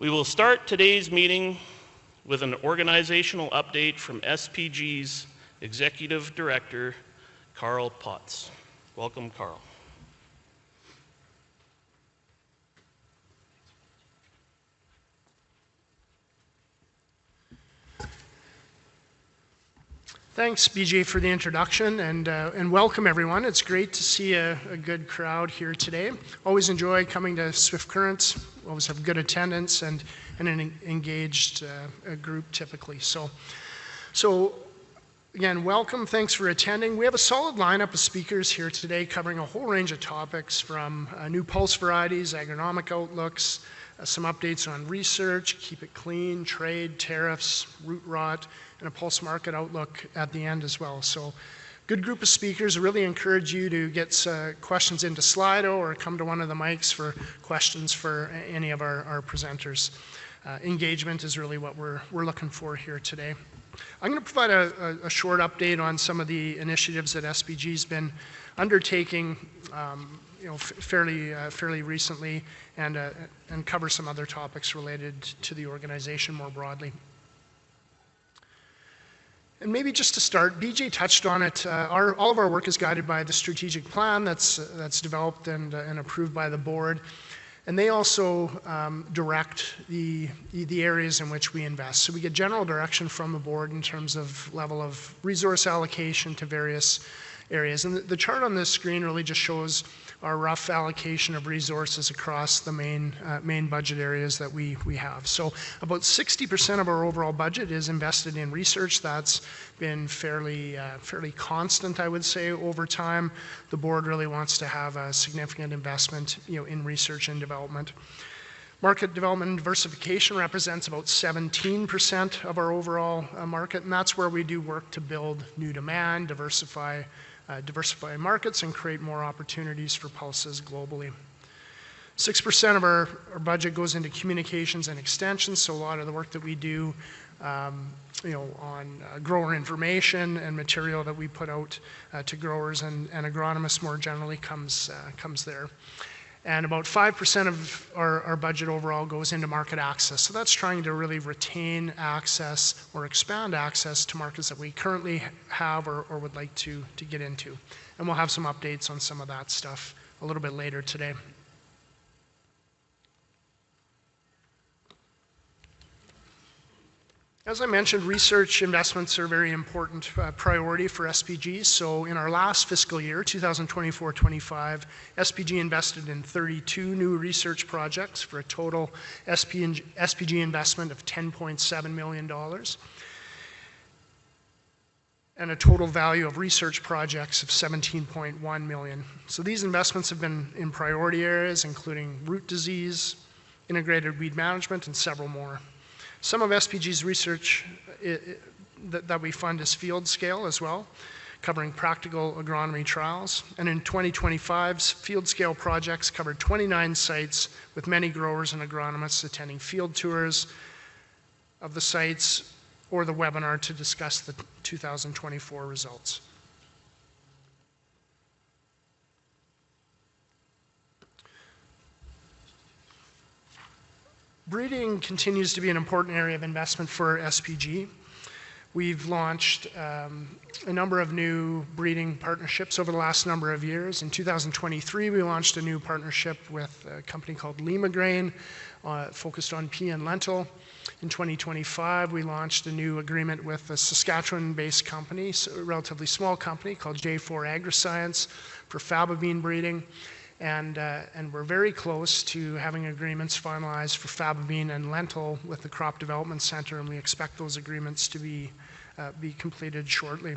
We will start today's meeting with an organizational update from SPG's Executive Director, Carl Potts. Welcome, Carl. Thanks, BJ, for the introduction, and welcome everyone. It's great to see a good crowd here today. Always enjoy coming to Swift Current. Always have good attendance and an engaged group typically. So again, welcome. Thanks for attending. We have a solid lineup of speakers here today covering a whole range of topics from new pulse varieties, agronomic outlooks, some updates on research, keep it clean, trade, tariffs, root rot, and a pulse market outlook at the end as well. So good group of speakers. I really encourage you to get questions into Slido or come to one of the mics for questions for any of our presenters. Engagement is really what we're looking for here today. I'm going to provide a short update on some of the initiatives that SPG's been undertaking fairly recently and cover some other topics related to the organization more broadly. And maybe just to start, BJ touched on it. All of our work is guided by the strategic plan that's developed and approved by the board. And they also direct the areas in which we invest. So we get general direction from the board in terms of level of resource allocation to various areas. And the chart on this screen really just shows our rough allocation of resources across the main budget areas that we have. So about 60% of our overall budget is invested in research. That's been fairly constant, I would say, over time. The board really wants to have a significant investment, in research and development. Market development and diversification represents about 17% of our overall market, and that's where we do work to build new demand, diversify markets, and create more opportunities for pulses globally. 6% of our budget goes into communications and extensions, so a lot of the work that we do on grower information and material that we put out to growers and agronomists more generally comes there. And about 5% of our budget overall goes into market access. So that's trying to really retain access or expand access to markets that we currently have or would like to get into. And we'll have some updates on some of that stuff a little bit later today. As I mentioned, research investments are a very important priority for SPG. So in our last fiscal year, 2024-25, SPG invested in 32 new research projects for a total SPG investment of $10.7 million and a total value of research projects of $17.1 million. So these investments have been in priority areas, including root disease, integrated weed management, and several more. Some of SPG's research that we fund is field scale as well, covering practical agronomy trials. And in 2025's field scale projects covered 29 sites with many growers and agronomists attending field tours of the sites or the webinar to discuss the 2024 results. Breeding continues to be an important area of investment for SPG. We've launched a number of new breeding partnerships over the last number of years. In 2023, we launched a new partnership with a company called Lima Grain, focused on pea and lentil. In 2025, we launched a new agreement with a Saskatchewan-based company, a relatively small company called J4 AgriScience for faba bean breeding. And we're very close to having agreements finalized for faba bean and lentil with the Crop Development Center, and we expect those agreements to be completed shortly.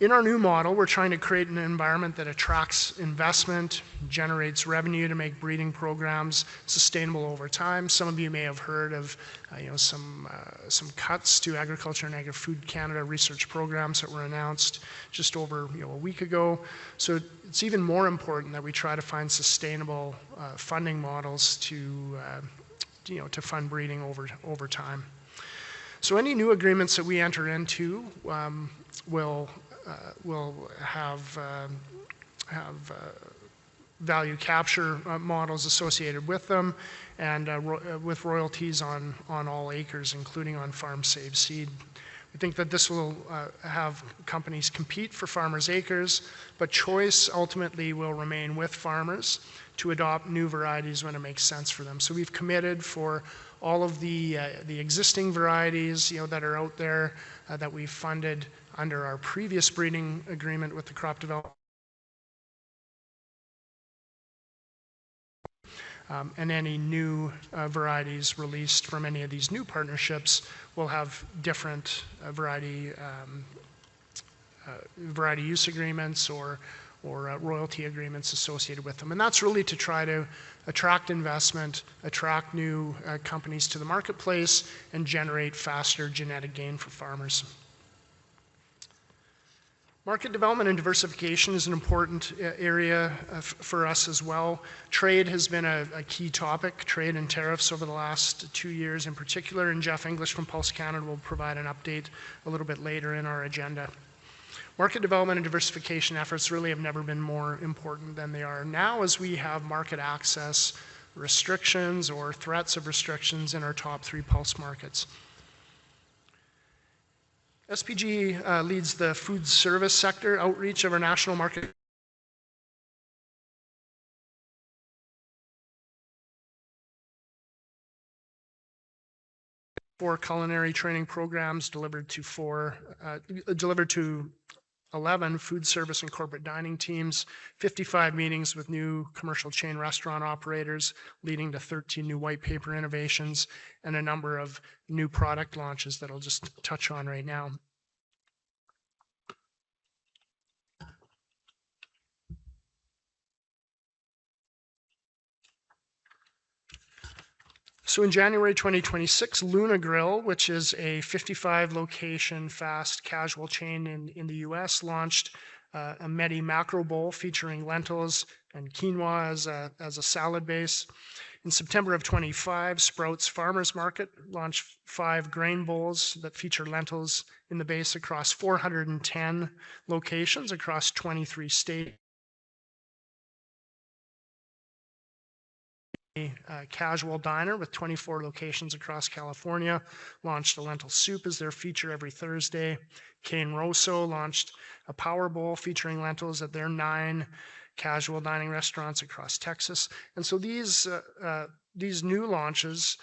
In our new model, we're trying to create an environment that attracts investment, generates revenue to make breeding programs sustainable over time. Some of you may have heard of some cuts to Agriculture and Agri-Food Canada research programs that were announced just over a week ago. So it's even more important that we try to find sustainable funding models to fund breeding over time. So any new agreements that we enter into will have value capture models associated with them, and with royalties on all acres, including on farm-saved seed. We think that this will have companies compete for farmers' acres, but choice ultimately will remain with farmers to adopt new varieties when it makes sense for them. So we've committed for all of the existing varieties, that are out there that we've funded under our previous breeding agreement with the crop development. And any new varieties released from any of these new partnerships will have different variety use agreements or royalty agreements associated with them. And that's really to try to attract investment, attract new companies to the marketplace, and generate faster genetic gain for farmers. Market development and diversification is an important area for us as well. Trade has been a key topic, trade and tariffs over the last 2 years in particular, and Jeff English from Pulse Canada will provide an update a little bit later in our agenda. Market development and diversification efforts really have never been more important than they are now, as we have market access restrictions or threats of restrictions in our top 3 pulse markets. SPG leads the food service sector outreach of our national market. Four culinary training programs delivered to 11 food service and corporate dining teams, 55 meetings with new commercial chain restaurant operators, leading to 13 new white paper innovations, and a number of new product launches that I'll just touch on right now. So in January 2026, Luna Grill, which is a 55-location fast casual chain in the US, launched a Medi Macro Bowl featuring lentils and quinoa as a salad base. In September of 25, Sprouts Farmers Market launched 5 grain bowls that feature lentils in the base across 410 locations across 23 states. Casual diner with 24 locations across California launched a lentil soup as their feature every Thursday. Cane Rosso launched a Power Bowl featuring lentils at their 9 casual dining restaurants across Texas. And so these new launches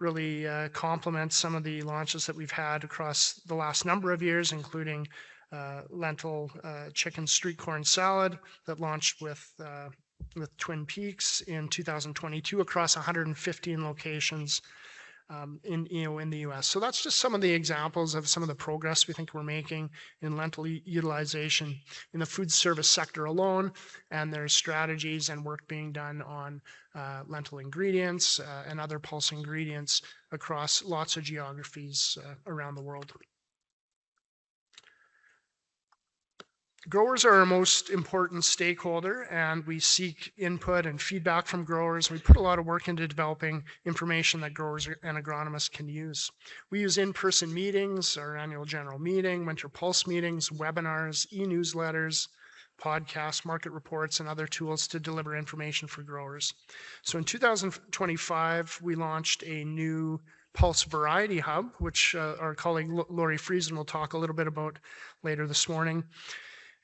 really complement some of the launches that we've had across the last number of years, including lentil chicken street corn salad that launched with Twin Peaks in 2022 across 115 locations in the U.S. So that's just some of the examples of some of the progress we think we're making in lentil utilization in the food service sector alone, and there's strategies and work being done on lentil ingredients and other pulse ingredients across lots of geographies around the world. Growers are our most important stakeholder, and we seek input and feedback from growers. We put a lot of work into developing information that growers and agronomists can use. We use in-person meetings, our annual general meeting, winter pulse meetings, webinars, e-newsletters, podcasts, market reports, and other tools to deliver information for growers. So in 2025, we launched a new Pulse Variety Hub, which our colleague Laurie Friesen will talk a little bit about later this morning.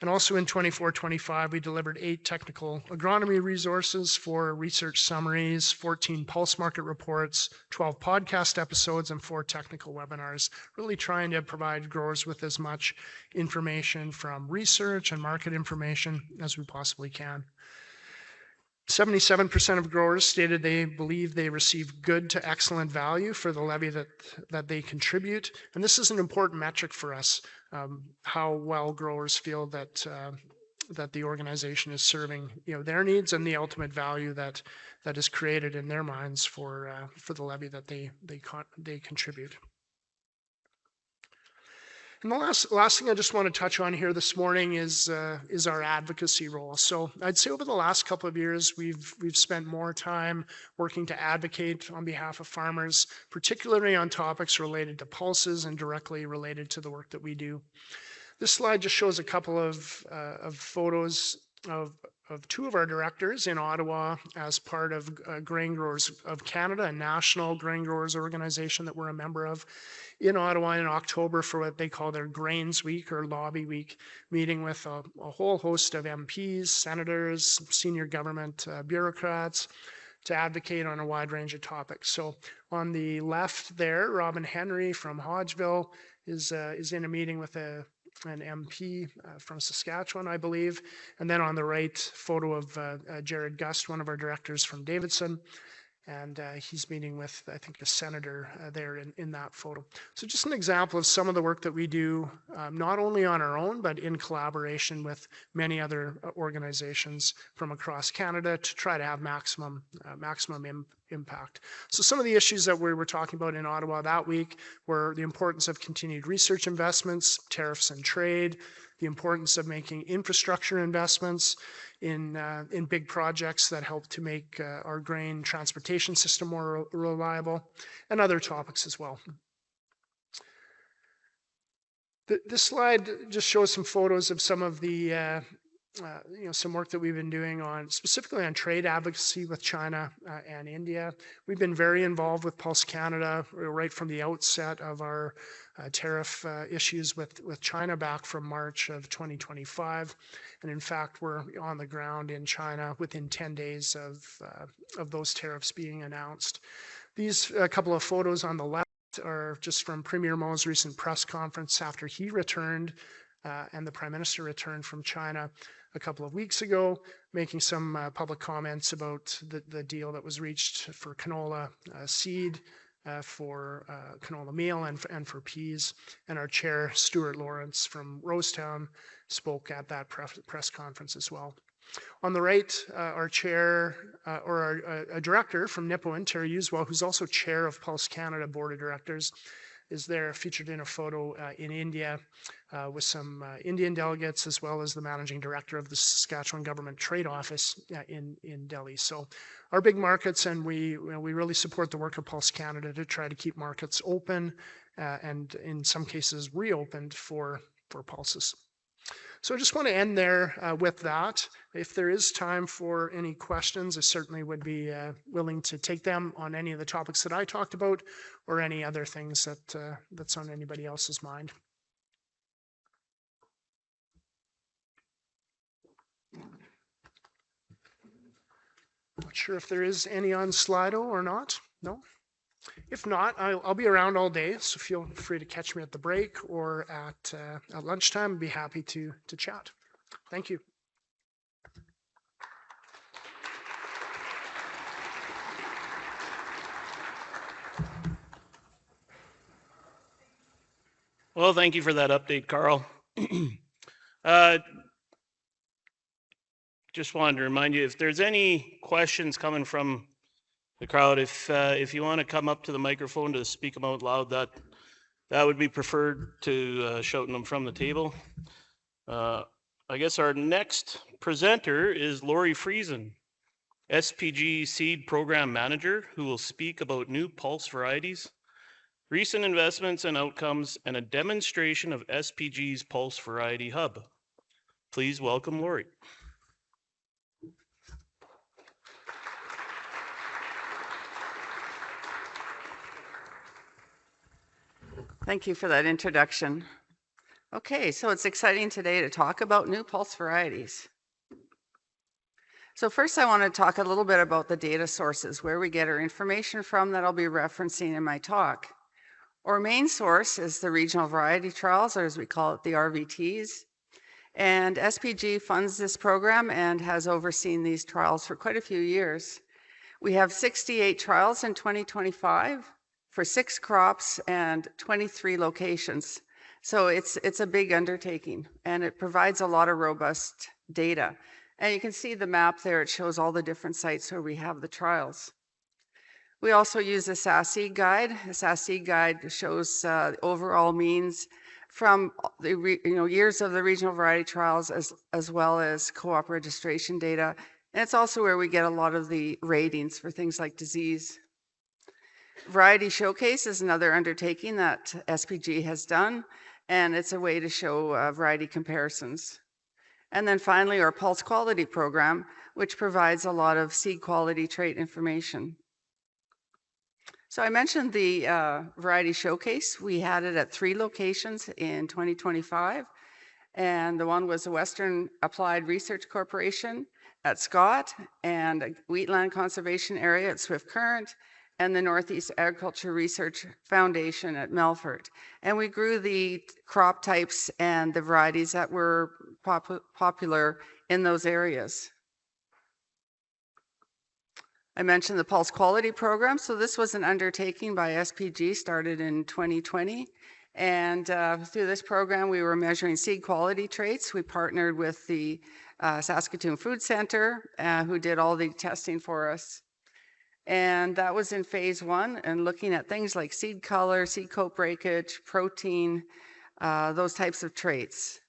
And also in 24-25, we delivered 8 technical agronomy resources for research summaries, 14 pulse market reports, 12 podcast episodes, and 4 technical webinars, really trying to provide growers with as much information from research and market information as we possibly can. 77% of growers stated they believe they receive good to excellent value for the levy that they contribute. And this is an important metric for us, how well growers feel that the organization is serving their needs and the ultimate value that is created in their minds for the levy that they contribute. And the last thing I just want to touch on here this morning is our advocacy role. So I'd say over the last couple of years, we've spent more time working to advocate on behalf of farmers, particularly on topics related to pulses and directly related to the work that we do. This slide just shows a couple of photos of two of our directors in Ottawa as part of Grain Growers of Canada, a national grain growers organization that we're a member of, in Ottawa in October for what they call their Grains Week or Lobby Week, meeting with a whole host of MPs, senators, senior government bureaucrats to advocate on a wide range of topics. So on the left there, Robin Henry from Hodgeville is in a meeting with an MP from Saskatchewan, I believe. And then on the right, photo of Jared Gust, one of our directors from Davidson. And he's meeting with, I think, the senator there in that photo. So just an example of some of the work that we do, not only on our own, but in collaboration with many other organizations from across Canada to try to have maximum impact. So some of the issues that we were talking about in Ottawa that week were the importance of continued research investments, tariffs and trade, the importance of making infrastructure investments in big projects that help to make our grain transportation system more reliable, and other topics as well. This slide just shows some photos of some of the some work that we've been doing on, specifically on trade advocacy with China and India. We've been very involved with Pulse Canada right from the outset of our tariff issues with China back from March of 2025. And in fact, we're on the ground in China within 10 days of those tariffs being announced. These couple of photos on the left are just from Premier Mo's recent press conference after he returned and the Prime Minister returned from China a couple of weeks ago, making some public comments about the deal that was reached for canola seed, for canola meal, and for peas. And our chair, Stuart Lawrence from Rosetown, spoke at that press conference as well. On the right, our chair, or our director from Nipawin, Terry Uswell, who's also chair of Pulse Canada Board of Directors, is there featured in a photo in India with some Indian delegates, as well as the managing director of the Saskatchewan Government Trade Office in Delhi. So our big markets, and we really support the work of Pulse Canada to try to keep markets open and in some cases reopened for pulses. So I just want to end there with that. If there is time for any questions, I certainly would be willing to take them on any of the topics that I talked about or any other things that's on anybody else's mind. Not sure if there is any on Slido or not. No? If not, I'll be around all day, so feel free to catch me at the break or at lunchtime. I'd be happy to chat. Thank you. Well, thank you for that update, Carl. Just wanted to remind you, if there's any questions coming from the crowd, if you want to come up to the microphone to speak them out loud, that would be preferred to shouting them from the table. I guess our next presenter is Laurie Friesen, SPG Seed Program Manager, who will speak about new pulse varieties, recent investments and outcomes, and a demonstration of SPG's Pulse Variety Hub. Please welcome Laurie. Thank you for that introduction. Okay, so it's exciting today to talk about new pulse varieties. So first I want to talk a little bit about the data sources, where we get our information from that I'll be referencing in my talk. Our main source is the regional variety trials, or as we call it, the RVTs. And SPG funds this program and has overseen these trials for quite a few years. We have 68 trials in 2025. For 6 crops and 23 locations. So it's a big undertaking, and it provides a lot of robust data. And you can see the map there. It shows all the different sites where we have the trials. We also use a SASE guide. A SASE guide shows the overall means from the years of the regional variety trials as well as co-op registration data. And it's also where we get a lot of the ratings for things like disease. Variety Showcase is another undertaking that SPG has done, and it's a way to show variety comparisons. And then finally, our Pulse Quality program, which provides a lot of seed quality trait information. So I mentioned the variety showcase. We had it at 3 locations in 2025. And the one was the Western Applied Research Corporation at Scott, and Wheatland Conservation Area at Swift Current, and the Northeast Agriculture Research Foundation at Melfort. And we grew the crop types and the varieties that were popular in those areas. I mentioned the Pulse Quality Program. So this was an undertaking by SPG, started in 2020. And through this program, we were measuring seed quality traits. We partnered with the Saskatchewan Food Center, who did all the testing for us. And that was in phase 1, and looking at things like seed color, seed coat breakage, protein, those types of traits.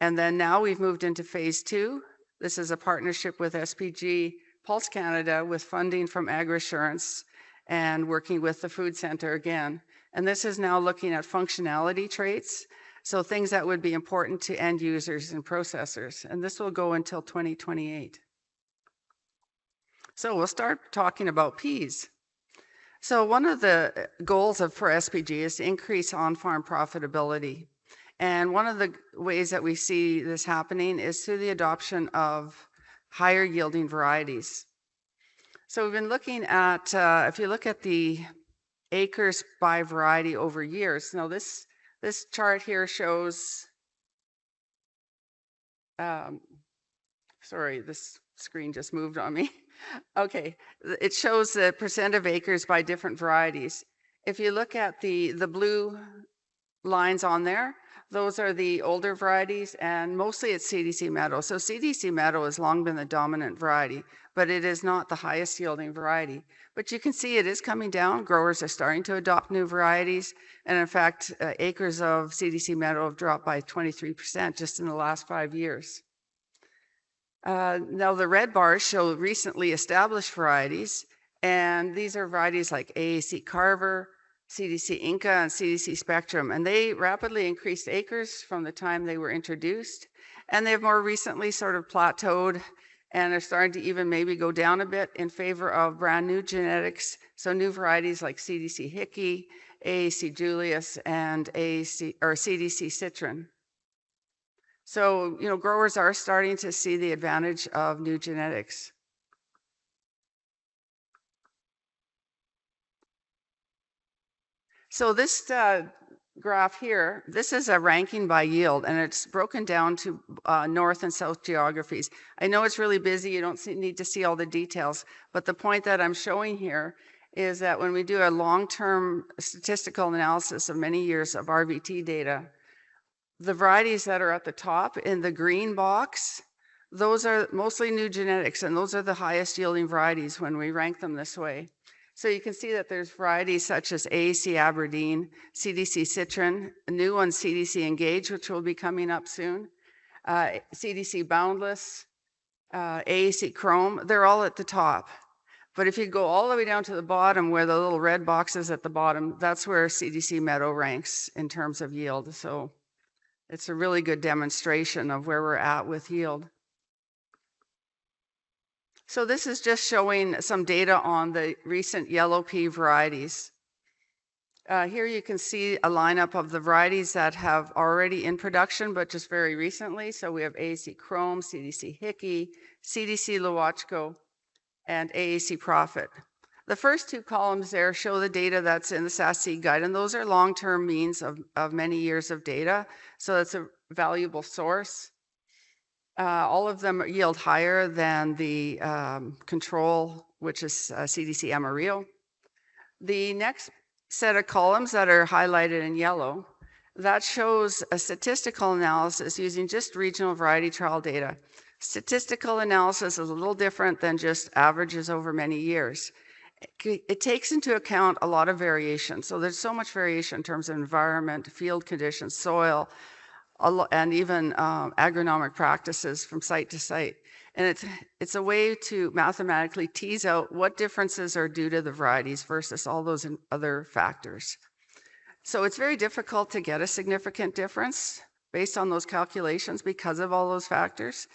And then now we've moved into phase 2. This is a partnership with SPG Pulse Canada with funding from AgriAssurance and working with the Food Center again. And this is now looking at functionality traits, so things that would be important to end users and processors. And this will go until 2028. So we'll start talking about peas. So one of the goals for SPG is to increase on-farm profitability. And one of the ways that we see this happening is through the adoption of higher yielding varieties. So we've been looking at, if you look at the acres by variety over years. Now this chart here shows, sorry, this screen just moved on me. Okay, it shows the percent of acres by different varieties. If you look at the blue lines on there, those are the older varieties, and mostly it's CDC Meadow. So CDC Meadow has long been the dominant variety, but it is not the highest yielding variety. But you can see it is coming down. Growers are starting to adopt new varieties. And in fact, acres of CDC Meadow have dropped by 23% just in the last 5 years. Now the red bars show recently established varieties, and these are varieties like AAC Carver, CDC Inca, and CDC Spectrum, and they rapidly increased acres from the time they were introduced, and they've more recently sort of plateaued and are starting to even maybe go down a bit in favor of brand new genetics, so new varieties like CDC Hickey, AAC Julius, and CDC Citron. So, growers are starting to see the advantage of new genetics. So this graph here, this is a ranking by yield, and it's broken down to north and south geographies. I know it's really busy, you don't need to see all the details, but the point that I'm showing here is that when we do a long-term statistical analysis of many years of RVT data, the varieties that are at the top in the green box, those are mostly new genetics, and those are the highest yielding varieties when we rank them this way. So you can see that there's varieties such as AAC Aberdeen, CDC Citron, a new one, CDC Engage, which will be coming up soon, CDC Boundless, AAC Chrome, they're all at the top. But if you go all the way down to the bottom where the little red box is at the bottom, that's where CDC Meadow ranks in terms of yield. So it's a really good demonstration of where we're at with yield. So this is just showing some data on the recent yellow pea varieties. Here you can see a lineup of the varieties that have already in production, but just very recently. So we have AAC Chrome, CDC Hickey, CDC Lowachko, and AAC Profit. The first 2 columns there show the data that's in the SAS Seed Guide, and those are long-term means of many years of data. So that's a valuable source. All of them yield higher than the control, which is CDC Amarillo. The next set of columns that are highlighted in yellow, that shows a statistical analysis using just regional variety trial data. Statistical analysis is a little different than just averages over many years. It takes into account a lot of variation. So there's so much variation in terms of environment, field conditions, soil, and even agronomic practices from site to site. And it's a way to mathematically tease out what differences are due to the varieties versus all those other factors. So it's very difficult to get a significant difference, based on those calculations because of all those factors.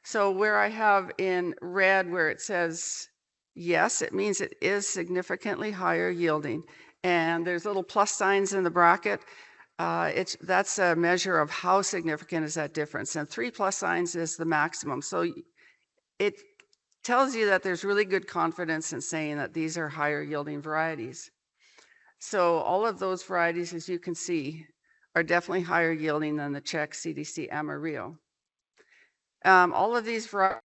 So where I have in red where it says yes, it means it is significantly higher yielding. And there's little plus signs in the bracket. That's a measure of how significant is that difference. And 3 plus signs is the maximum. So it tells you that there's really good confidence in saying that these are higher yielding varieties. So all of those varieties, as you can see, are definitely higher yielding than the Czech CDC Amarillo. All of these varieties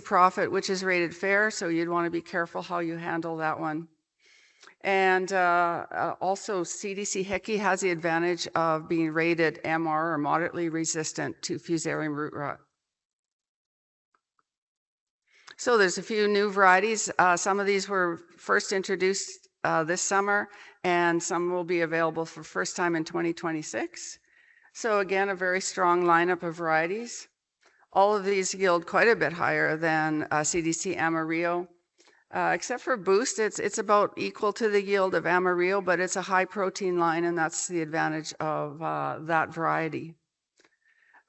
profit, which is rated fair, so you'd want to be careful how you handle that one. And also CDC Hickey has the advantage of being rated MR or moderately resistant to fusarium root rot. So there's a few new varieties. Some of these were first introduced this summer, and some will be available for first time in 2026. So again, a very strong lineup of varieties. All of these yield quite a bit higher than CDC Amarillo. Except for Boost, it's about equal to the yield of Amarillo, but it's a high protein line, and that's the advantage of that variety.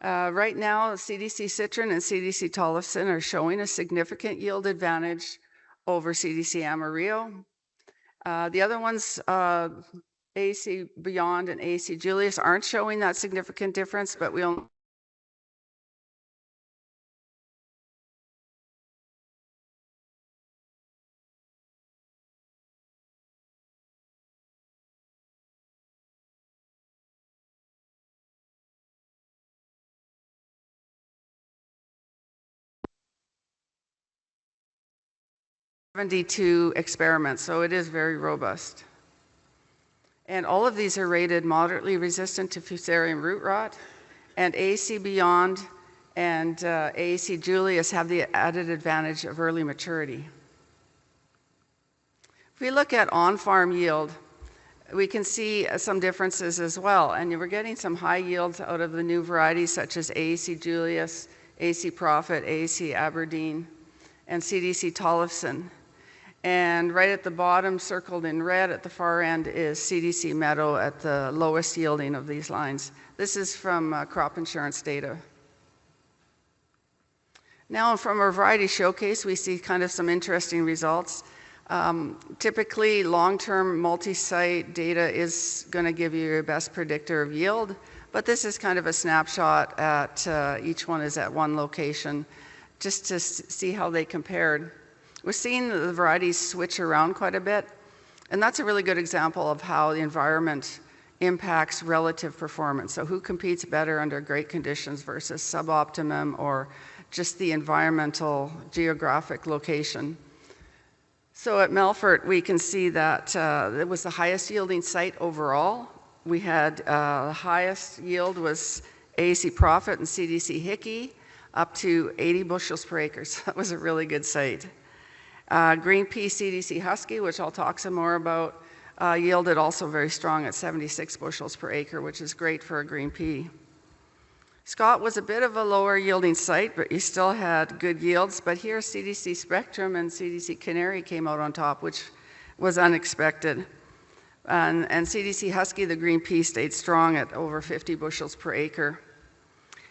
Right now, CDC Citron and CDC Tollefson are showing a significant yield advantage over CDC Amarillo. The other ones, AAC Beyond and AAC Julius, aren't showing that significant difference, but we'll 72 experiments, so it is very robust. And all of these are rated moderately resistant to fusarium root rot, and AAC Beyond and AAC Julius have the added advantage of early maturity. If we look at on-farm yield, we can see some differences as well, and we're getting some high yields out of the new varieties such as AAC Julius, AAC Prophet, AAC Aberdeen, and CDC Tollefson. And right at the bottom, circled in red at the far end, is CDC Meadow at the lowest yielding of these lines. This is from crop insurance data. Now from our variety showcase, we see kind of some interesting results. Typically, long-term multi-site data is going to give you your best predictor of yield, but this is kind of a snapshot at each one is at one location, just to see how they compared. We're seeing the varieties switch around quite a bit, and that's a really good example of how the environment impacts relative performance. So who competes better under great conditions versus suboptimum or just the environmental geographic location. So at Melfort, we can see that it was the highest yielding site overall. We had the highest yield was AAC Prophet and CDC Hickey, up to 80 bushels per acre. So that was a really good site. Green pea CDC Husky, which I'll talk some more about, yielded also very strong at 76 bushels per acre, which is great for a green pea. Scott was a bit of a lower yielding site, but you still had good yields. But here CDC Spectrum and CDC Canary came out on top, which was unexpected. And CDC Husky, the green pea, stayed strong at over 50 bushels per acre.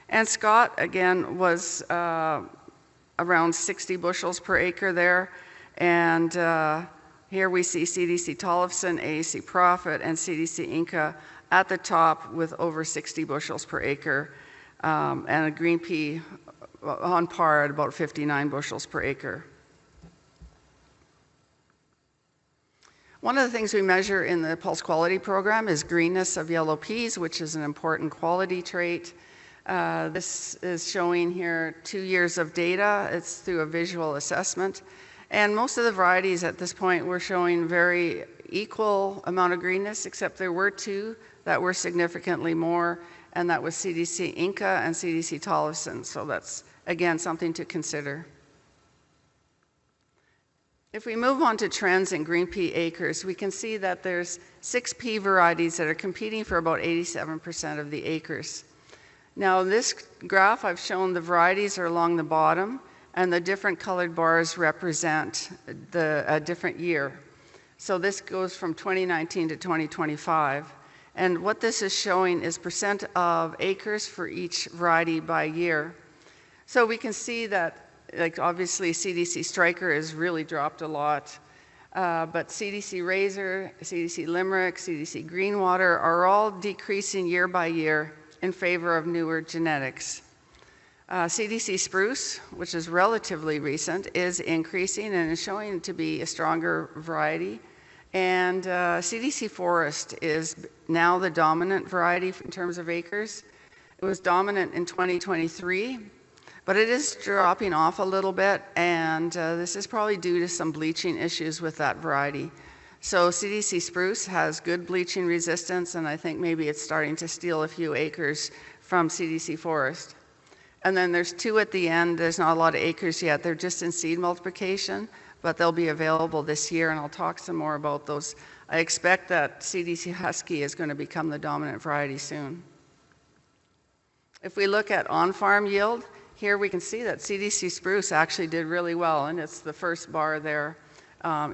And Scott, again, was around 60 bushels per acre there. And here we see CDC Tollefson, AAC Prophet, and CDC Inca at the top with over 60 bushels per acre, and a green pea on par at about 59 bushels per acre. One of the things we measure in the Pulse Quality Program is greenness of yellow peas, which is an important quality trait. This is showing here 2 years of data. It's through a visual assessment. And most of the varieties at this point were showing very equal amount of greenness, except there were 2 that were significantly more, and that was CDC Inca and CDC Tollefson. So that's, again, something to consider. If we move on to trends in green pea acres, we can see that there's 6 pea varieties that are competing for about 87% of the acres. Now this graph, I've shown the varieties are along the bottom, and the different colored bars represent a different year. So this goes from 2019 to 2025. And what this is showing is percent of acres for each variety by year. So we can see that, like obviously CDC Striker has really dropped a lot, but CDC Razor, CDC Limerick, CDC Greenwater are all decreasing year by year in favor of newer genetics. CDC Spruce, which is relatively recent, is increasing and is showing to be a stronger variety. And CDC Forest is now the dominant variety in terms of acres. It was dominant in 2023, but it is dropping off a little bit, and this is probably due to some bleaching issues with that variety. So CDC Spruce has good bleaching resistance, and I think maybe it's starting to steal a few acres from CDC Forest. And then there's two at the end. There's not a lot of acres yet. They're just in seed multiplication, but they'll be available this year, and I'll talk some more about those. I expect that CDC Husky is going to become the dominant variety soon. If we look at on-farm yield, here we can see that CDC Spruce actually did really well, and it's the first bar there,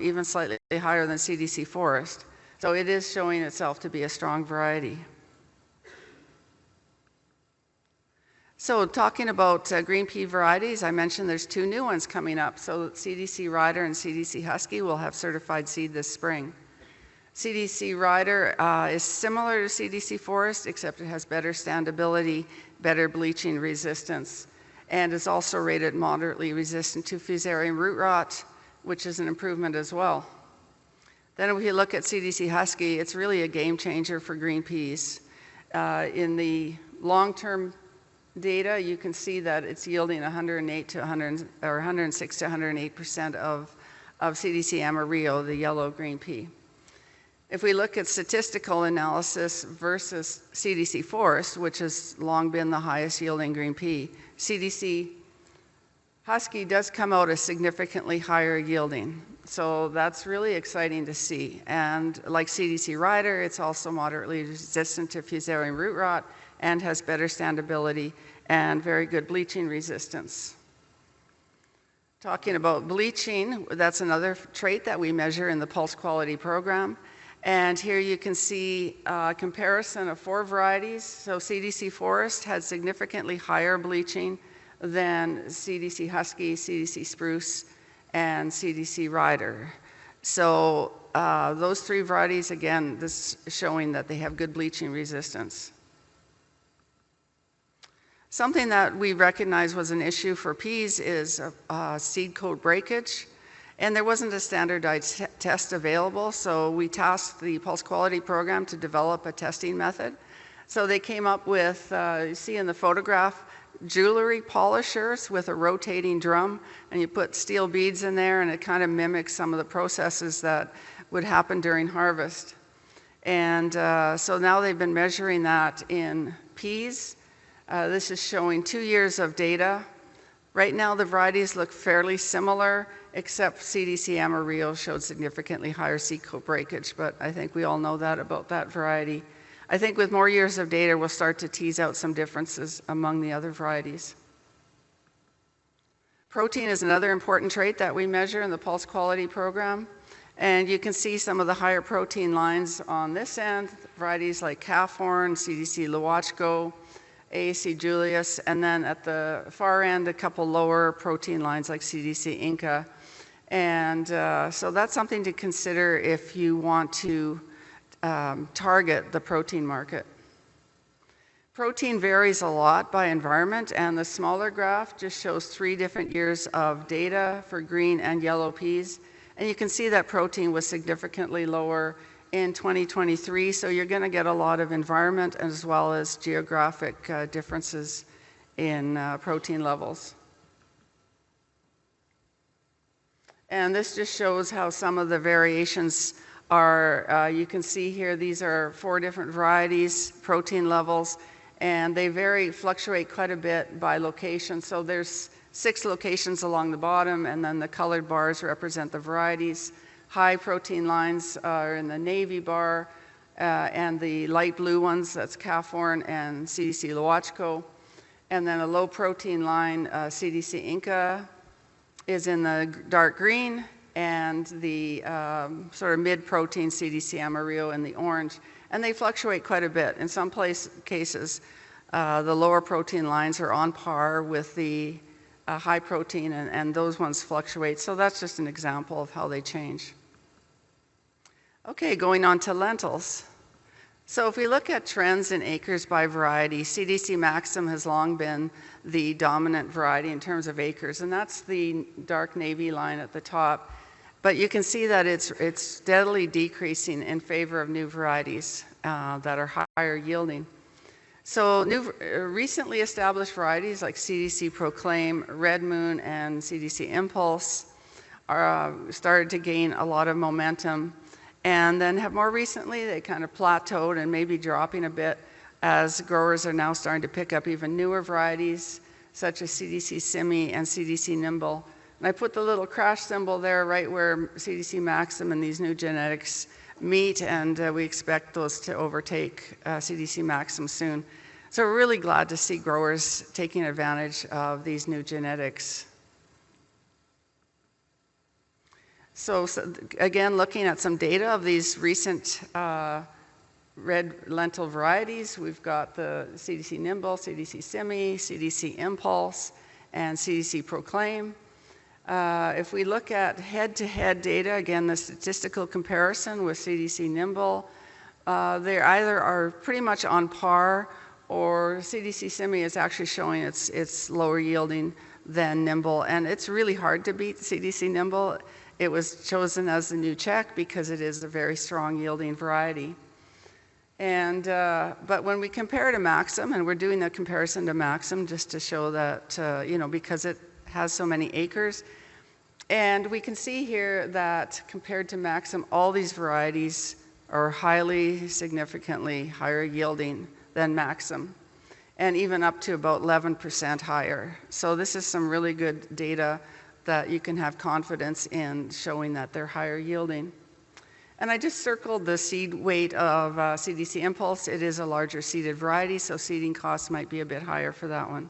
even slightly higher than CDC Forest. So it is showing itself to be a strong variety. So talking about green pea varieties, I mentioned there's two new ones coming up. So CDC Rider and CDC Husky will have certified seed this spring. CDC Rider is similar to CDC Forest, except it has better standability, better bleaching resistance, and is also rated moderately resistant to fusarium root rot, which is an improvement as well. Then if we look at CDC Husky, it's really a game changer for green peas. In the long-term data, you can see that it's yielding 106 to 108% of CDC Amarillo, the yellow green pea. If we look at statistical analysis versus CDC Forest, which has long been the highest yielding green pea, CDC Husky does come out as significantly higher yielding. So that's really exciting to see. And like CDC Rider, it's also moderately resistant to fusarium root rot and has better standability and very good bleaching resistance. Talking about bleaching, that's another trait that we measure in the Pulse Quality Program. And here you can see a comparison of 4 varieties. So CDC Forest had significantly higher bleaching than CDC Husky, CDC Spruce, and CDC Rider. So those 3 varieties, again, this is showing that they have good bleaching resistance. Something that we recognize was an issue for peas is seed coat breakage. And there wasn't a standardized test available, so we tasked the Pulse Quality Program to develop a testing method. So they came up with, you see in the photograph, jewelry polishers with a rotating drum, and you put steel beads in there, and it kind of mimics some of the processes that would happen during harvest. And so now they've been measuring that in peas. This is showing 2 years of data. Right now the varieties look fairly similar, except CDC Amarillo showed significantly higher seed coat breakage, but I think we all know that about that variety. I think with more years of data, we'll start to tease out some differences among the other varieties. Protein is another important trait that we measure in the Pulse Quality Program, and you can see some of the higher protein lines on this end, varieties like calf horn, CDC Lawachko, AAC Julius, and then at the far end, a couple lower protein lines like CDC Inca. And so that's something to consider if you want to target the protein market. Protein varies a lot by environment, and the smaller graph just shows 3 different years of data for green and yellow peas. And you can see that protein was significantly lower in 2023, so you're going to get a lot of environment as well as geographic differences in protein levels. And this just shows how some of the variations are, you can see here, these are 4 different varieties, protein levels, and they fluctuate quite a bit by location. So there's 6 locations along the bottom, and then the colored bars represent the varieties. High protein lines are in the navy bar, and the light blue ones, that's calf horn and CDC Lawachko. And then a low protein line, CDC Inca, is in the dark green, and the sort of mid-protein CDC Amarillo in the orange. And they fluctuate quite a bit. In some cases, the lower protein lines are on par with the high protein, and those ones fluctuate. So that's just an example of how they change. Okay, going on to lentils. So if we look at trends in acres by variety, CDC Maxim has long been the dominant variety in terms of acres, and that's the dark navy line at the top. But you can see that it's steadily decreasing in favor of new varieties that are higher yielding. So new, recently established varieties like CDC Proclaim, Red Moon, and CDC Impulse are started to gain a lot of momentum. And then have more recently, they kind of plateaued and maybe dropping a bit as growers are now starting to pick up even newer varieties such as CDC Simi and CDC Nimble. And I put the little crash symbol there right where CDC Maxim and these new genetics meet, and we expect those to overtake CDC Maxim soon. So we're really glad to see growers taking advantage of these new genetics. So again, looking at some data of these recent red lentil varieties, we've got the CDC Nimble, CDC Simi, CDC Impulse, and CDC Proclaim. If we look at head-to-head data, again, the statistical comparison with CDC Nimble, they either are pretty much on par, or CDC Simi is actually showing it's lower yielding than Nimble, and it's really hard to beat CDC Nimble. It was chosen as the new check because it is a very strong yielding variety. And, but when we compare to Maxim, and we're doing the comparison to Maxim just to show that, you know, because it has so many acres, and we can see here that compared to Maxim, all these varieties are highly significantly higher yielding than Maxim, and even up to about 11% higher. So this is some really good data that you can have confidence in showing that they're higher yielding. And I just circled the seed weight of CDC Impulse. It is a larger seeded variety, so seeding costs might be a bit higher for that one.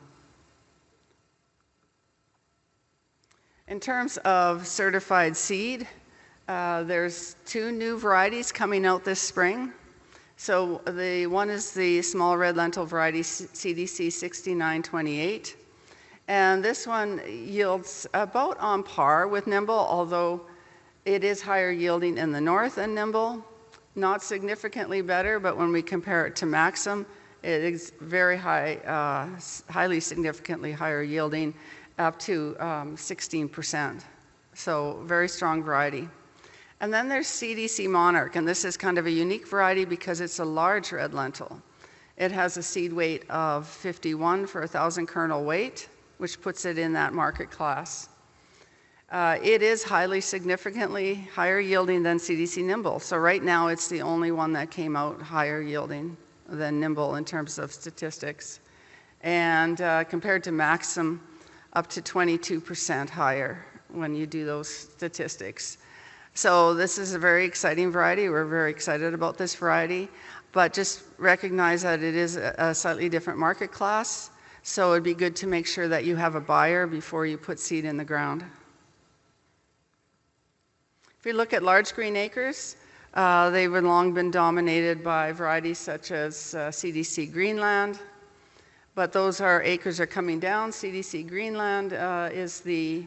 In terms of certified seed, there's 2 new varieties coming out this spring. So the one is the small red lentil variety CDC 6928. And this one yields about on par with Nimble, although it is higher yielding in the north than Nimble. Not significantly better, but when we compare it to Maxim, it is very high, highly significantly higher yielding, up to 16%. So very strong variety. And then there's CDC Monarch, and this is kind of a unique variety because it's a large red lentil. It has a seed weight of 51 for 1,000 kernel weight, which puts it in that market class. It is highly significantly higher yielding than CDC Nimble. So right now it's the only one that came out higher yielding than Nimble in terms of statistics. And compared to Maxim, up to 22% higher when you do those statistics. So this is a very exciting variety. We're very excited about this variety, but just recognize that it is a slightly different market class. So it'd be good to make sure that you have a buyer before you put seed in the ground. If you look at large green acres, they've long been dominated by varieties such as CDC Greenland, but those acres are coming down. CDC Greenland is the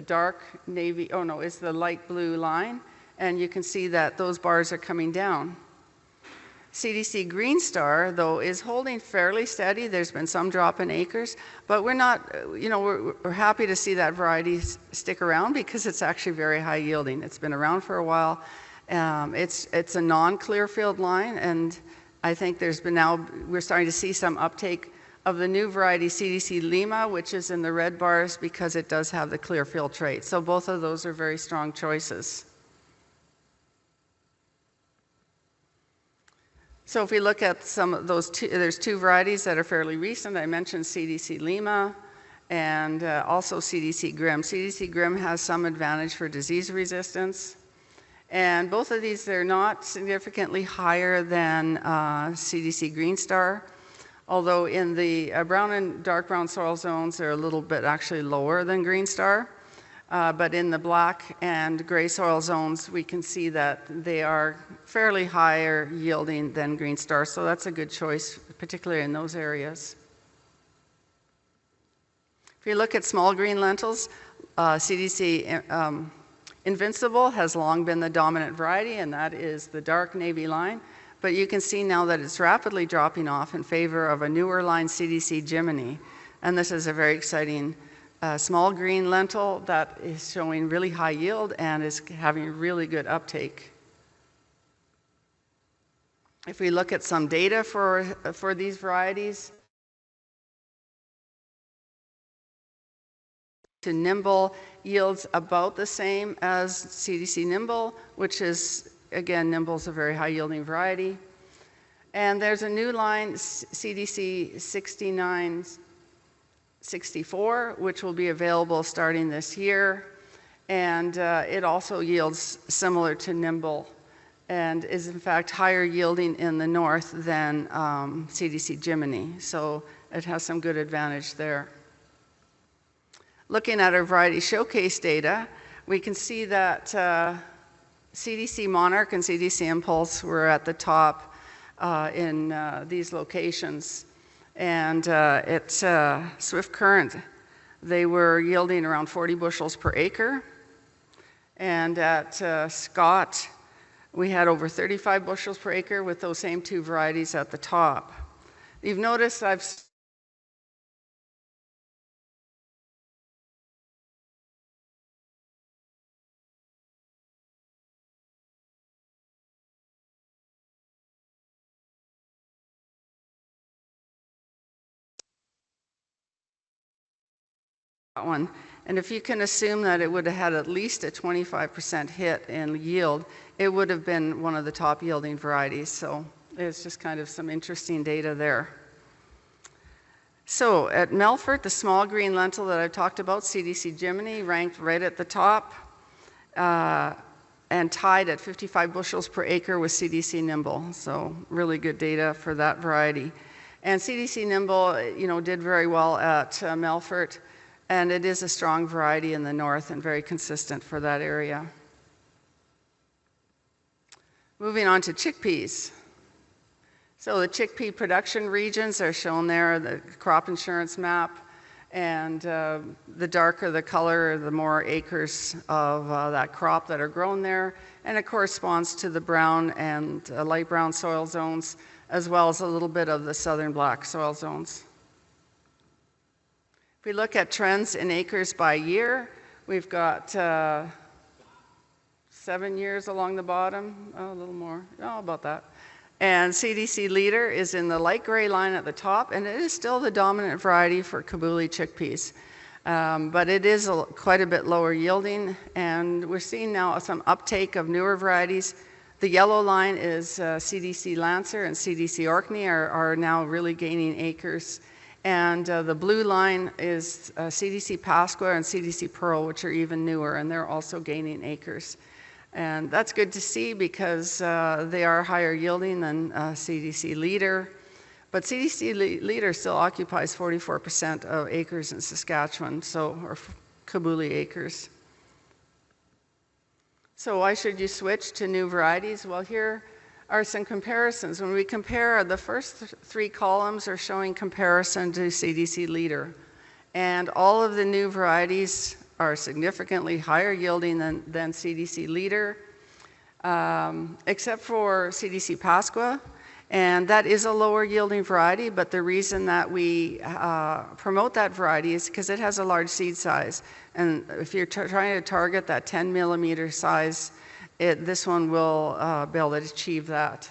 dark navy, oh no, is the light blue line, and you can see that those bars are coming down. CDC Green Star, though, is holding fairly steady. There's been some drop in acres, but we're not, you know, we're happy to see that variety stick around because it's actually very high yielding. It's been around for a while. It's a non-clear field line, and I think we're starting to see some uptake of the new variety CDC Lima, which is in the red bars because it does have the clear field trait. So both of those are very strong choices. So if we look at some of those there's 2 varieties that are fairly recent. I mentioned CDC Lima and also CDC Grim. CDC Grim has some advantage for disease resistance. And both of these, they're not significantly higher than CDC Green Star, although in the brown and dark brown soil zones, they're a little bit actually lower than Green Star. but in the black and gray soil zones, we can see that they are fairly higher yielding than Green Star, so that's a good choice, particularly in those areas. If you look at small green lentils, CDC Invincible has long been the dominant variety, and that is the dark navy line. But you can see now that it's rapidly dropping off in favor of a newer line, CDC Jiminy. And this is a very exciting small green lentil that is showing really high yield and is having really good uptake. If we look at some data for these varieties, to Nimble yields about the same as CDC Nimble, which is, again, Nimble's a very high yielding variety. And there's a new line, CDC 6964, which will be available starting this year. And it also yields similar to Nimble and is in fact higher yielding in the north than CDC Jiminy. So it has some good advantage there. Looking at our variety showcase data, we can see that CDC Monarch and CDC Impulse were at the top in these locations. And at Swift Current, they were yielding around 40 bushels per acre. And at Scott, we had over 35 bushels per acre with those same two varieties at the top. You've noticed I've one. And if you can assume that it would have had at least a 25% hit in yield, it would have been one of the top yielding varieties. So it's just kind of some interesting data there. So at Melfort, the small green lentil that I've talked about, CDC Jiminy, ranked right at the top and tied at 55 bushels per acre with CDC Nimble. So really good data for that variety. And CDC Nimble, did very well at Melfort. And it is a strong variety in the north and very consistent for that area. Moving on to chickpeas. So the chickpea production regions are shown there, the crop insurance map. And the darker the color, the more acres of that crop that are grown there. And it corresponds to the brown and light brown soil zones, as well as a little bit of the southern black soil zones. If we look at trends in acres by year, we've got 7 years along the bottom, a little more, about that. And CDC Leader is in the light gray line at the top, and it is still the dominant variety for Kabuli chickpeas. But it is quite a bit lower yielding, and we're seeing now some uptake of newer varieties. The yellow line is CDC Lancer and CDC Orkney are now really gaining acres. And the blue line is CDC Pasqua and CDC Pearl, which are even newer, and they're also gaining acres. And that's good to see because they are higher yielding than CDC Leader. But CDC Leader still occupies 44% of acres in Saskatchewan, or Kabuli acres. So why should you switch to new varieties? Well, here are some comparisons. When we compare, the first three columns are showing comparison to CDC Leader. And all of the new varieties are significantly higher yielding than CDC Leader, except for CDC Pasqua. And that is a lower yielding variety, but the reason that we promote that variety is because it has a large seed size. And if you're trying to target that 10 millimeter size, this one will be able to achieve that.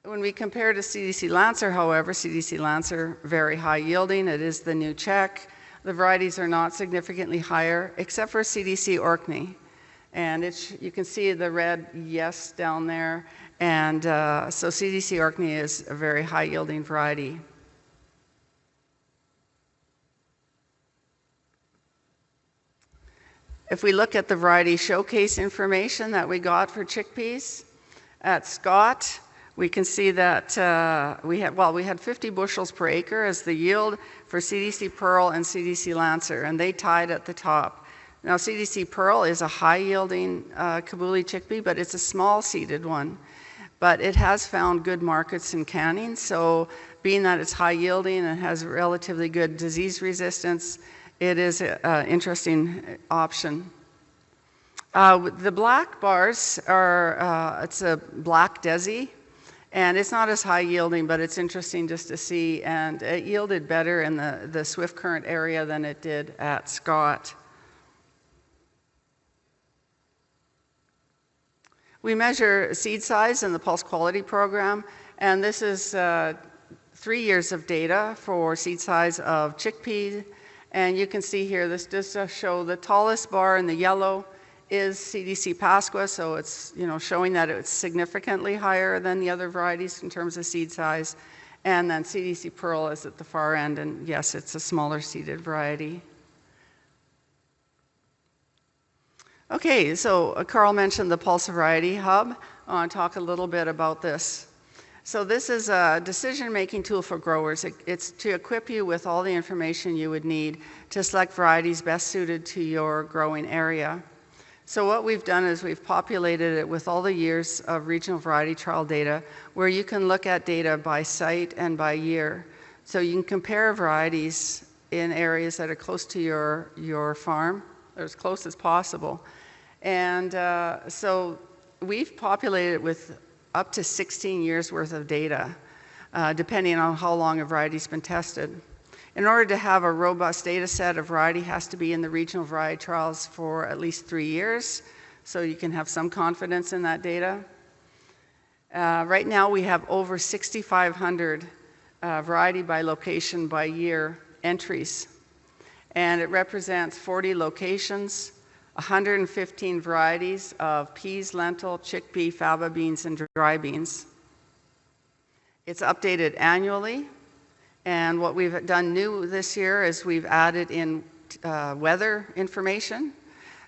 When we compare to CDC Lancer, however, CDC Lancer, very high yielding. It is the new check. The varieties are not significantly higher, except for CDC Orkney. And you can see the red yes down there. And so CDC Orkney is a very high yielding variety. If we look at the variety showcase information that we got for chickpeas at Scott, we can see that we had 50 bushels per acre as the yield for CDC Pearl and CDC Lancer, and they tied at the top. Now, CDC Pearl is a high-yielding Kabuli chickpea, but it's a small-seeded one. But it has found good markets in canning, so being that it's high-yielding and has relatively good disease resistance, it is an interesting option. The black bars are, it's a black Desi, and it's not as high yielding, but it's interesting just to see, and it yielded better in the Swift Current area than it did at Scott. We measure seed size in the Pulse Quality Program, and this is 3 years of data for seed size of chickpea. And you can see here, this does show the tallest bar in the yellow is CDC Pasqua, so it's showing that it's significantly higher than the other varieties in terms of seed size. And then CDC Pearl is at the far end, and yes, it's a smaller seeded variety. Okay, so Carl mentioned the Pulse Variety Hub. I want to talk a little bit about this. So this is a decision-making tool for growers. It's to equip you with all the information you would need to select varieties best suited to your growing area. So what we've done is we've populated it with all the years of regional variety trial data, where you can look at data by site and by year. So you can compare varieties in areas that are close to your farm, or as close as possible. And so we've populated it with up to 16 years worth of data, depending on how long a variety's been tested. In order to have a robust data set, a variety has to be in the regional variety trials for at least 3 years, so you can have some confidence in that data. Right now we have over 6,500 variety by location by year entries, and it represents 40 locations, 115 varieties of peas, lentil, chickpea, faba beans, and dry beans. It's updated annually, and what we've done new this year is we've added in weather information,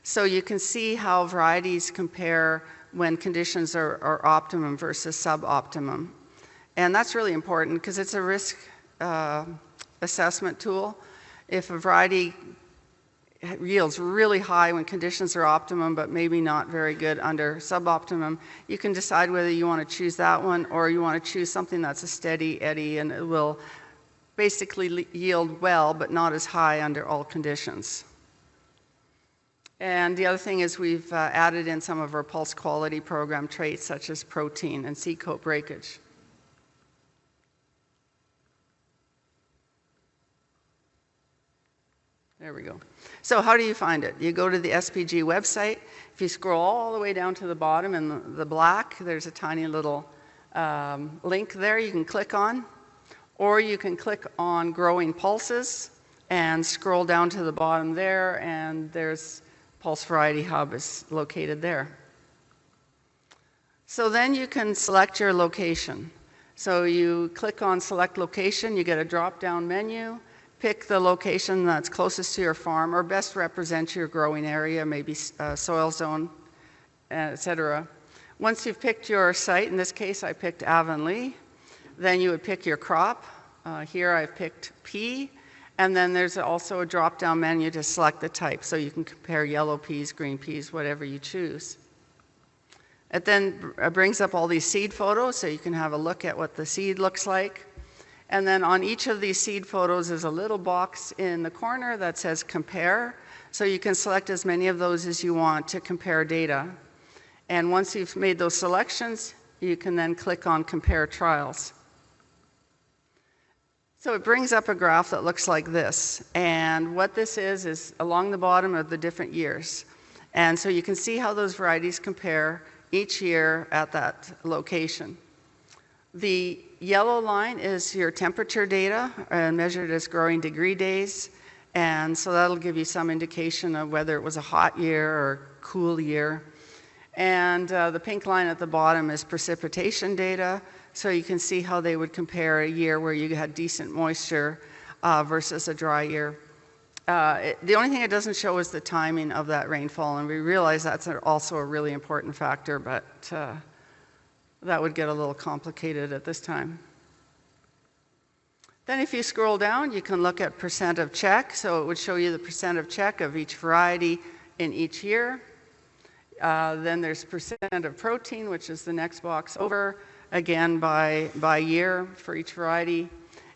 so you can see how varieties compare when conditions are optimum versus suboptimum. And that's really important because it's a risk assessment tool. If a variety yields really high when conditions are optimum, but maybe not very good under suboptimum, you can decide whether you want to choose that one or you want to choose something that's a steady eddy and it will basically yield well, but not as high under all conditions. And the other thing is we've added in some of our Pulse Quality Program traits such as protein and seed coat breakage. There we go. So how do you find it? You go to the SPG website. If you scroll all the way down to the bottom in the black, there's a tiny little link there you can click on. Or you can click on Growing Pulses and scroll down to the bottom there, and there's Pulse Variety Hub is located there. So then you can select your location. So you click on Select Location, you get a drop-down menu. Pick the location that's closest to your farm or best represents your growing area, maybe soil zone, etc. Once you've picked your site, in this case I picked Avonlea, then you would pick your crop. Here I've picked pea, and then there's also a drop-down menu to select the type, so you can compare yellow peas, green peas, whatever you choose. It then brings up all these seed photos, so you can have a look at what the seed looks like. And then on each of these seed photos is a little box in the corner that says compare. So you can select as many of those as you want to compare data. And once you've made those selections, you can then click on compare trials. So it brings up a graph that looks like this. And what this is along the bottom of the different years. And so you can see how those varieties compare each year at that location. The yellow line is your temperature data measured as growing degree days, and so that'll give you some indication of whether it was a hot year or cool year. And the pink line at the bottom is precipitation data, so you can see how they would compare a year where you had decent moisture versus a dry year. The only thing it doesn't show is the timing of that rainfall, and we realize that's also a really important factor, but that would get a little complicated at this time. Then if you scroll down, you can look at percent of check. So it would show you the percent of check of each variety in each year. Then there's percent of protein, which is the next box over, again by year for each variety.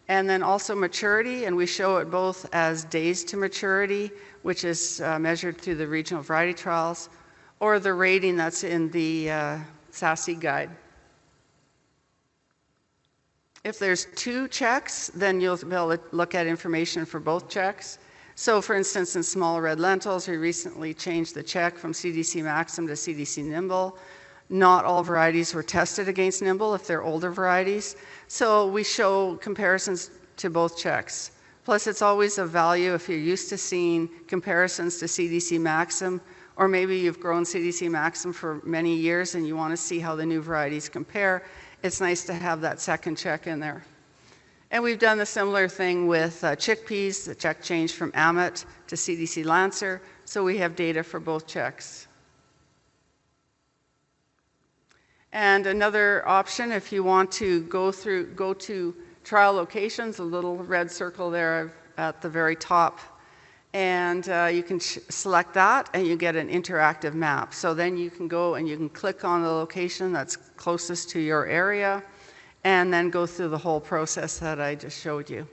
And then also maturity, and we show it both as days to maturity, which is measured through the regional variety trials, or the rating that's in the SASE guide. If there's 2 checks, then you'll be able to look at information for both checks. So for instance, in small red lentils, we recently changed the check from CDC Maxim to CDC Nimble. Not all varieties were tested against Nimble if they're older varieties. So we show comparisons to both checks. Plus it's always of value if you're used to seeing comparisons to CDC Maxim, or maybe you've grown CDC Maxim for many years and you want to see how the new varieties compare. It's nice to have that second check in there. And we've done the similar thing with chickpeas. The check changed from Amit to CDC Lancer, so we have data for both checks. And another option, if you want to go to trial locations, a little red circle there at the very top, and you can select that and you get an interactive map. So then you can go and you can click on the location that's closest to your area and then go through the whole process that I just showed you.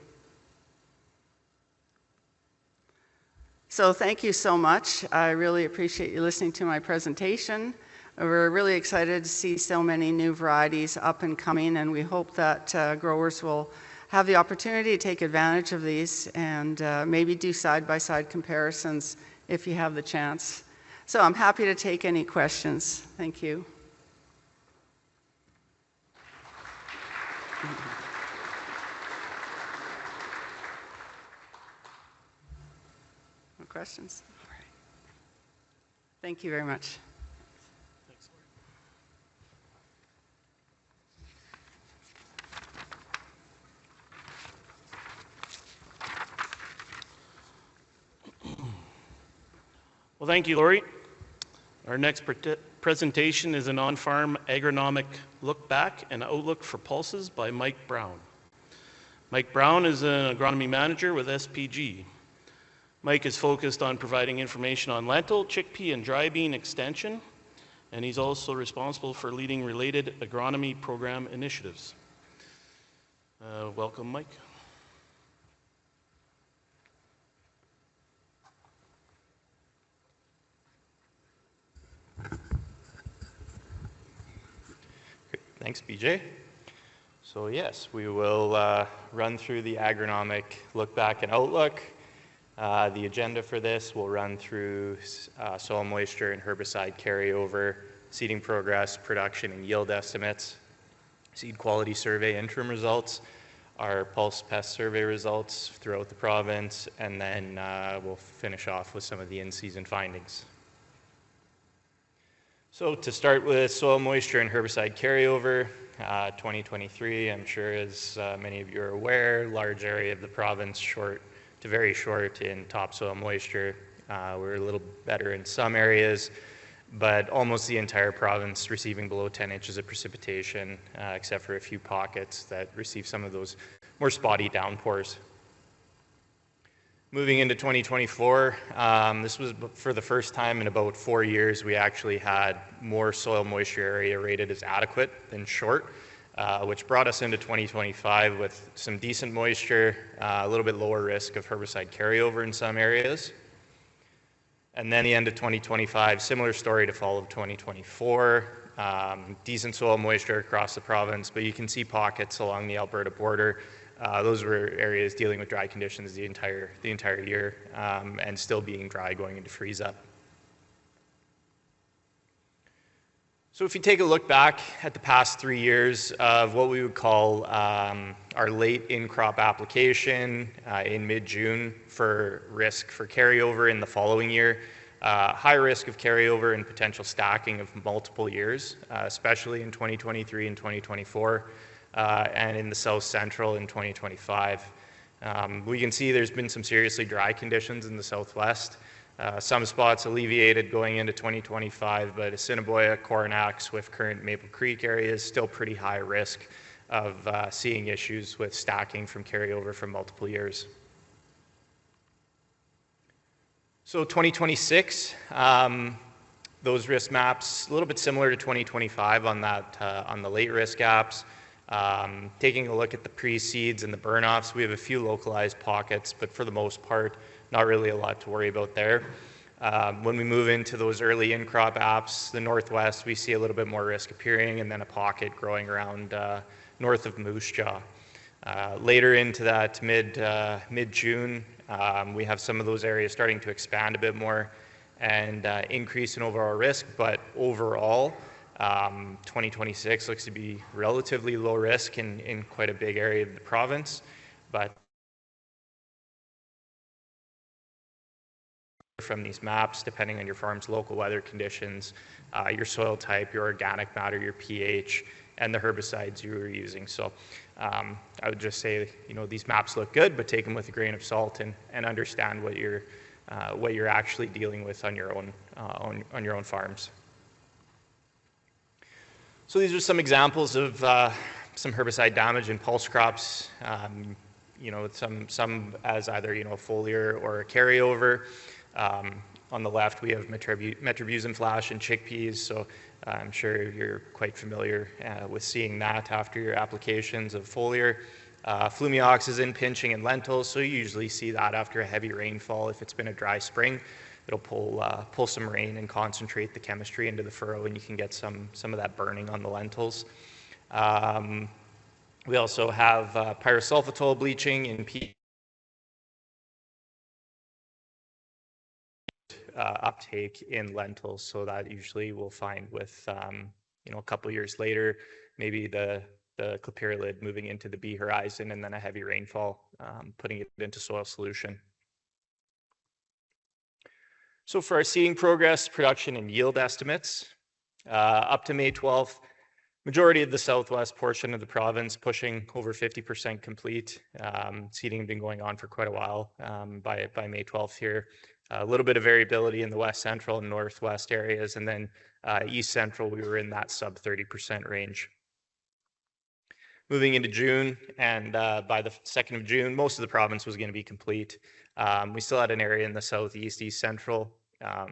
So thank you so much. I really appreciate you listening to my presentation. We're really excited to see so many new varieties up and coming, and we hope that growers will have the opportunity to take advantage of these and maybe do side-by-side comparisons if you have the chance. So I'm happy to take any questions. Thank you. No questions? All right. Thank you very much. Thanks, Laurie. Well, thank you, Laurie. Our next presentation is an on-farm agronomic look back and outlook for pulses by Mike Brown. Mike Brown is an agronomy manager with SPG. Mike is focused on providing information on lentil, chickpea, and dry bean extension, and he's also responsible for leading related agronomy program initiatives. Welcome, Mike. Thanks, BJ. So yes, we will run through the agronomic look back and outlook. The agenda for this will run through soil moisture and herbicide carryover, seeding progress, production and yield estimates, seed quality survey interim results, our pulse pest survey results throughout the province, and then we'll finish off with some of the in-season findings. So to start with soil moisture and herbicide carryover, 2023, I'm sure as many of you are aware, large area of the province short to very short in topsoil moisture. We're a little better in some areas, but almost the entire province receiving below 10 inches of precipitation, except for a few pockets that receive some of those more spotty downpours. Moving into 2024, this was for the first time in about 4 years, we actually had more soil moisture area rated as adequate than short, which brought us into 2025 with some decent moisture, a little bit lower risk of herbicide carryover in some areas. And then the end of 2025, similar story to fall of 2024, decent soil moisture across the province, but you can see pockets along the Alberta border. Those were areas dealing with dry conditions the entire year and still being dry going into freeze up. So if you take a look back at the past 3 years of what we would call our late in-crop application in mid-June for risk for carryover in the following year, high risk of carryover and potential stacking of multiple years, especially in 2023 and 2024. And in the South Central in 2025. We can see there's been some seriously dry conditions in the Southwest. Some spots alleviated going into 2025, but Assiniboia, Coronach, Swift Current, Maple Creek areas still pretty high risk of seeing issues with stacking from carryover from multiple years. So 2026, those risk maps, a little bit similar to 2025 on that, on the late risk apps. Taking a look at the pre-seeds and the burn-offs, we have a few localized pockets, but for the most part, not really a lot to worry about there. When we move into those early in-crop apps, the Northwest, we see a little bit more risk appearing, and then a pocket growing around north of Moose Jaw. Later into that mid-June, we have some of those areas starting to expand a bit more and increase in overall risk, but overall, 2026 looks to be relatively low risk in quite a big area of the province, but from these maps, depending on your farm's local weather conditions, your soil type, your organic matter, your pH, and the herbicides you were using. So I would just say, these maps look good, but take them with a grain of salt and understand what you're actually dealing with on your own farms. So these are some examples of some herbicide damage in pulse crops. Some as either foliar or a carryover. On the left, we have metribuzin flash in chickpeas, so I'm sure you're quite familiar with seeing that after your applications of foliar. Flumioxazin pinching in lentils, so you usually see that after a heavy rainfall. If it's been a dry spring, it'll pull some rain and concentrate the chemistry into the furrow, and you can get some of that burning on the lentils. We also have pyrosulfatol bleaching in peas. Uptake in lentils, so that usually we'll find with a couple years later, maybe the clopyralid moving into the B horizon, and then a heavy rainfall putting it into soil solution. So for our seeding progress, production, and yield estimates, up to May 12th, majority of the southwest portion of the province pushing over 50% complete. Seeding had been going on for quite a while by May 12th here. A little bit of variability in the west central and northwest areas, and then east central, we were in that sub 30% range. Moving into June, and by the 2nd of June, most of the province was going to be complete. We still had an area in the southeast, east central,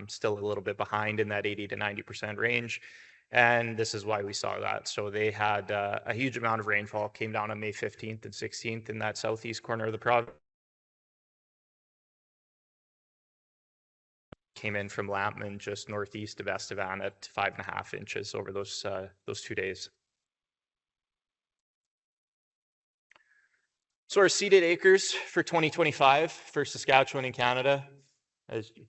still a little bit behind in that 80 to 90% range, and this is why we saw that. So they had a huge amount of rainfall, came down on May 15th and 16th in that southeast corner of the province. Came in from Lampman, just northeast of Estevan, at 5.5 inches over those 2 days. So our seeded acres for 2025 for Saskatchewan and Canada, as you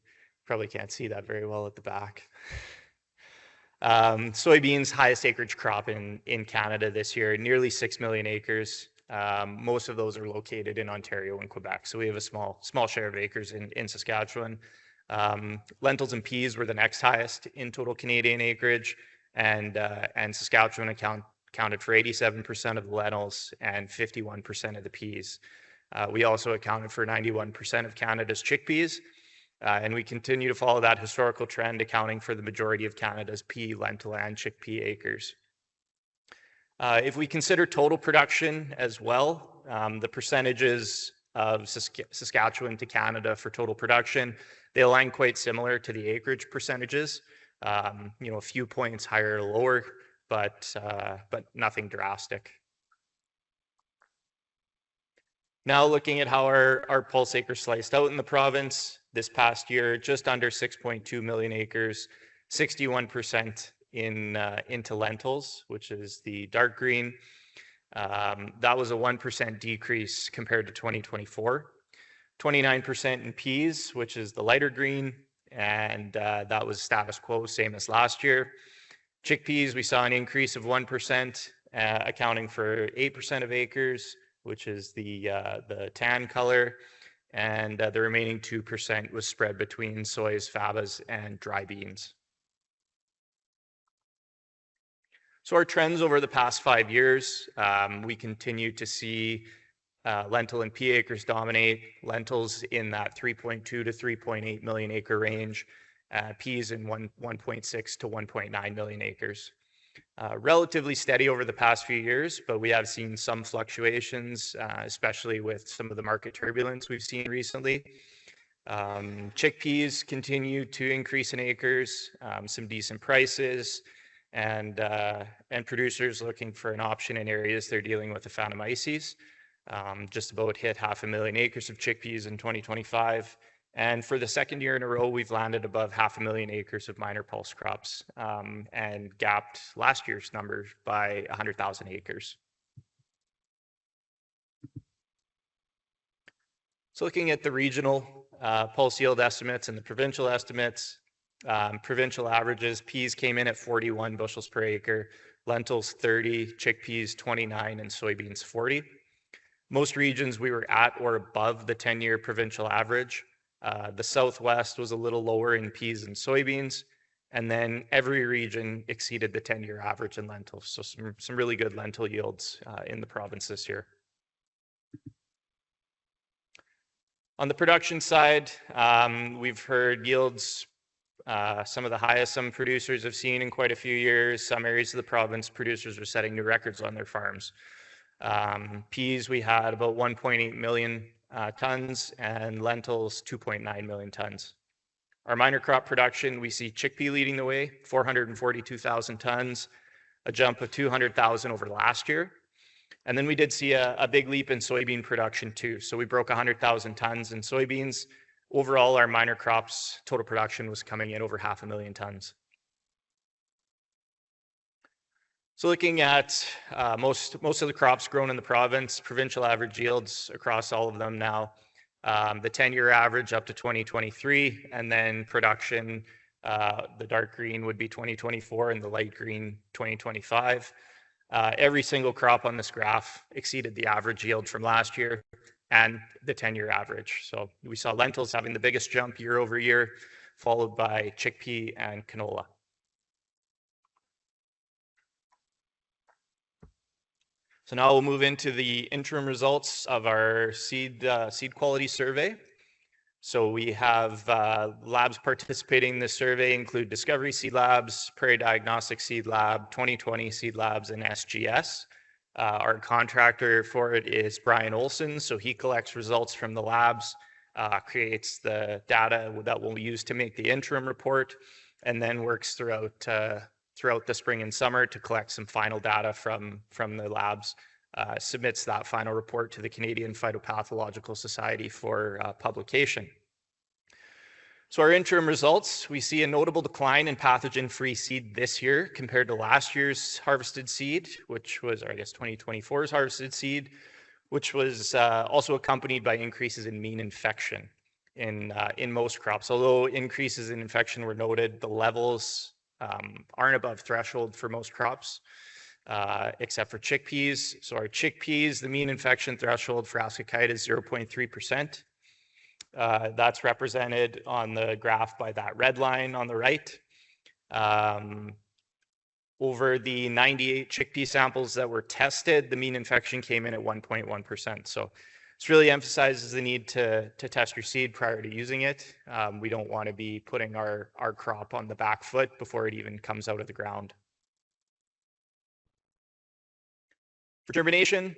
probably can't see that very well at the back. Soybeans, highest acreage crop in Canada this year, nearly 6 million acres. Most of those are located in Ontario and Quebec, so we have a small share of acres in Saskatchewan. Lentils and peas were the next highest in total Canadian acreage, and Saskatchewan accounted for 87% of the lentils and 51% of the peas. We also accounted for 91% of Canada's chickpeas, and we continue to follow that historical trend, accounting for the majority of Canada's pea, lentil, and chickpea acres. If we consider total production as well, the percentages of Saskatchewan to Canada for total production, they align quite similar to the acreage percentages. A few points higher or lower, but nothing drastic. Now looking at how our pulse acres sliced out in the province this past year, just under 6.2 million acres, 61% into lentils, which is the dark green. That was a 1% decrease compared to 2024. 29% in peas, which is the lighter green, and that was status quo, same as last year. Chickpeas, we saw an increase of 1%, accounting for 8% of acres, which is the tan color, and the remaining 2% was spread between soys, fabas, and dry beans. So our trends over the past 5 years, we continue to see lentil and pea acres dominate. Lentils in that 3.2 to 3.8 million acre range, peas in 1.6 to 1.9 million acres. Relatively steady over the past few years, but we have seen some fluctuations, especially with some of the market turbulence we've seen recently. Chickpeas continue to increase in acres, some decent prices, and producers looking for an option in areas they're dealing with the Phantomyces. Just about hit 500,000 acres of chickpeas in 2025. And for the second year in a row, we've landed above 500,000 acres of minor pulse crops and gapped last year's numbers by 100,000 acres. So looking at the regional pulse yield estimates and the provincial estimates, provincial averages, peas came in at 41 bushels per acre, lentils 30, chickpeas 29, and soybeans 40. Most regions we were at or above the 10-year provincial average. The Southwest was a little lower in peas and soybeans, and then every region exceeded the 10-year average in lentils. So some really good lentil yields in the province this year. On the production side, we've heard yields, some of the highest some producers have seen in quite a few years. Some areas of the province, producers are setting new records on their farms. Peas, we had about 1.8 million tons, and lentils, 2.9 million tons. Our minor crop production, we see chickpea leading the way, 442,000 tons, a jump of 200,000 over last year. And then we did see a big leap in soybean production too. So we broke 100,000 tons in soybeans. Overall, our minor crops total production was coming in over 500,000 tons. So looking at most of the crops grown in the province, provincial average yields across all of them now, the 10-year average up to 2023, and then production, the dark green would be 2024 and the light green 2025. Every single crop on this graph exceeded the average yield from last year and the 10-year average. So we saw lentils having the biggest jump year over year, followed by chickpea and canola. So now we'll move into the interim results of our seed quality survey. So we have labs participating in this survey include Discovery Seed Labs, Prairie Diagnostic Seed Lab, 2020 Seed Labs, and SGS. Our contractor for it is Brian Olson, so he collects results from the labs, creates the data that we'll use to make the interim report, and then works throughout the spring and summer to collect some final data from the labs, submits that final report to the Canadian Phytopathological Society for publication. So our interim results, we see a notable decline in pathogen-free seed this year compared to last year's harvested seed, which was, or I guess 2024's harvested seed, which was also accompanied by increases in mean infection in most crops. Although increases in infection were noted, the levels aren't above threshold for most crops, except for chickpeas. So our chickpeas, the mean infection threshold for ascochyta is 0.3%. That's represented on the graph by that red line on the right. Over the 98 chickpea samples that were tested, the mean infection came in at 1.1%. So this really emphasizes the need to test your seed prior to using it. We don't want to be putting our crop on the back foot before it even comes out of the ground. For germination,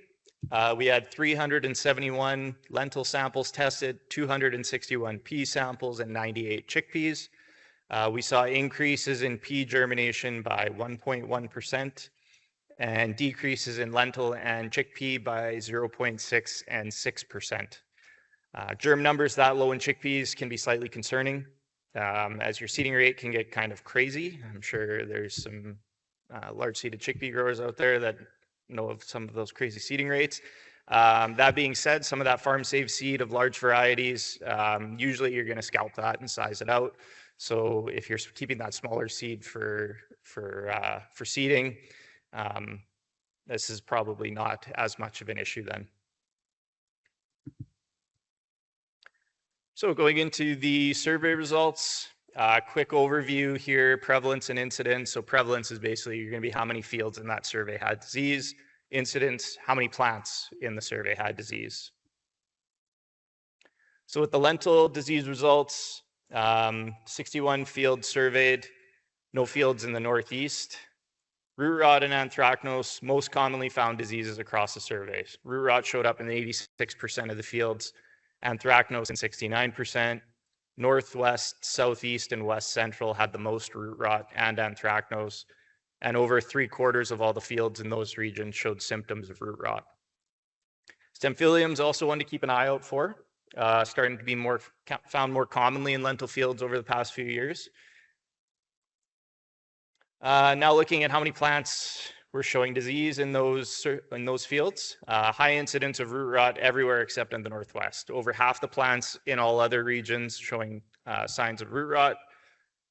we had 371 lentil samples tested, 261 pea samples, and 98 chickpeas. We saw increases in pea germination by 1.1% and decreases in lentil and chickpea by 0.6 and 6%. Germ numbers that low in chickpeas can be slightly concerning, as your seeding rate can get kind of crazy. I'm sure there's some large seeded chickpea growers out there that know of some of those crazy seeding rates. That being said, some of that farm safe seed of large varieties, usually you're going to scalp that and size it out. So if you're keeping that smaller seed for seeding, this is probably not as much of an issue then. So going into the survey results, quick overview here, prevalence and incidence. So prevalence is basically you're going to be how many fields in that survey had disease. Incidence, how many plants in the survey had disease. So with the lentil disease results, 61 fields surveyed, no fields in the northeast. Root rot and anthracnose, most commonly found diseases across the surveys. Root rot showed up in 86% of the fields, anthracnose in 69%, Northwest, Southeast, and West Central had the most root rot and anthracnose, and over 3/4 of all the fields in those regions showed symptoms of root rot. Stemphylium is also one to keep an eye out for, starting to be found more commonly in lentil fields over the past few years. Now looking at how many plants were showing disease in those fields. High incidence of root rot everywhere except in the Northwest. Over half the plants in all other regions showing signs of root rot.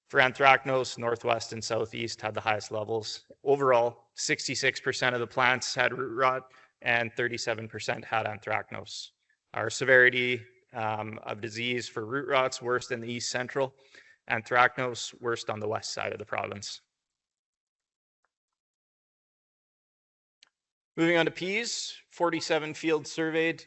For anthracnose, Northwest and Southeast had the highest levels. Overall, 66% of the plants had root rot and 37% had anthracnose. Our severity of disease for root rots worst in the East Central, anthracnose worst on the west side of the province. Moving on to peas, 47 fields surveyed,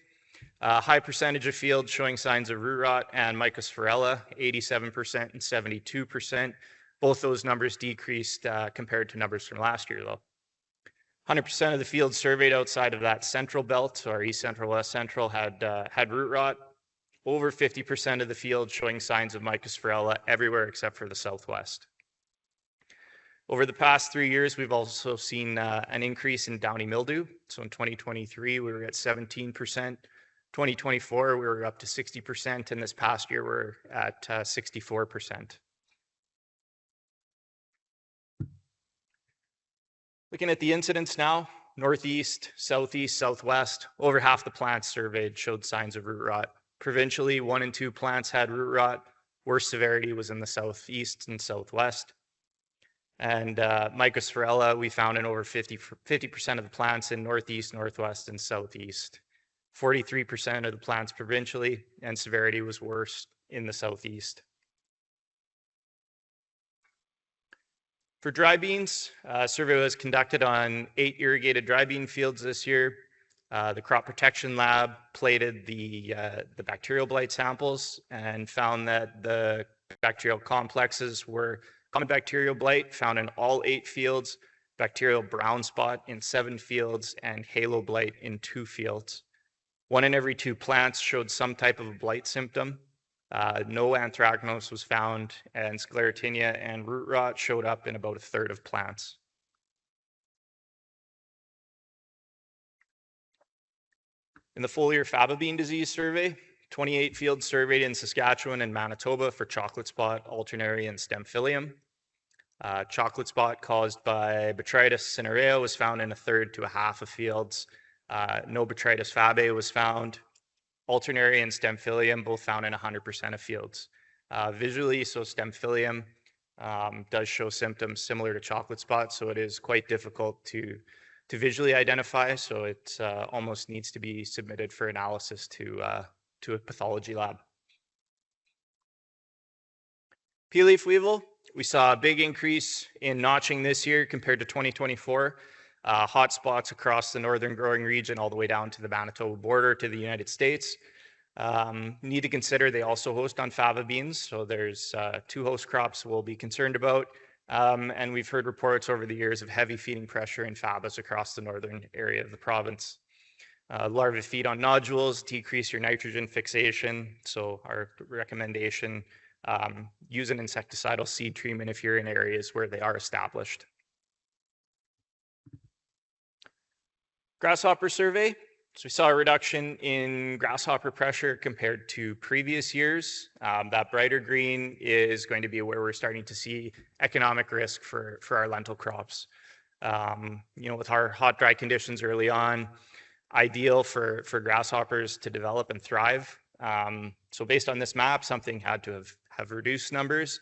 high percentage of fields showing signs of root rot and Mycosphaerella, 87% and 72%. Both those numbers decreased compared to numbers from last year though. 100% of the fields surveyed outside of that central belt, or East Central, West Central, had root rot. Over 50% of the fields showing signs of Mycosphaerella everywhere except for the Southwest. Over the past 3 years, we've also seen an increase in downy mildew. So in 2023, we were at 17%. 2024, we were up to 60%, and this past year, we're at 64%. Looking at the incidence now, Northeast, Southeast, Southwest, over half the plants surveyed showed signs of root rot. Provincially, 1 in 2 plants had root rot. Worst severity was in the Southeast and Southwest. And Mycosphaerella, we found in over 50% of the plants in Northeast, Northwest, and Southeast. 43% of the plants provincially, and severity was worst in the Southeast. For dry beans, a survey was conducted on 8 irrigated dry bean fields this year. The crop protection lab plated the bacterial blight samples and found that the bacterial complexes were common bacterial blight found in all 8 fields, bacterial brown spot in 7 fields, and halo blight in 2 fields. 1 in every 2 plants showed some type of a blight symptom. No anthracnose was found, and sclerotinia and root rot showed up in about 1/3 of plants. In the foliar faba bean disease survey, 28 fields surveyed in Saskatchewan and Manitoba for chocolate spot, alternary, and stemphylium. Chocolate spot caused by Botrytis cinerea was found in 1/3 to 1/2 of fields. No Botrytis fabae was found. Alternary and stemphylium both found in 100% of fields. Visually, so stemphylium does show symptoms similar to chocolate spot, so it is quite difficult to visually identify, so it almost needs to be submitted for analysis to a pathology lab. Pea leaf weevil, we saw a big increase in notching this year compared to 2024. Hot spots across the northern growing region all the way down to the Manitoba border to the United States. Need to consider they also host on faba beans, so there's 2 host crops we'll be concerned about. And we've heard reports over the years of heavy feeding pressure in fabas across the northern area of the province. Larvae feed on nodules, decrease your nitrogen fixation. So our recommendation, use an insecticidal seed treatment if you're in areas where they are established. Grasshopper survey. So we saw a reduction in grasshopper pressure compared to previous years. That brighter green is going to be where we're starting to see economic risk for our lentil crops. With our hot, dry conditions early on, ideal for grasshoppers to develop and thrive. So based on this map, something had to have reduced numbers.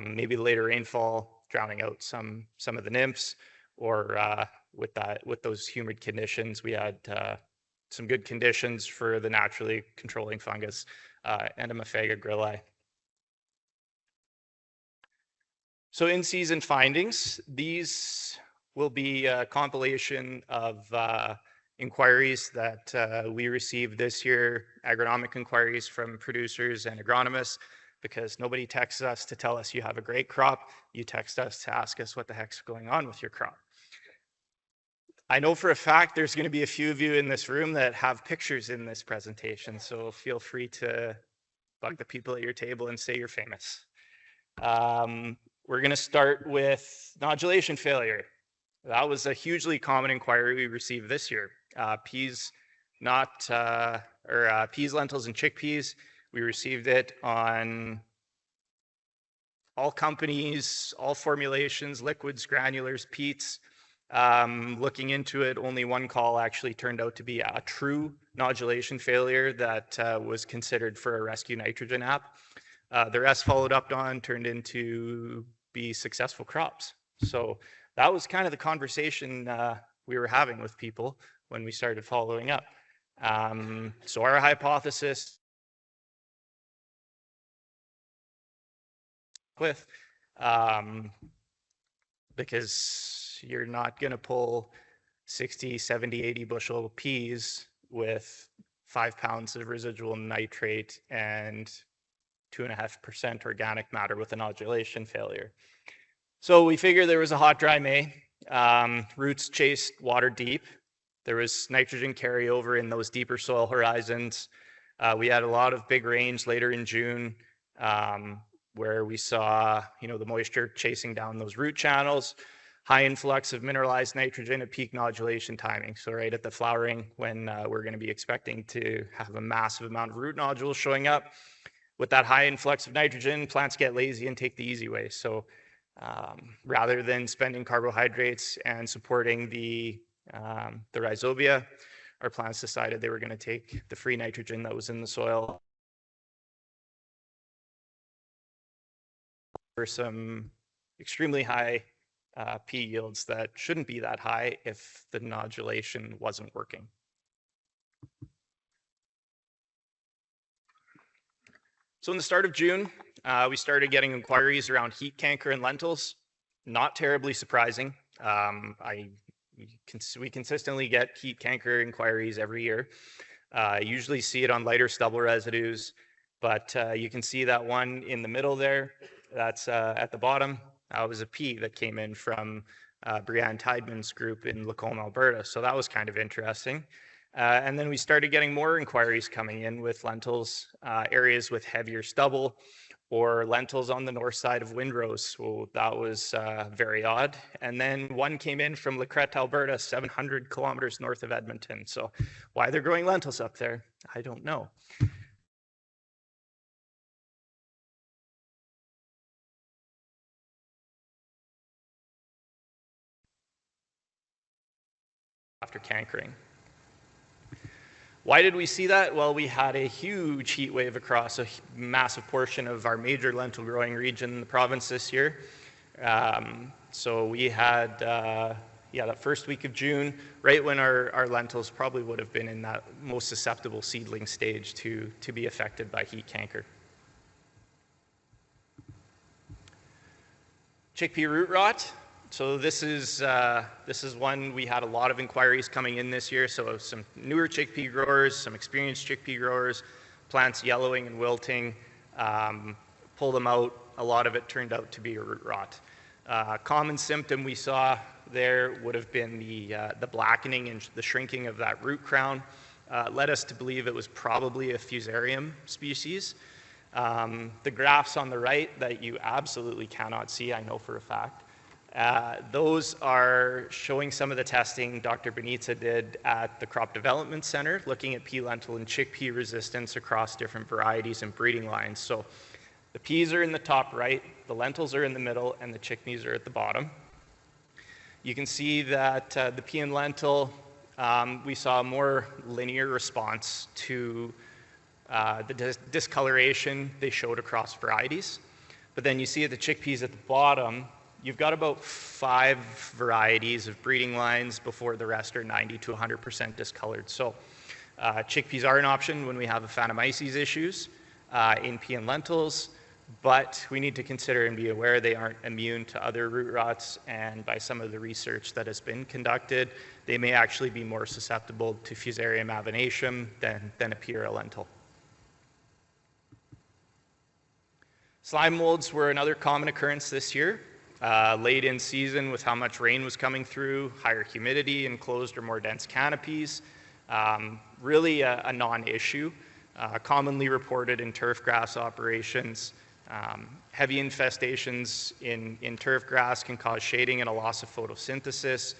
Maybe later rainfall drowning out some of the nymphs, or with those humid conditions, we had some good conditions for the naturally controlling fungus, Entomophaga grilli. So in-season findings, these will be a compilation of inquiries that we received this year, agronomic inquiries from producers and agronomists, because nobody texts us to tell us you have a great crop. You text us to ask us what the heck's going on with your crop. I know for a fact there's going to be a few of you in this room that have pictures in this presentation, so feel free to bug the people at your table and say you're famous. We're going to start with nodulation failure. That was a hugely common inquiry we received this year. Peas, peas, lentils, and chickpeas. We received it on all companies, all formulations, liquids, granulars, peats. Looking into it, only one call actually turned out to be a true nodulation failure that was considered for a rescue nitrogen app. The rest followed up on turned into be successful crops. So that was kind of the conversation we were having with people when we started following up. So our hypothesis with, because you're not going to pull 60, 70, 80 bushel peas with 5 pounds of residual nitrate and 2.5% organic matter with a nodulation failure. So we figured there was a hot, dry May. Roots chased water deep. There was nitrogen carryover in those deeper soil horizons. We had a lot of big rains later in June, where we saw, the moisture chasing down those root channels, high influx of mineralized nitrogen at peak nodulation timing. So right at the flowering, when we're going to be expecting to have a massive amount of root nodules showing up. With that high influx of nitrogen, plants get lazy and take the easy way. So rather than spending carbohydrates and supporting the rhizobia, our plants decided they were going to take the free nitrogen that was in the soil for some extremely high pea yields that shouldn't be that high if the nodulation wasn't working. So in the start of June, we started getting inquiries around heat canker and lentils. Not terribly surprising. We consistently get heat canker inquiries every year. Usually see it on lighter stubble residues, but you can see that one in the middle there. That's at the bottom. That was a pea that came in from Brianne Tideman's group in Lacombe, Alberta. So that was kind of interesting. And then we started getting more inquiries coming in with lentils, areas with heavier stubble, or lentils on the north side of windrows. So that was very odd. And then one came in from La Crête, Alberta, 700 kilometers north of Edmonton. So why they're growing lentils up there, I don't know. After cankering. Why did we see that? Well, we had a huge heat wave across a massive portion of our major lentil growing region in the province this year. So we had, that first week of June, right when our lentils probably would have been in that most susceptible seedling stage to be affected by heat canker. Chickpea root rot. So this is one we had a lot of inquiries coming in this year. So some newer chickpea growers, some experienced chickpea growers, plants yellowing and wilting, pull them out. A lot of it turned out to be a root rot. Common symptom we saw there would have been the blackening and the shrinking of that root crown. Led us to believe it was probably a fusarium species. The graphs on the right that you absolutely cannot see, I know for a fact. Those are showing some of the testing Dr. Benitza did at the Crop Development Center, looking at pea, lentil, and chickpea resistance across different varieties and breeding lines. So the peas are in the top right, the lentils are in the middle, and the chickpeas are at the bottom. You can see that the pea and lentil, we saw a more linear response to the discoloration they showed across varieties. But then you see at the chickpeas at the bottom, you've got about 5 varieties of breeding lines before the rest are 90 to 100% discolored. So chickpeas are an option when we have Aphanomyces issues in pea and lentils, but we need to consider and be aware they aren't immune to other root rots, and by some of the research that has been conducted, they may actually be more susceptible to Fusarium avenacum than a pea or a lentil. Slime molds were another common occurrence this year. Late in season with how much rain was coming through, higher humidity, enclosed or more dense canopies. Really a non-issue. commonly reported in turf grass operations. Heavy infestations in turf grass can cause shading and a loss of photosynthesis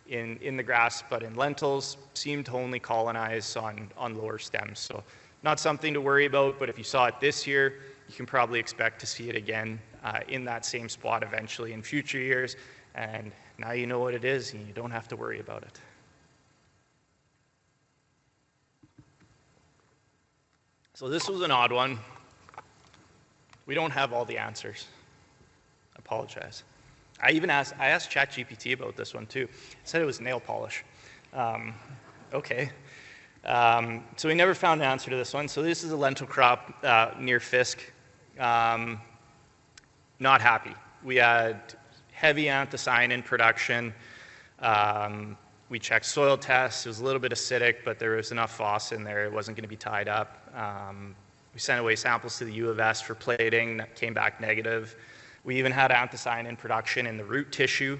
in the grass, but in lentils seem to only colonize on lower stems. So not something to worry about, but if you saw it this year, you can probably expect to see it again in that same spot eventually in future years. And now you know what it is and you don't have to worry about it. So this was an odd one. We don't have all the answers. I apologize. I asked ChatGPT about this one too. It said it was nail polish. Okay. So we never found an answer to this one. So this is a lentil crop near Fisk. Not happy. We had heavy anthocyanin production. We checked soil tests. It was a little bit acidic, but there was enough phos in there. It wasn't going to be tied up. We sent away samples to the U of S for plating. That came back negative. We even had anthocyanin production in the root tissue.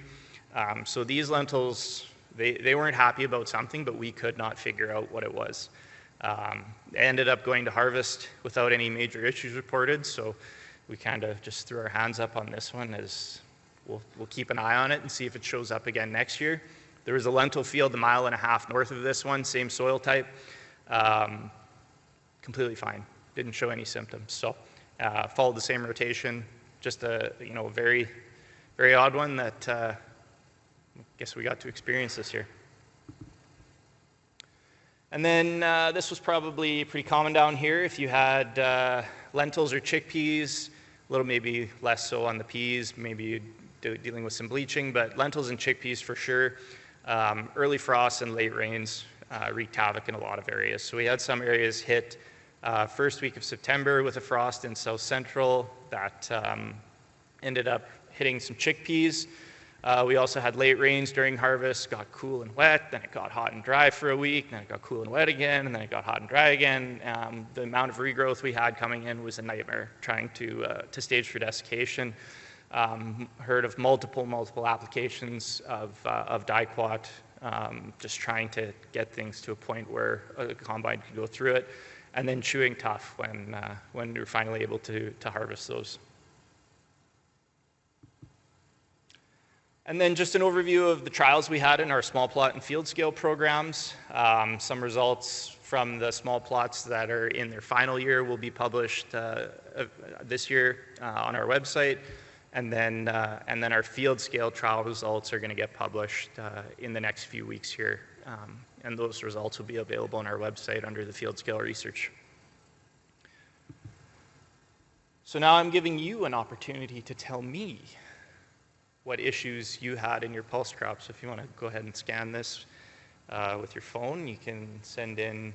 So these lentils, they weren't happy about something, but we could not figure out what it was. They ended up going to harvest without any major issues reported, so we kind of just threw our hands up on this one as we'll keep an eye on it and see if it shows up again next year. There was a lentil field 1.5 miles north of this one, same soil type, completely fine. Didn't show any symptoms. So followed the same rotation, just a very, very odd one that I guess we got to experience this year. And then this was probably pretty common down here. If you had lentils or chickpeas, a little maybe less so on the peas, maybe dealing with some bleaching, but lentils and chickpeas for sure. Early frosts and late rains wreaked havoc in a lot of areas. So we had some areas hit first week of September with a frost in South Central that ended up hitting some chickpeas. We also had late rains during harvest, got cool and wet, then it got hot and dry for a week, then it got cool and wet again, and then it got hot and dry again. The amount of regrowth we had coming in was a nightmare trying to stage for desiccation. Heard of multiple applications of diquat, just trying to get things to a point where a combine could go through it, and then chewing tough when we were finally able to harvest those. And then just an overview of the trials we had in our small plot and field scale programs. Some results from the small plots that are in their final year will be published this year on our website. And then our field scale trial results are going to get published in the next few weeks here. And those results will be available on our website under the field scale research. So now I'm giving you an opportunity to tell me what issues you had in your pulse crop. So if you want to go ahead and scan this with your phone, you can send in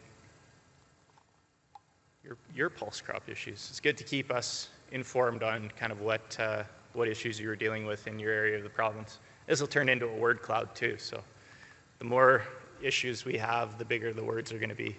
your pulse crop issues. It's good to keep us informed on kind of what issues you were dealing with in your area of the province. This will turn into a word cloud too, so the more issues we have, the bigger the words are going to be.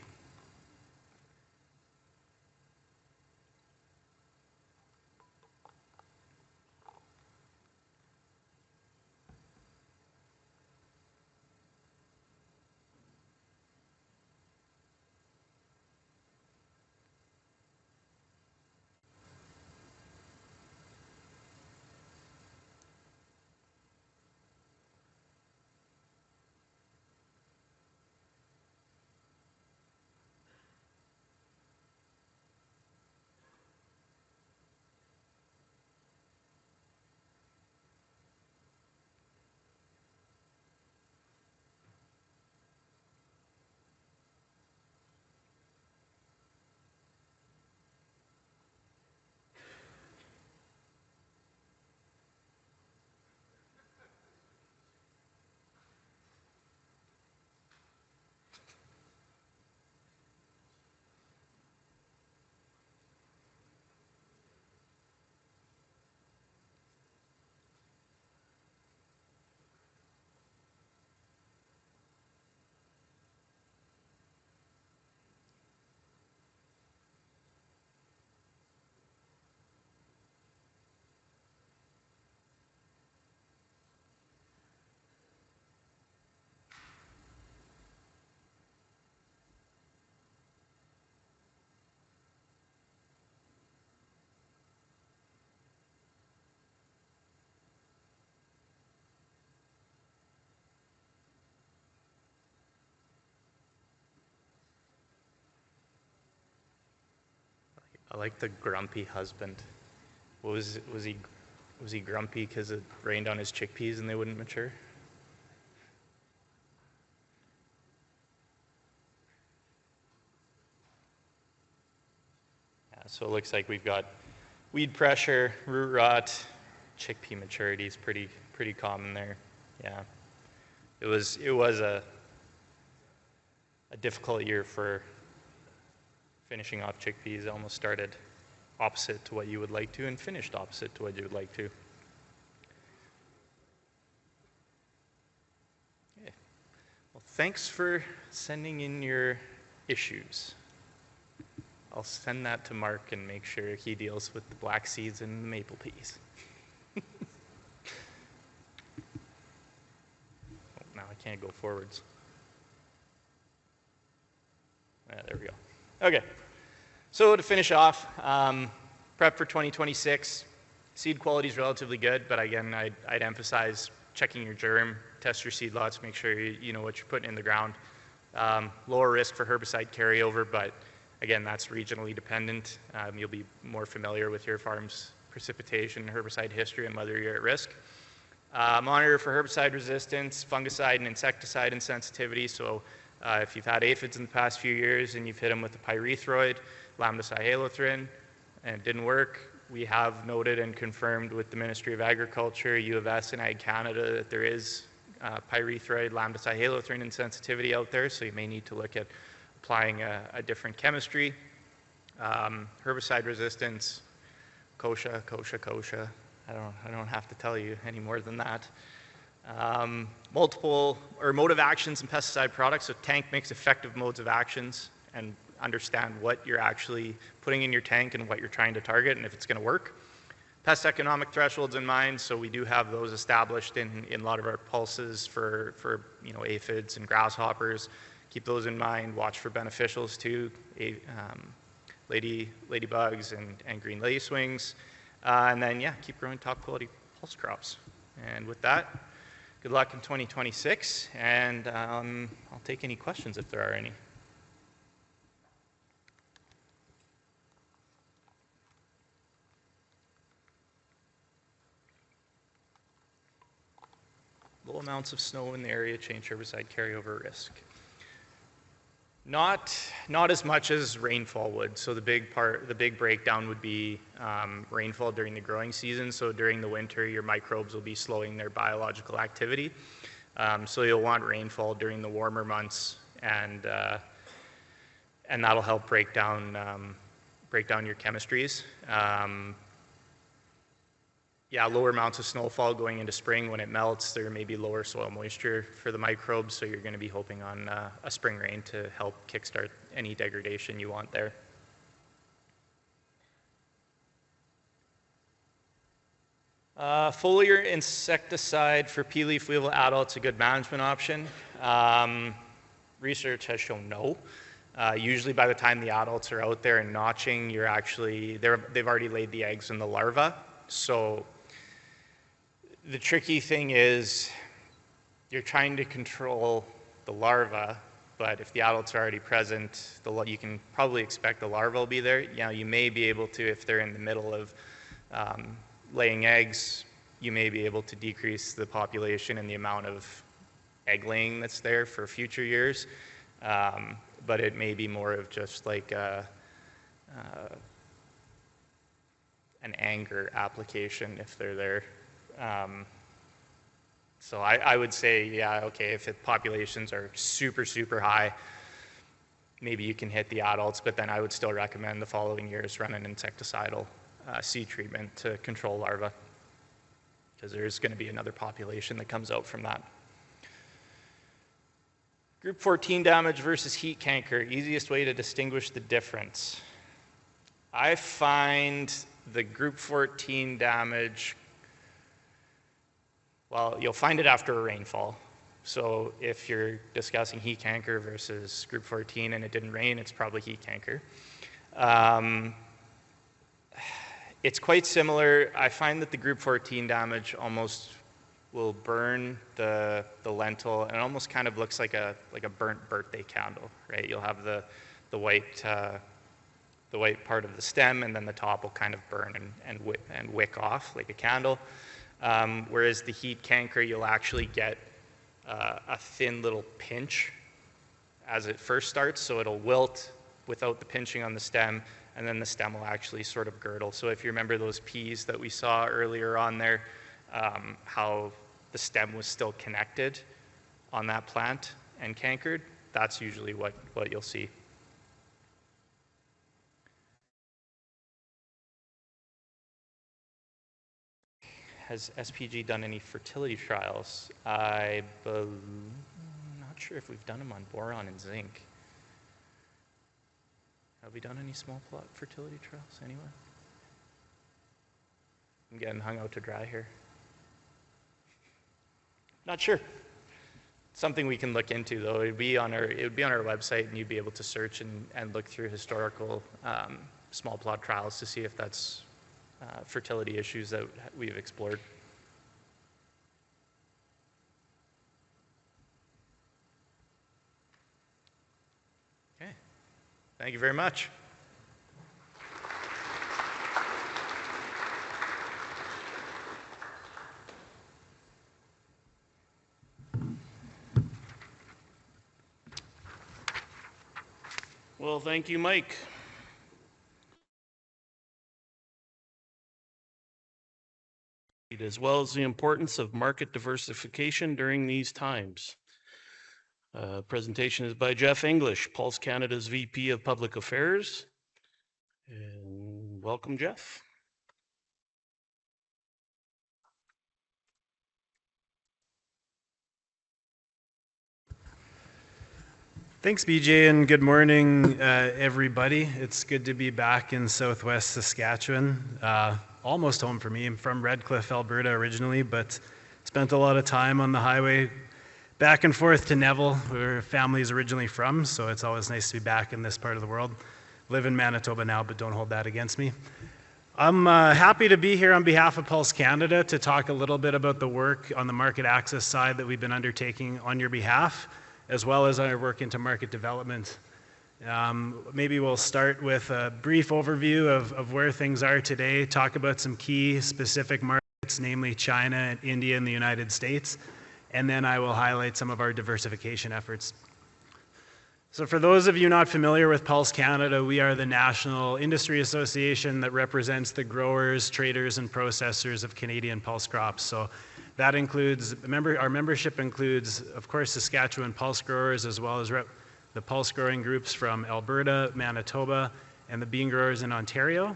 I like the grumpy husband. Was he grumpy because it rained on his chickpeas and they wouldn't mature? Yeah, so it looks like we've got weed pressure, root rot, chickpea maturity is pretty common there. Yeah, it was a difficult year for finishing off chickpeas. Almost started opposite to what you would like to and finished opposite to what you would like to. Okay. Well, thanks for sending in your issues. I'll send that to Mark and make sure he deals with the black seeds and the maple peas. Oh, now I can't go forwards. There we go. Okay. So to finish off, prep for 2026. Seed quality is relatively good, but again, I'd emphasize checking your germ, test your seed lots, make sure you know what you're putting in the ground. Lower risk for herbicide carryover, but again, that's regionally dependent. You'll be more familiar with your farm's precipitation, herbicide history, and whether you're at risk. Monitor for herbicide resistance, fungicide, and insecticide insensitivity. So if you've had aphids in the past few years and you've hit them with the pyrethroid, lambda-cyhalothrin, and it didn't work, we have noted and confirmed with the Ministry of Agriculture, U of S, and Ag Canada that there is pyrethroid, lambda-cyhalothrin insensitivity out there, so you may need to look at applying a different chemistry. Herbicide resistance, kochia. I don't have to tell you any more than that. Multiple or mode of actions in pesticide products, so tank mix, effective modes of actions, and understand what you're actually putting in your tank and what you're trying to target and if it's going to work. Pest economic thresholds in mind, so we do have those established in a lot of our pulses for aphids and grasshoppers. Keep those in mind. Watch for beneficials too, ladybugs and green lacewings. And then, yeah, keep growing top quality pulse crops. And with that, good luck in 2026. And I'll take any questions if there are any. Low amounts of snow in the area change herbicide carryover risk. Not as much as rainfall would. So the big breakdown would be rainfall during the growing season. So during the winter, your microbes will be slowing their biological activity. So you'll want rainfall during the warmer months, and that'll help break down your chemistries. Yeah, lower amounts of snowfall going into spring. When it melts, there may be lower soil moisture for the microbes, so you're going to be hoping on a spring rain to help kickstart any degradation you want there. Foliar insecticide for pea leaf weevil adults, a good management option. Research has shown no. Usually by the time the adults are out there and notching, they've already laid the eggs in the larva. So the tricky thing is you're trying to control the larva, but if the adults are already present, you can probably expect the larva will be there. You may be able to, if they're in the middle of laying eggs, you may be able to decrease the population and the amount of egg laying that's there for future years. But it may be more of just like an anger application if they're there. So I would say, yeah, okay, if the populations are super, super high, maybe you can hit the adults, but then I would still recommend the following years run an insecticidal seed treatment to control larvae, because there's going to be another population that comes out from that. Group 14 damage versus heat canker, easiest way to distinguish the difference. I find the group 14 damage, well, you'll find it after a rainfall. So if you're discussing heat canker versus group 14 and it didn't rain, it's probably heat canker. It's quite similar. I find that the group 14 damage almost will burn the lentil, and it almost kind of looks like a burnt birthday candle, right? You'll have the white the white part of the stem, and then the top will kind of burn and wick off like a candle. Whereas the heat canker, you'll actually get a thin little pinch as it first starts, so it'll wilt without the pinching on the stem, and then the stem will actually sort of girdle. So if you remember those peas that we saw earlier on there, how the stem was still connected on that plant and cankered, that's usually what you'll see. Has SPG done any fertility trials? I'm not sure if we've done them on boron and zinc. Have we done any small plot fertility trials, anyone? I'm getting hung out to dry here. Not sure. Something we can look into, though. It would be on our website, and you'd be able to search and look through historical small plot trials to see if that's fertility issues that we've explored. Okay, thank you very much. Well, thank you, Mike. As well as the importance of market diversification during these times. Presentation is by Jeff English, Pulse Canada's VP of Public Affairs. And welcome, Jeff. Thanks, BJ, and good morning, everybody. It's good to be back in Southwest Saskatchewan. Almost home for me. I'm from Red Cliff, Alberta originally, but spent a lot of time on the highway back and forth to Neville, where family's originally from, so it's always nice to be back in this part of the world. Live in Manitoba now, but don't hold that against me. I'm happy to be here on behalf of Pulse Canada to talk a little bit about the work on the market access side that we've been undertaking on your behalf, as well as our work into market development. Maybe we'll start with a brief overview of where things are today, talk about some key specific markets, namely China and India and the United States, and then I will highlight some of our diversification efforts. So for those of you not familiar with Pulse Canada, we are the national industry association that represents the growers, traders, and processors of Canadian pulse crops. So that includes, our membership includes, of course, Saskatchewan pulse growers, as well as the pulse growing groups from Alberta, Manitoba, and the bean growers in Ontario,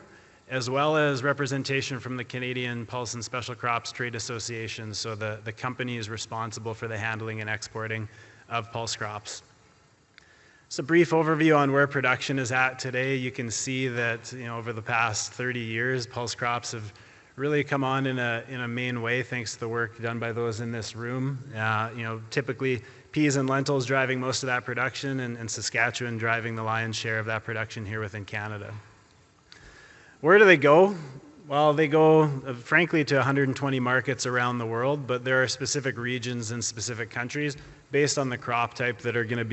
as well as representation from the Canadian Pulse and Special Crops Trade Association, so the company is responsible for the handling and exporting of pulse crops. So a brief overview on where production is at today. You can see that over the past 30 years, pulse crops have really come on in a main way thanks to the work done by those in this room. Typically peas and lentils driving most of that production, and Saskatchewan driving the lion's share of that production here within Canada. Where do they go? Well, they go, frankly, to 120 markets around the world, but there are specific regions and specific countries based on the crop type that are going to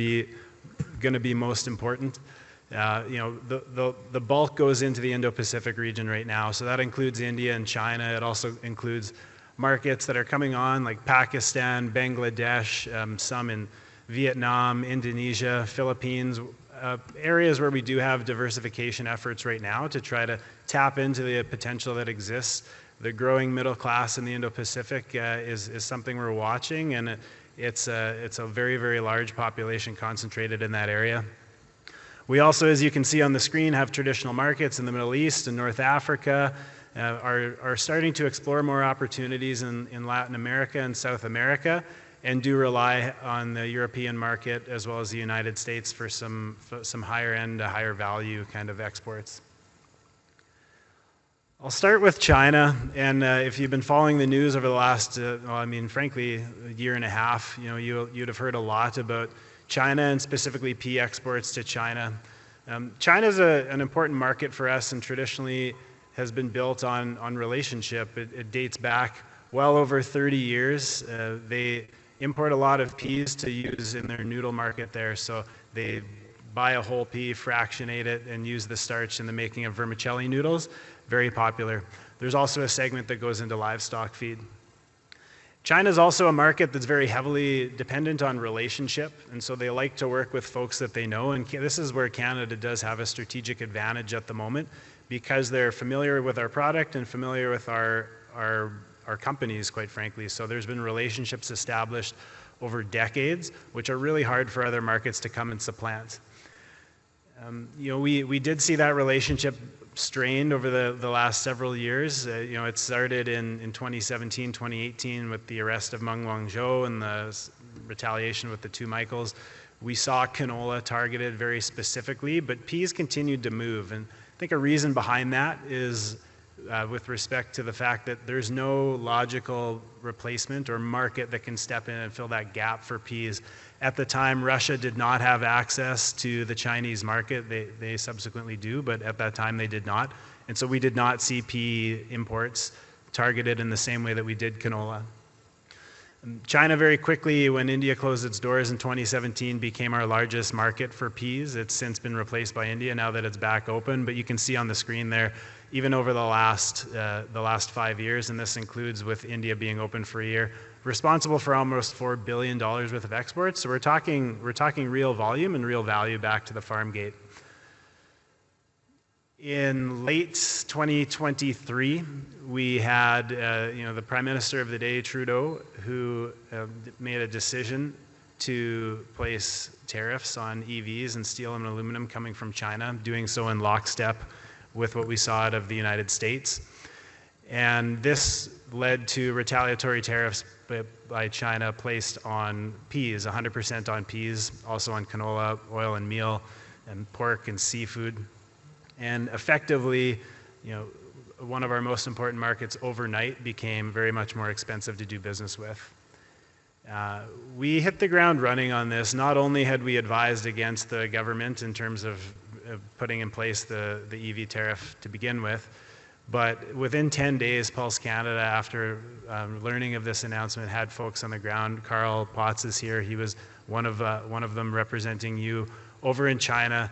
be most important. The bulk goes into the Indo-Pacific region right now, so that includes India and China. It also includes markets that are coming on like Pakistan, Bangladesh, some in Vietnam, Indonesia, Philippines, areas where we do have diversification efforts right now to try to tap into the potential that exists. The growing middle class in the Indo-Pacific is something we're watching, and it's a very, very large population concentrated in that area. We also, as you can see on the screen, have traditional markets in the Middle East and North Africa, are starting to explore more opportunities in Latin America and South America, and do rely on the European market as well as the United States for some higher end, higher value kind of exports. I'll start with China, and if you've been following the news over the last, frankly, a year and a half, you'd have heard a lot about China and specifically pea exports to China. China is an important market for us and traditionally has been built on relationship. It dates back well over 30 years. They import a lot of peas to use in their noodle market there, so they buy a whole pea, fractionate it, and use the starch in the making of vermicelli noodles. Very popular. There's also a segment that goes into livestock feed. China is also a market that's very heavily dependent on relationship, and so they like to work with folks that they know, and this is where Canada does have a strategic advantage at the moment because they're familiar with our product and familiar with our companies, quite frankly. So there's been relationships established over decades, which are really hard for other markets to come and supplant. We did see that relationship strained over the last several years. It started in 2017, 2018 with the arrest of Meng Wanzhou and the retaliation with the two Michaels. We saw canola targeted very specifically, but peas continued to move. And I think a reason behind that is with respect to the fact that there's no logical replacement or market that can step in and fill that gap for peas. At the time, Russia did not have access to the Chinese market. They subsequently do, but at that time they did not. And so we did not see pea imports targeted in the same way that we did canola. China very quickly, when India closed its doors in 2017, became our largest market for peas. It's since been replaced by India now that it's back open, but you can see on the screen there, even over the last 5 years, and this includes with India being open for a year, responsible for almost $4 billion worth of exports. So we're talking real volume and real value back to the farm gate. In late 2023, we had the Prime Minister of the day, Trudeau, who made a decision to place tariffs on EVs and steel and aluminum coming from China, doing so in lockstep with what we saw out of the United States. And this led to retaliatory tariffs by China placed on peas, 100% on peas, also on canola, oil and meal, and pork and seafood. And effectively, one of our most important markets overnight became very much more expensive to do business with. We hit the ground running on this. Not only had we advised against the government in terms of putting in place the EV tariff to begin with, but within 10 days, Pulse Canada, after learning of this announcement, had folks on the ground. Carl Potts is here. He was one of them representing you over in China,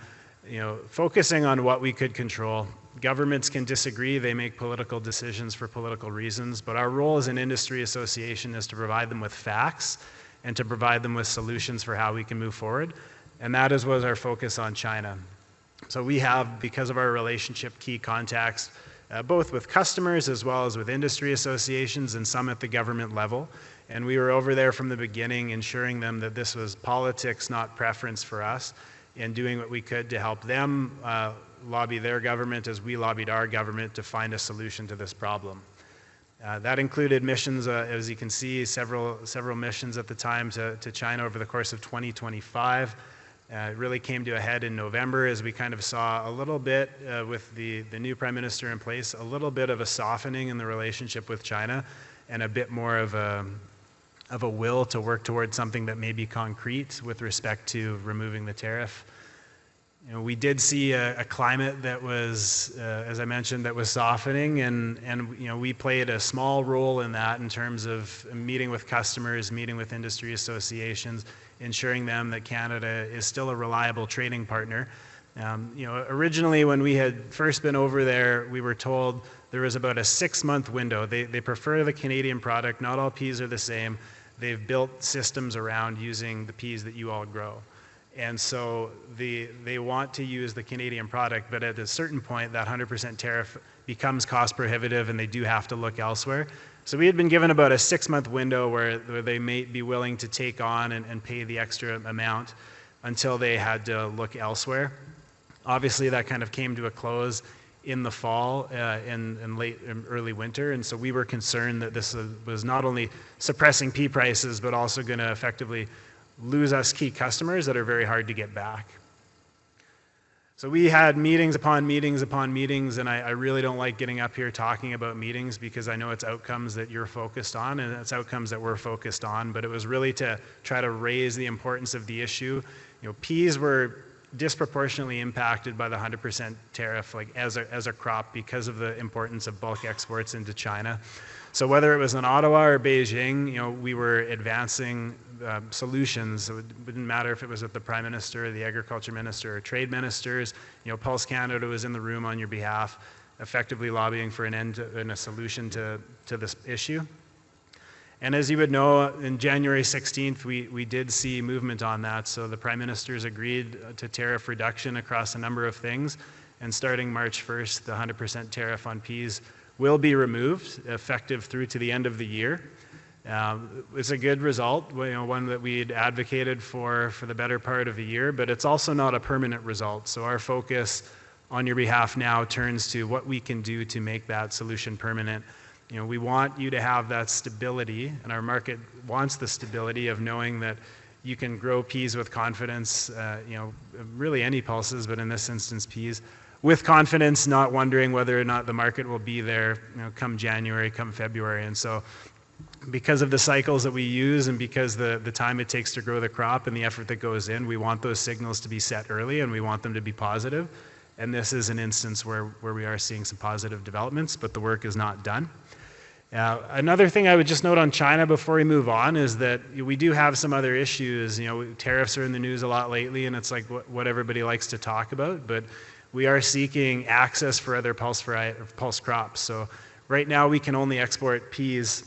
focusing on what we could control. Governments can disagree. They make political decisions for political reasons, but our role as an industry association is to provide them with facts and to provide them with solutions for how we can move forward. And that was our focus on China. So we have, because of our relationship, key contacts, both with customers as well as with industry associations and some at the government level. And we were over there from the beginning, ensuring them that this was politics, not preference for us, and doing what we could to help them lobby their government as we lobbied our government to find a solution to this problem. That included missions, as you can see, several missions at the time to China over the course of 2025. It really came to a head in November as we kind of saw a little bit with the new Prime Minister in place, a little bit of a softening in the relationship with China and a bit more of a will to work towards something that may be concrete with respect to removing the tariff. We did see a climate that was, as I mentioned, that was softening, and we played a small role in that in terms of meeting with customers, meeting with industry associations, ensuring them that Canada is still a reliable trading partner. Originally when we had first been over there, we were told there was about a 6-month window. They prefer the Canadian product. Not all peas are the same. They've built systems around using the peas that you all grow. And so they want to use the Canadian product, but at a certain point, that 100% tariff becomes cost prohibitive and they do have to look elsewhere. So we had been given about a 6-month window where they may be willing to take on and pay the extra amount until they had to look elsewhere. Obviously, that kind of came to a close in the fall and late and early winter, and so we were concerned that this was not only suppressing pea prices, but also going to effectively lose us key customers that are very hard to get back. So we had meetings upon meetings upon meetings, and I really don't like getting up here talking about meetings because I know it's outcomes that you're focused on and it's outcomes that we're focused on, but it was really to try to raise the importance of the issue. Peas were disproportionately impacted by the 100% tariff as a crop because of the importance of bulk exports into China. So whether it was in Ottawa or Beijing, we were advancing solutions. It didn't matter if it was with the Prime Minister, the Agriculture Minister, or Trade Ministers. Pulse Canada was in the room on your behalf, effectively lobbying for an end and a solution to this issue. And as you would know, in January 16th, we did see movement on that. So the Prime Minister's agreed to tariff reduction across a number of things. And starting March 1st, the 100% tariff on peas will be removed, effective through to the end of the year. It's a good result, one that we had advocated for the better part of a year, but it's also not a permanent result. So our focus on your behalf now turns to what we can do to make that solution permanent. We want you to have that stability, and our market wants the stability of knowing that you can grow peas with confidence, really any pulses, but in this instance peas, with confidence, not wondering whether or not the market will be there come January, come February. And so because of the cycles that we use and because the time it takes to grow the crop and the effort that goes in, we want those signals to be set early and we want them to be positive. And this is an instance where we are seeing some positive developments, but the work is not done. Another thing I would just note on China before we move on is that we do have some other issues. Tariffs are in the news a lot lately, and it's like what everybody likes to talk about, but we are seeking access for other pulse crops. So right now we can only export peas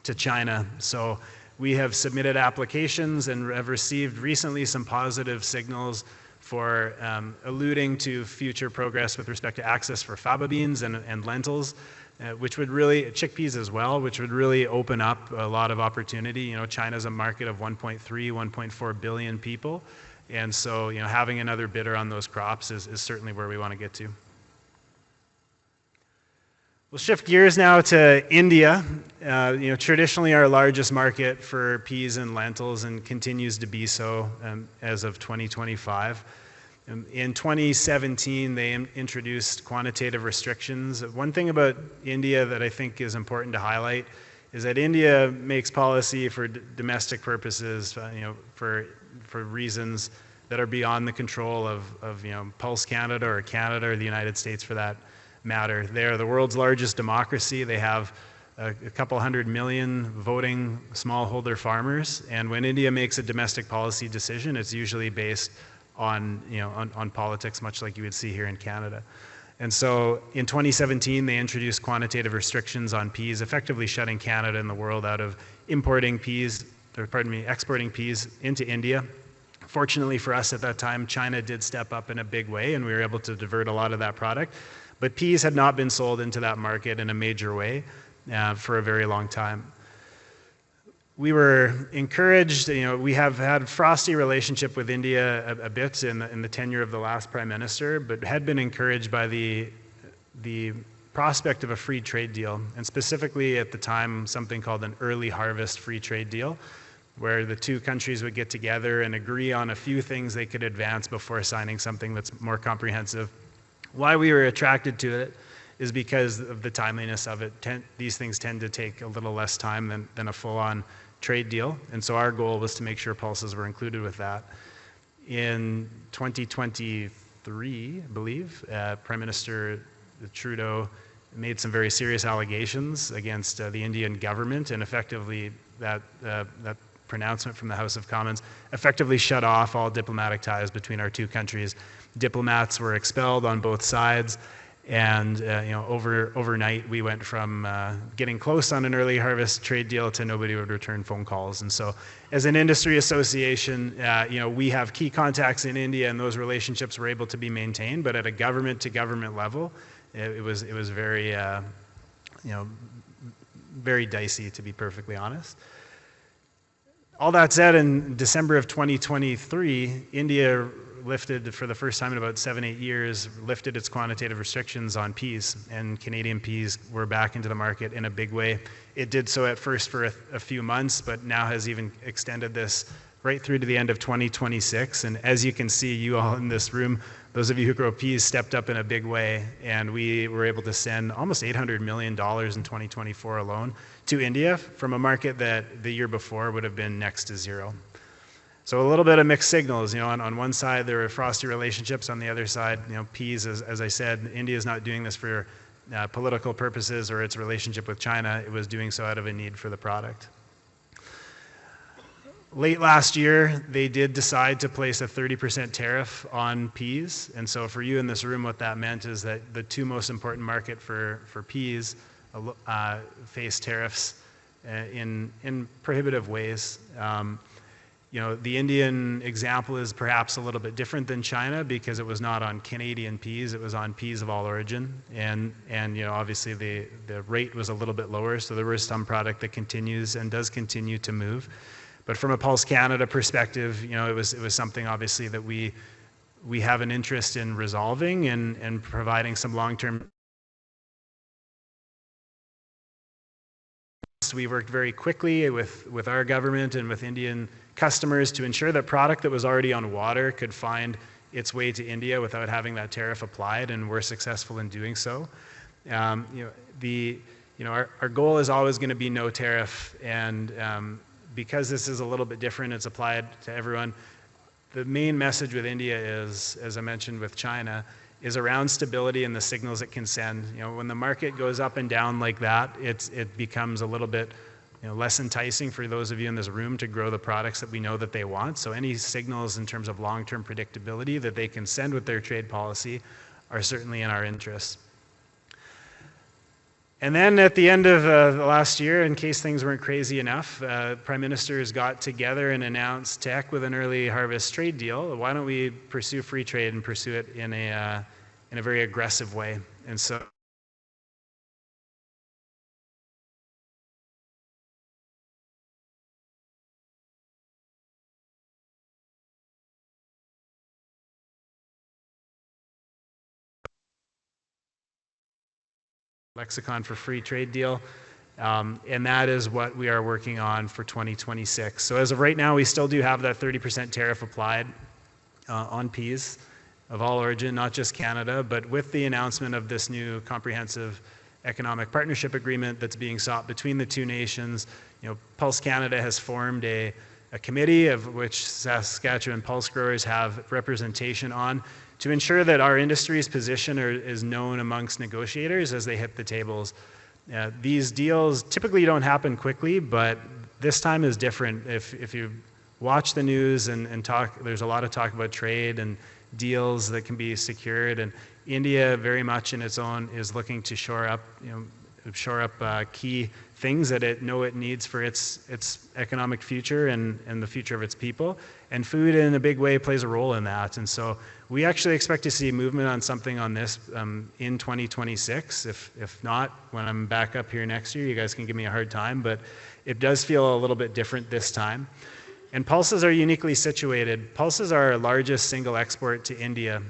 to China. So we have submitted applications and have received recently some positive signals for alluding to future progress with respect to access for faba beans and lentils, which would really, chickpeas as well, which would really open up a lot of opportunity. China's a market of 1.3, 1.4 billion people. And so, having another bidder on those crops is certainly where we want to get to. We'll shift gears now to India. Traditionally our largest market for peas and lentils, and continues to be so as of 2025. In 2017, they introduced quantitative restrictions. One thing about India that I think is important to highlight is that India makes policy for domestic purposes, for reasons that are beyond the control of Pulse Canada or the United States for that matter. They are the world's largest democracy. They have a couple 100 million voting smallholder farmers, and when India makes a domestic policy decision, it's usually based on politics, much like you would see here in Canada. And so in 2017, they introduced quantitative restrictions on peas, effectively shutting Canada and the world out of exporting peas into India. Fortunately for us at that time, China did step up in a big way, and we were able to divert a lot of that product. But peas had not been sold into that market in a major way for a very long time. We were encouraged, we have had frosty relationship with India a bit in the tenure of the last Prime Minister, but had been encouraged by the prospect of a free trade deal, and specifically at the time something called an early harvest free trade deal, where the two countries would get together and agree on a few things they could advance before signing something that's more comprehensive. Why we were attracted to it is because of the timeliness of it. These things tend to take a little less time than a full-on trade deal, and so our goal was to make sure pulses were included with that. In 2023, I believe, Prime Minister Trudeau made some very serious allegations against the Indian government, and effectively that pronouncement from the House of Commons effectively shut off all diplomatic ties between our two countries. Diplomats were expelled on both sides, and overnight we went from getting close on an early harvest trade deal to nobody would return phone calls. And so as an industry association, we have key contacts in India, and those relationships were able to be maintained, but at a government to government level, it was very very dicey, to be perfectly honest. All that said, in December of 2023, India lifted, for the first time in about 7-8 years, lifted its quantitative restrictions on peas, and Canadian peas were back into the market in a big way. It did so at first for a few months, but now has even extended this right through to the end of 2026. And as you can see, you all in this room, those of you who grow peas stepped up in a big way, and we were able to send almost $800 million in 2024 alone to India from a market that the year before would have been next to zero. So a little bit of mixed signals. On one side there are frosty relationships, on the other side, peas, as I said, India is not doing this for political purposes or its relationship with China. It was doing so out of a need for the product. Late last year, they did decide to place a 30% tariff on peas. And so for you in this room, what that meant is that the two most important market for peas face tariffs in prohibitive ways. The Indian example is perhaps a little bit different than China because it was not on Canadian peas, it was on peas of all origin. And obviously the rate was a little bit lower, so there was some product that continues and does continue to move. But from a Pulse Canada perspective, it was something obviously that we have an interest in resolving and providing some long-term. We worked very quickly with our government and with Indian customers to ensure that product that was already on water could find its way to India without having that tariff applied, and we're successful in doing so. Our goal is always going to be no tariff, and because this is a little bit different, it's applied to everyone. The main message with India is, as I mentioned with China, is around stability and the signals it can send. When the market goes up and down like that, it becomes a little bit less enticing for those of you in this room to grow the products that we know that they want. So any signals in terms of long-term predictability that they can send with their trade policy are certainly in our interest. And then at the end of the last year, in case things weren't crazy enough, Prime Ministers got together and announced, to heck with an early harvest trade deal, why don't we pursue free trade and pursue it in a very aggressive way. And so lexicon for free trade deal, and that is what we are working on for 2026. So as of right now, we still do have that 30% tariff applied on peas of all origin, not just Canada, but with the announcement of this new comprehensive economic partnership agreement that's being sought between the two nations, Pulse Canada has formed a committee of which Saskatchewan pulse growers have representation on, to ensure that our industry's position is known amongst negotiators as they hit the tables. These deals typically don't happen quickly, but this time is different. If you watch the news and talk, there's a lot of talk about trade and deals that can be secured, and India very much in its own is looking to shore up key things that it needs for its economic future and the future of its people. And food in a big way plays a role in that. And so we actually expect to see movement on something on this in 2026. If not, when I'm back up here next year, you guys can give me a hard time, but it does feel a little bit different this time. And pulses are uniquely situated. Pulses are our largest single export to India.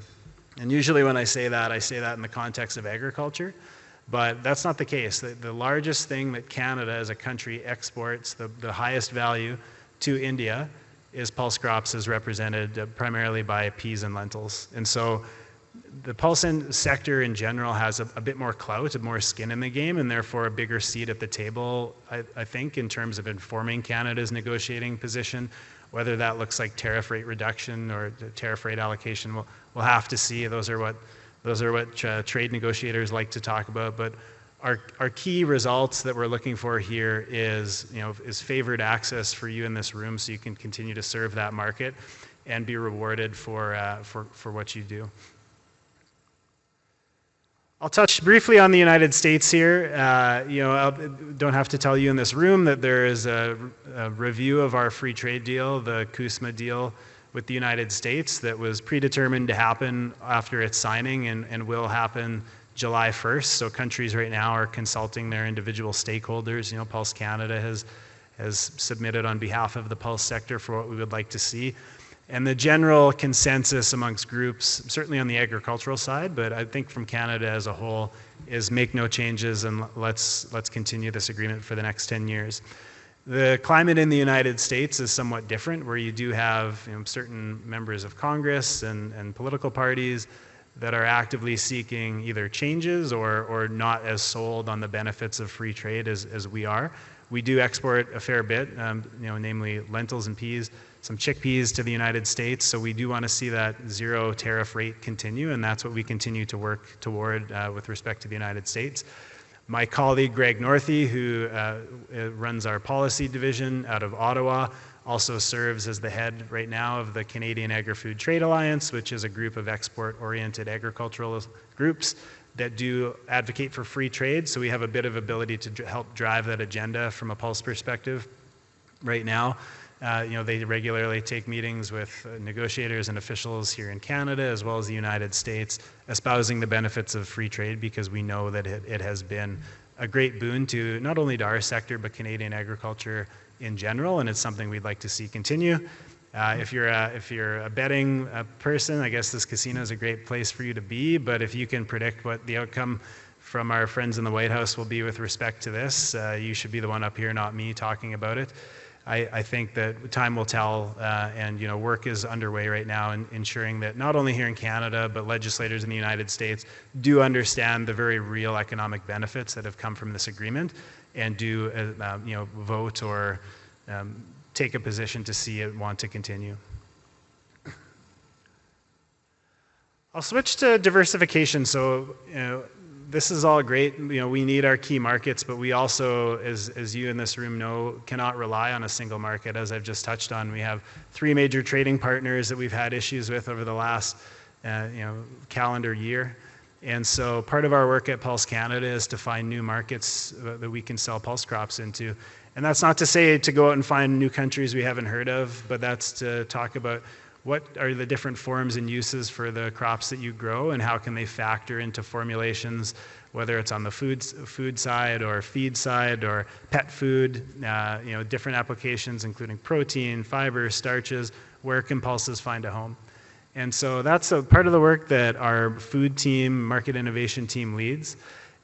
And usually when I say that in the context of agriculture. But that's not the case. The largest thing that Canada as a country exports, the highest value to India, is pulse crops, as represented primarily by peas and lentils. And so the pulse sector in general has a bit more clout, more skin in the game, and therefore a bigger seat at the table, I think, in terms of informing Canada's negotiating position. Whether that looks like tariff rate reduction or tariff rate allocation, we'll have to see. Those are what trade negotiators like to talk about. But our key results that we're looking for here is favored access for you in this room, so you can continue to serve that market and be rewarded for what you do. I'll touch briefly on the United States here. I don't have to tell you in this room that there is a review of our free trade deal, the CUSMA deal, with the United States that was predetermined to happen after its signing and will happen July 1st. So countries right now are consulting their individual stakeholders. Pulse Canada has submitted on behalf of the pulse sector for what we would like to see. And the general consensus amongst groups, certainly on the agricultural side, but I think from Canada as a whole, is make no changes and let's continue this agreement for the next 10 years. The climate in the United States is somewhat different, where you do have certain members of Congress and political parties that are actively seeking either changes or not as sold on the benefits of free trade as we are. We do export a fair bit, namely lentils and peas, some chickpeas to the United States, so we do want to see that zero tariff rate continue, and that's what we continue to work toward with respect to the United States. My colleague Greg Northey, who runs our policy division out of Ottawa, also serves as the head right now of the Canadian Agri-Food Trade Alliance, which is a group of export-oriented agricultural groups that do advocate for free trade. So we have a bit of ability to help drive that agenda from a Pulse perspective right now. They regularly take meetings with negotiators and officials here in Canada as well as the United States, espousing the benefits of free trade, because we know that it has been a great boon to not only to our sector but Canadian agriculture in general, and it's something we'd like to see continue. If you're a betting person, I guess this casino is a great place for you to be, but if you can predict what the outcome from our friends in the White House will be with respect to this, you should be the one up here, not me, talking about it. I think that time will tell, and work is underway right now in ensuring that not only here in Canada, but legislators in the United States do understand the very real economic benefits that have come from this agreement, and do vote or take a position to see it want to continue. I'll switch to diversification. So this is all great. We need our key markets, but we also, as you in this room know, cannot rely on a single market. As I've just touched on, we have 3 major trading partners that we've had issues with over the last calendar year. And so part of our work at Pulse Canada is to find new markets that we can sell pulse crops into. And that's not to say to go out and find new countries we haven't heard of, but that's to talk about what are the different forms and uses for the crops that you grow, and how can they factor into formulations, whether it's on the food side or feed side or pet food, different applications including protein, fiber, starches. Where can pulses find a home? And so that's a part of the work that our food team, market innovation team leads.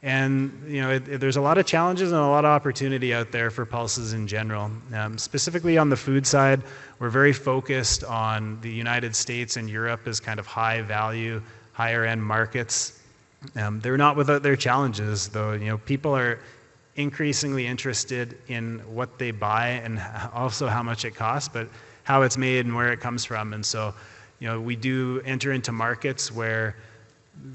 And there's a lot of challenges and a lot of opportunity out there for pulses in general. Specifically on the food side, we're very focused on the United States and Europe as kind of high value, higher end markets. They're not without their challenges, though. People are increasingly interested in what they buy and also how much it costs, but how it's made and where it comes from. And so, we do enter into markets where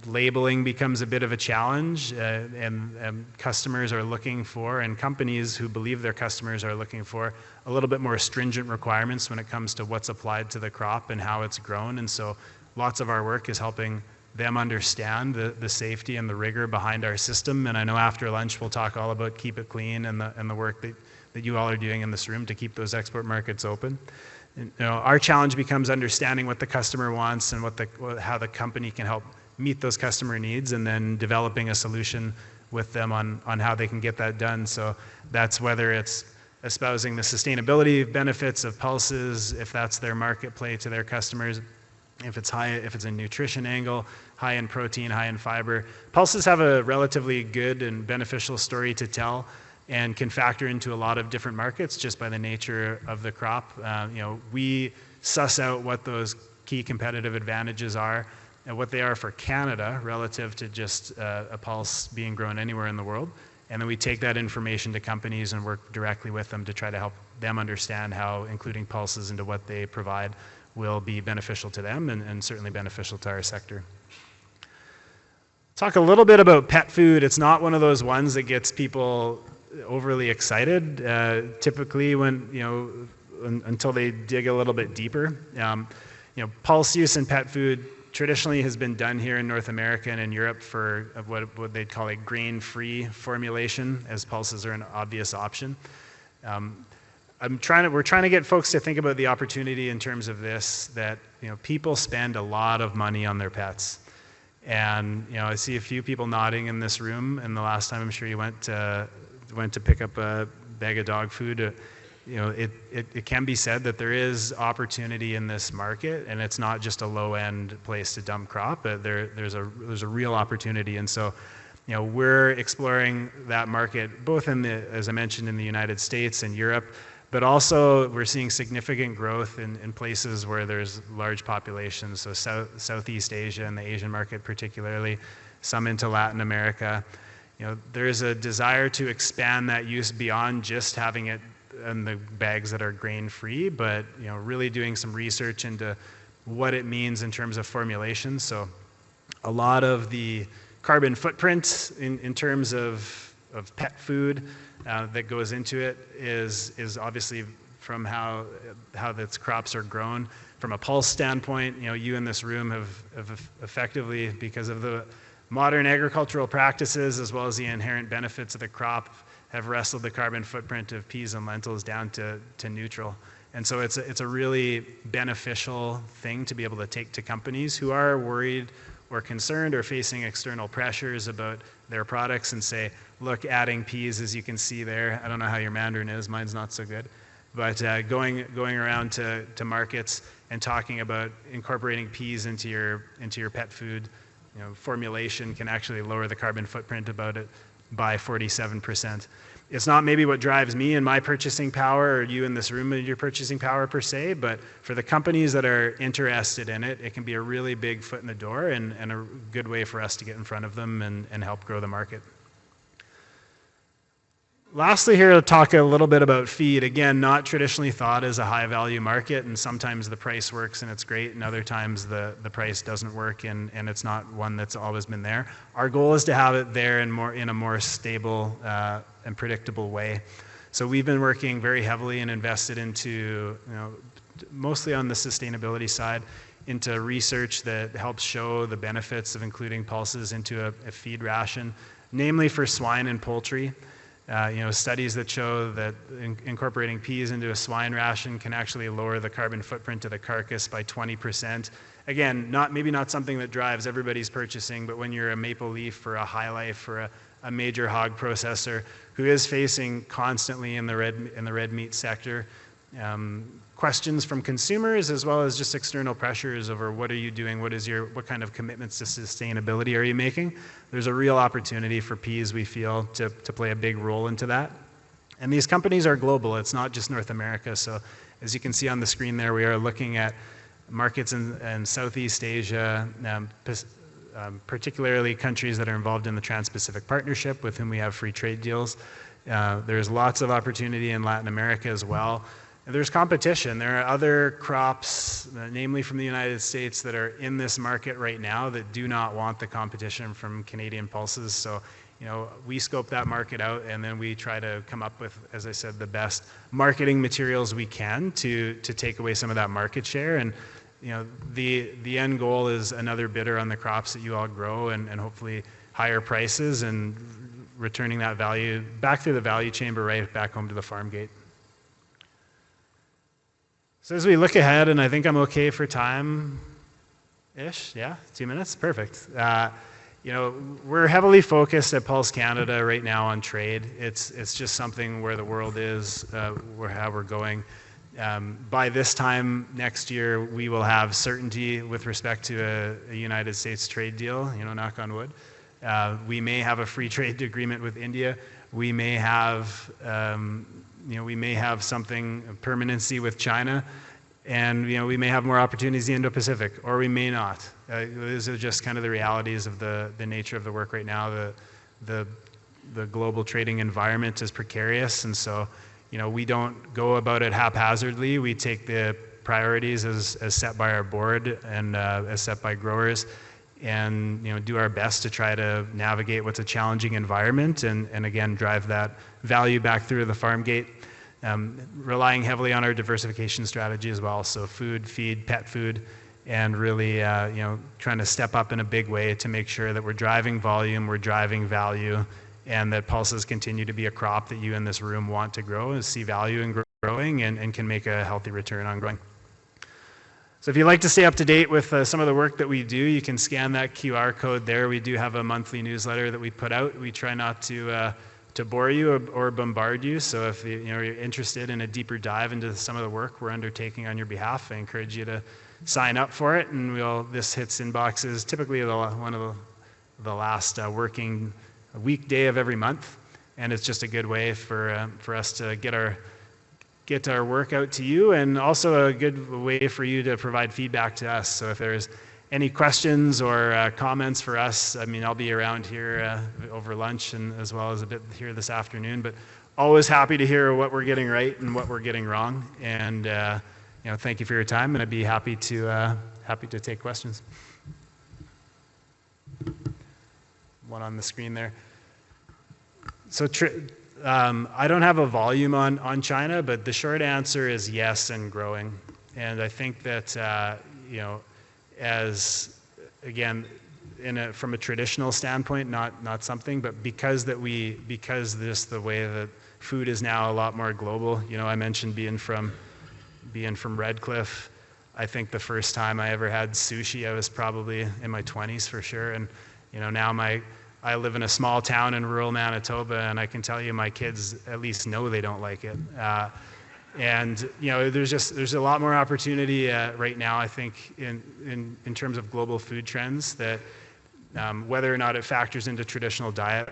labeling becomes a bit of a challenge, and customers are looking for, and companies who believe their customers are looking for, a little bit more stringent requirements when it comes to what's applied to the crop and how it's grown. And so lots of our work is helping them understand the safety and the rigor behind our system. And I know after lunch we'll talk all about Keep It Clean and the work that you all are doing in this room to keep those export markets open. Our challenge becomes understanding what the customer wants and how the company can help meet those customer needs, and then developing a solution with them on how they can get that done. So that's whether it's espousing the sustainability benefits of pulses, if that's their market play to their customers, if it's a nutrition angle, high in protein, high in fiber. Pulses have a relatively good and beneficial story to tell, and can factor into a lot of different markets just by the nature of the crop. We suss out what those key competitive advantages are and what they are for Canada relative to just a pulse being grown anywhere in the world. And then we take that information to companies and work directly with them to try to help them understand how including pulses into what they provide will be beneficial to them, and certainly beneficial to our sector. Talk a little bit about pet food. It's not one of those ones that gets people overly excited, typically until they dig a little bit deeper. Pulse use in pet food traditionally has been done here in North America and in Europe for what they'd call a grain-free formulation, as pulses are an obvious option. We're trying to get folks to think about the opportunity in terms of this, that people spend a lot of money on their pets. And I see a few people nodding in this room, and the last time I'm sure you went to pick up a bag of dog food, it can be said that there is opportunity in this market, and it's not just a low-end place to dump crop, but there's a real opportunity. And so we're exploring that market both as I mentioned, in the United States and Europe, but also we're seeing significant growth in places where there's large populations, so Southeast Asia and the Asian market particularly, some into Latin America. There's a desire to expand that use beyond just having it in the bags that are grain-free, but really doing some research into what it means in terms of formulation. So a lot of the carbon footprint in terms of pet food that goes into it is obviously from how its crops are grown. From a pulse standpoint, you in this room have effectively, because of the modern agricultural practices as well as the inherent benefits of the crop, have wrestled the carbon footprint of peas and lentils down to neutral. And so it's a really beneficial thing to be able to take to companies who are worried or concerned or facing external pressures about their products and say, look, adding peas, as you can see there, I don't know how your Mandarin is, mine's not so good, but going around to markets and talking about incorporating peas into your pet food formulation can actually lower the carbon footprint by 47%. It's not maybe what drives me and my purchasing power, or you in this room and your purchasing power per se, but for the companies that are interested in it, it can be a really big foot in the door and a good way for us to get in front of them and help grow the market. Lastly here, I'll talk a little bit about feed. Again, not traditionally thought as a high value market, and sometimes the price works and it's great, and other times the price doesn't work and it's not one that's always been there. Our goal is to have it there in a more stable and predictable way. So we've been working very heavily and invested into, mostly on the sustainability side, into research that helps show the benefits of including pulses into a feed ration, namely for swine and poultry. Studies that show that incorporating peas into a swine ration can actually lower the carbon footprint of the carcass by 20%. Again, maybe not something that drives everybody's purchasing, but when you're a Maple Leaf or a High Life or a major hog processor who is facing constantly in the red meat sector questions from consumers as well as just external pressures over what are you doing, what kind of commitments to sustainability are you making. There's a real opportunity for peas, we feel, to play a big role into that. And these companies are global, it's not just North America. So as you can see on the screen there, we are looking at markets in Southeast Asia, particularly countries that are involved in the Trans-Pacific Partnership with whom we have free trade deals. There's lots of opportunity in Latin America as well. There's competition. There are other crops, namely from the United States, that are in this market right now that do not want the competition from Canadian pulses. So, we scope that market out and then we try to come up with, as I said, the best marketing materials we can to take away some of that market share. And, the end goal is another bidder on the crops that you all grow and hopefully higher prices and returning that value back through the value chain, but right back home to the farm gate. So as we look ahead, and I think I'm okay for time-ish, yeah, 2 minutes, perfect. We're heavily focused at Pulse Canada right now on trade. It's just something where the world is, how we're going. By this time next year, we will have certainty with respect to a United States trade deal, knock on wood. We may have a free trade agreement with India. We may have something, permanency with China, and we may have more opportunities in the Indo-Pacific, or we may not. These are just kind of the realities of the nature of the work right now. The global trading environment is precarious, and so we don't go about it haphazardly. We take the priorities as set by our board and as set by growers, and do our best to try to navigate what's a challenging environment and again drive that value back through the farm gate, relying heavily on our diversification strategy as well. So food, feed, pet food, and really trying to step up in a big way to make sure that we're driving volume, we're driving value, and that pulses continue to be a crop that you in this room want to grow and see value in growing and can make a healthy return on growing. So if you'd like to stay up to date with some of the work that we do, you can scan that QR code there. We do have a monthly newsletter that we put out. We try not to bore you or bombard you. So if you're interested in a deeper dive into some of the work we're undertaking on your behalf, I encourage you to sign up for it. And this hits inboxes typically one of the last working weekday of every month. And it's just a good way for us to get our work out to you, and also a good way for you to provide feedback to us. So if there's any questions or comments for us, I'll be around here over lunch and as well as a bit here this afternoon, but always happy to hear what we're getting right and what we're getting wrong. And thank you for your time, and I'd be happy to take questions. One on the screen there. So I don't have a volume on China, but the short answer is yes and growing. And I think that, you know, as, again, from a traditional standpoint, not something, but because this the way that food is now a lot more global. You know, I mentioned being from Redcliffe. I think the first time I ever had sushi, I was probably in my 20s for sure. And, you know, now I live in a small town in rural Manitoba, and I can tell you my kids at least know they don't like it. And, you know, there's a lot more opportunity right now, I think, in terms of global food trends that whether or not it factors into traditional diet.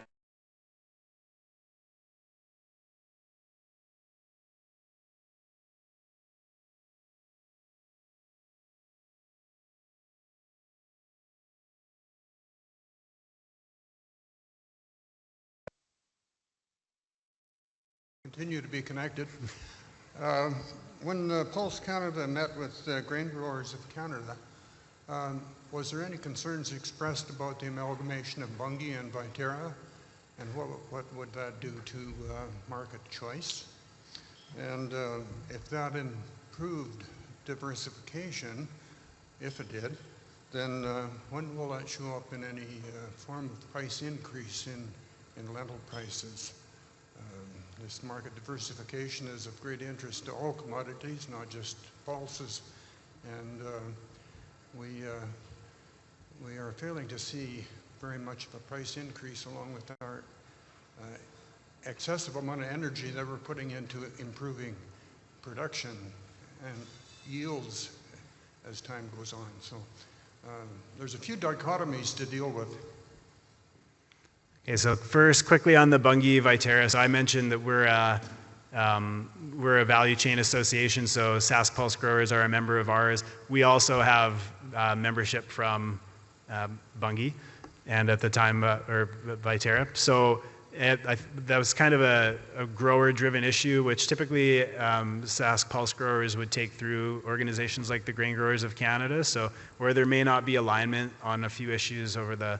Continue to be connected. When Pulse Canada met with grain growers of Canada, was there any concerns expressed about the amalgamation of Bunge and Viterra, and what would that do to market choice? And if that improved diversification, if it did, then when will that show up in any form of price increase in lentil prices? This market diversification is of great interest to all commodities, not just pulses, and we are failing to see very much of a price increase along with our excessive amount of energy that we're putting into improving production and yields as time goes on. So there's a few dichotomies to deal with. Okay, so first, quickly on the Bunge Viterra. So I mentioned that we're a value chain association, so Sask Pulse Growers are a member of ours. We also have membership from Bunge, and at the time, or Viterra. So that was kind of a grower-driven issue, which typically Sask Pulse Growers would take through organizations like the Grain Growers of Canada. So where there may not be alignment on a few issues over the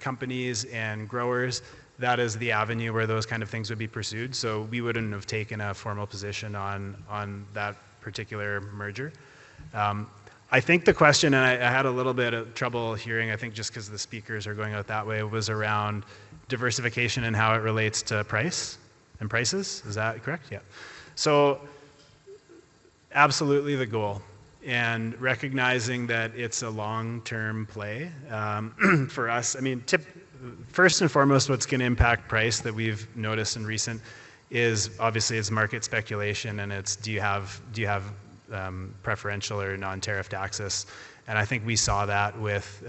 companies and growers, that is the avenue where those kind of things would be pursued. So we wouldn't have taken a formal position on that particular merger. I think the question, and I had a little bit of trouble hearing, I think just because the speakers are going out that way, was around diversification and how it relates to price and prices. Is that correct? Yeah. So absolutely the goal. And recognizing that it's a long-term play for us. I mean, first and foremost, what's going to impact price that we've noticed in recent is obviously it's market speculation, and it's do you have preferential or non-tariffed access? And I think we saw that with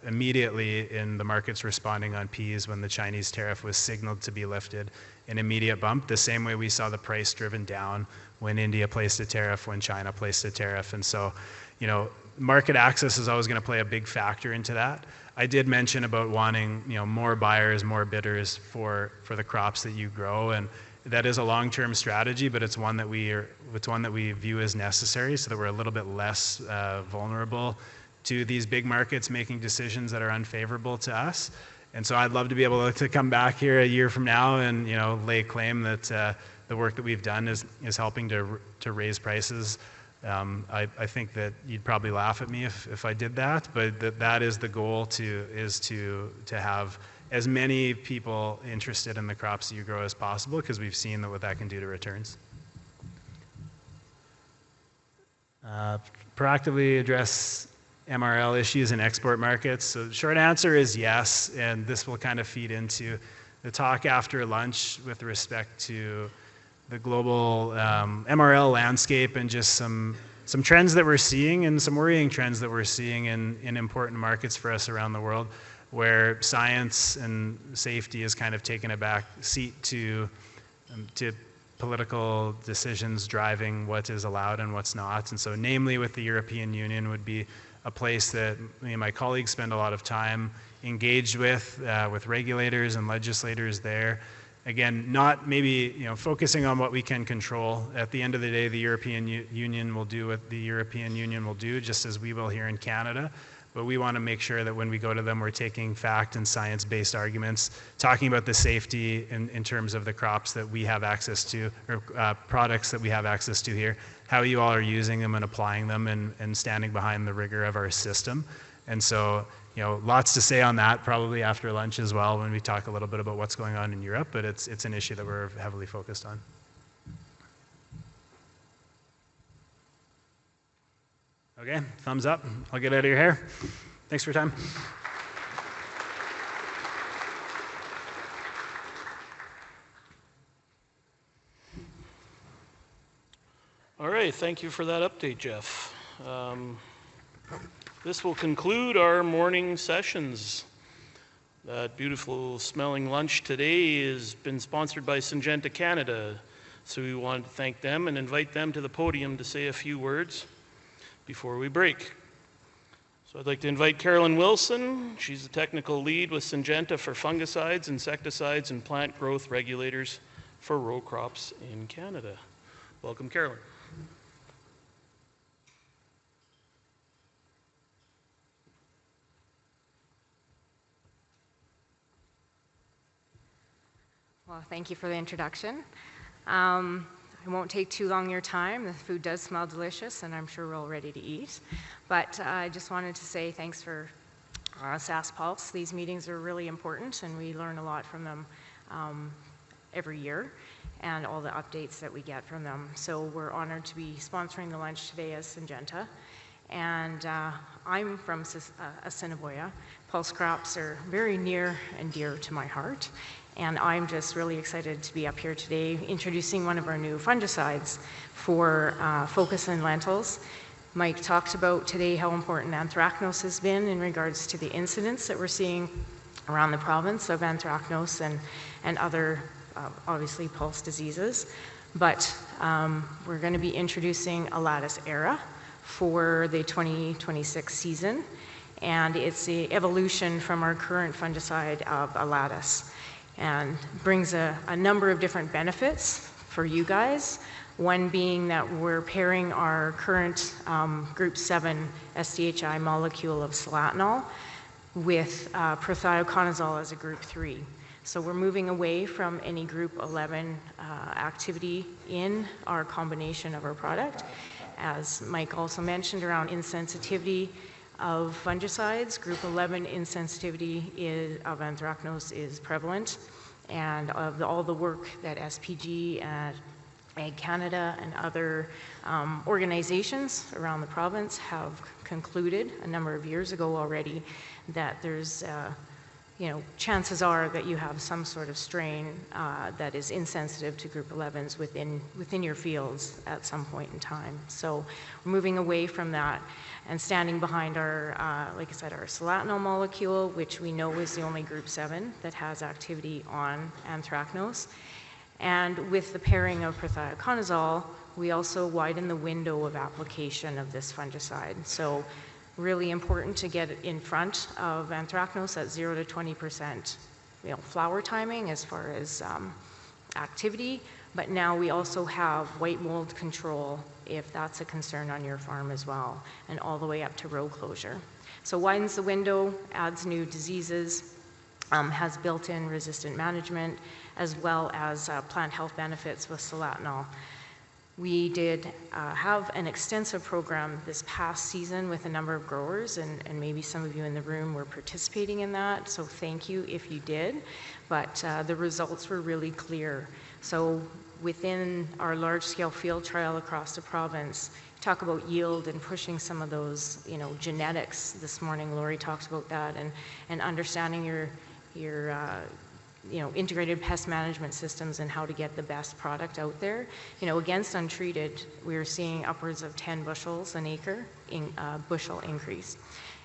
immediately in the markets responding on peas when the Chinese tariff was signaled to be lifted, an immediate bump, the same way we saw the price driven down when India placed a tariff, when China placed a tariff. And so, you know, market access is always going to play a big factor into that. I did mention about wanting, you know, more buyers, more bidders for the crops that you grow, and that is a long-term strategy, but it's one that we view as necessary so that we're a little bit less vulnerable to these big markets making decisions that are unfavorable to us. And so I'd love to be able to come back here a year from now and, you know, lay claim that the work that we've done is helping to raise prices. I think that you'd probably laugh at me if I did that, but that is the goal to have as many people interested in the crops that you grow as possible, because we've seen what that can do to returns. Proactively address MRL issues in export markets. So the short answer is yes, and this will kind of feed into the talk after lunch with respect to the global MRL landscape and just some trends that we're seeing and some worrying trends that we're seeing in important markets for us around the world, where science and safety is kind of taken a back seat to political decisions driving what is allowed and what's not. And so namely with the European Union would be a place that me and my colleagues spend a lot of time engaged with regulators and legislators there. Again, not maybe, you know, focusing on what we can control. At the end of the day, the European Union will do what the European Union will do, just as we will here in Canada. but we want to make sure that when we go to them, we're taking fact and science-based arguments, talking about the safety in terms of the crops that we have access to, or products that we have access to here, how you all are using them and applying them, and standing behind the rigor of our system. And so, you know, lots to say on that probably after lunch as well when we talk a little bit about what's going on in Europe, but it's an issue that we're heavily focused on. Okay, thumbs up. I'll get out of your hair. Thanks for your time. All right, thank you for that update, Jeff. This will conclude our morning sessions. That beautiful smelling lunch today has been sponsored by Syngenta Canada, so we want to thank them and invite them to the podium to say a few words before we break. So I'd like to invite Carolyn Wilson. She's the technical lead with Syngenta for fungicides, insecticides, and plant growth regulators for row crops in Canada. Welcome, Carolyn. Well, thank you for the introduction. I won't take too long your time. The food does smell delicious, and I'm sure we're all ready to eat. But I just wanted to say thanks for SAS Pulse. These meetings are really important, and we learn a lot from them every year, and all the updates that we get from them. So we're honored to be sponsoring the lunch today as Syngenta. And I'm from Assiniboia. Pulse crops are very near and dear to my heart. And I'm just really excited to be up here today introducing one of our new fungicides for focus in lentils. Mike talked about today how important anthracnose has been in regards to the incidents that we're seeing around the province of anthracnose and other, obviously, pulse diseases. But we're going to be introducing Alatus Era for the 2026 season. And it's the evolution from our current fungicide of Alatus, and brings a number of different benefits for you guys. One being that we're pairing our current group 7 SDHI molecule of solatinol with prothioconazole as a group 3. So we're moving away from any group 11 activity in our combination of our product. As Mike also mentioned around insensitivity of fungicides, group 11 insensitivity of anthracnose is prevalent, and of all the work that SPG and Ag Canada and other organizations around the province have concluded a number of years ago already, that there's chances are that you have some sort of strain that is insensitive to group 11s within your fields at some point in time. So we're moving away from that and standing behind our, like I said, our solatinol molecule, which we know is the only group 7 that has activity on anthracnose. And with the pairing of prothioconazole, we also widen the window of application of this fungicide. So really important to get in front of anthracnose at 0 to 20% flower timing as far as activity, but now we also have white mold control if that's a concern on your farm as well, and all the way up to row closure. So widens the window, adds new diseases, has built-in resistant management, as well as plant health benefits with solatinol. We did have an extensive program this past season with a number of growers, and maybe some of you in the room were participating in that, so thank you if you did. But the results were really clear. So within our large-scale field trial across the province, talk about yield and pushing some of those genetics. This morning, Laurie talked about that, and understanding your integrated pest management systems and how to get the best product out there. Against untreated, we were seeing upwards of 10 bushels an acre bushel increase.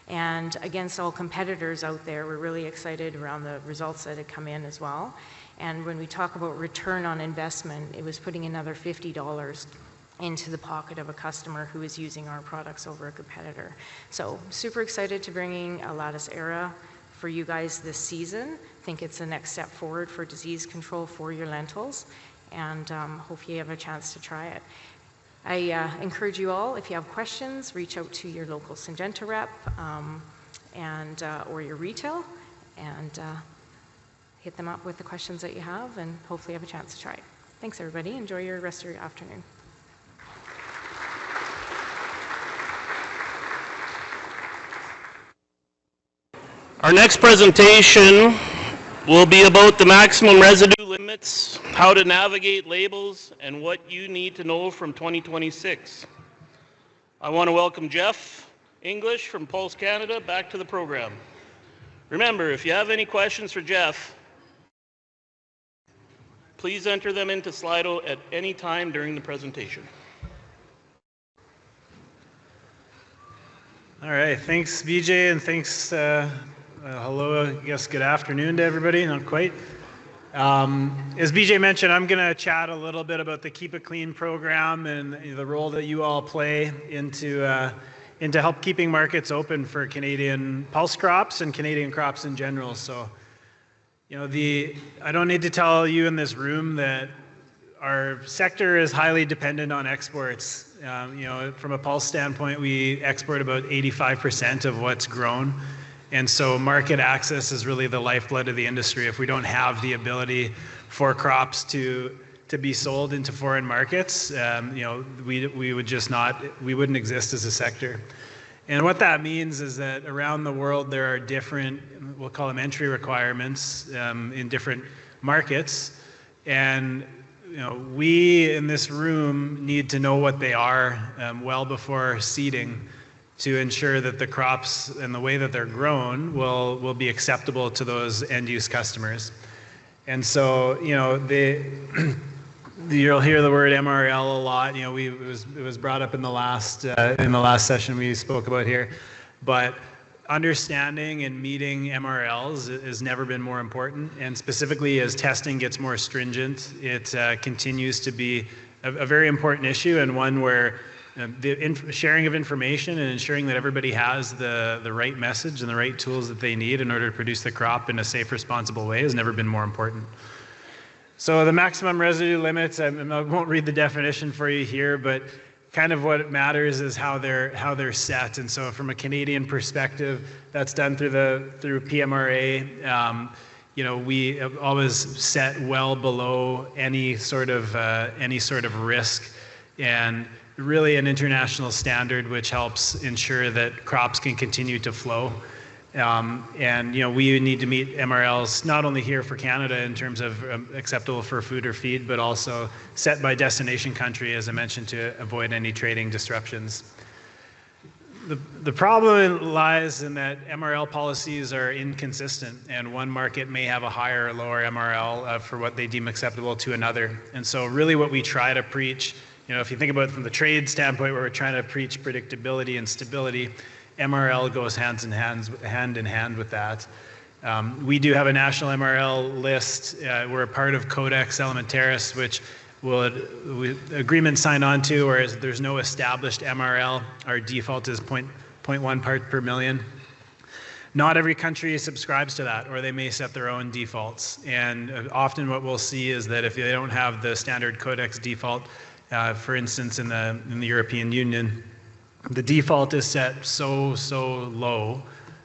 And against all competitors out there, we're really excited around the results that had come in as well. And when we talk about return on investment, it was putting another $50 into the pocket of a customer who is using our products over a competitor. So super excited to bringing Alatus Era for you guys this season. I think it's the next step forward for disease control for your lentils, and hope you have a chance to try it. I encourage you all, if you have questions, reach out to your local Syngenta rep. and or your retail, and hit them up with the questions that you have, and hopefully have a chance to try it. Thanks, everybody. Enjoy your rest of your afternoon. Our next presentation will be about the maximum residue limits, how to navigate labels, and what you need to know from 2026. I want to welcome Jeff English from Pulse Canada back to the program. Remember, if you have any questions for Jeff, please enter them into Slido at any time during the presentation. All right, thanks BJ, and thanks, hello, I guess good afternoon to everybody, not quite. As BJ mentioned, I'm going to chat a little bit about the Keep It Clean program and the role that you all play into help keeping markets open for Canadian pulse crops and Canadian crops in general. So, you know, I don't need to tell you in this room that our sector is highly dependent on exports. You know, from a pulse standpoint, we export about 85% of what's grown. And so market access is really the lifeblood of the industry. If we don't have the ability for crops to be sold into foreign markets, you know, we wouldn't exist as a sector. And what that means is that around the world there are different, we'll call them entry requirements in different markets. And you know, we in this room need to know what they are well before seeding, to ensure that the crops and the way that they're grown will be acceptable to those end-use customers. And so, you know, you'll hear the word MRL a lot. You know, it was brought up in the last session we spoke about here, but understanding and meeting MRLs has never been more important. And specifically, as testing gets more stringent, it continues to be a very important issue, and one where the sharing of information and ensuring that everybody has the right message and the right tools that they need in order to produce the crop in a safe, responsible way has never been more important. So the maximum residue limits, I won't read the definition for you here, but kind of what matters is how they're set. And so from a Canadian perspective, that's done through PMRA. You know, we always set well below any sort of risk, and really an international standard which helps ensure that crops can continue to flow. And you know, we need to meet MRLs not only here for Canada in terms of acceptable for food or feed, but also set by destination country, as I mentioned, to avoid any trading disruptions. The problem lies in that MRL policies are inconsistent, and one market may have a higher or lower MRL for what they deem acceptable to another. And so really what we try to preach, you know, if you think about it from the trade standpoint, where we're trying to preach predictability and stability, MRL goes hand in hand with that. We do have a national MRL list. We're a part of Codex Elementaris, which agreement signed on to, whereas there's no established MRL. Our default is 0.1 part per million. Not every country subscribes to that, or they may set their own defaults. And often what we'll see is that if they don't have the standard Codex default, for instance, in the European Union, the default is set so low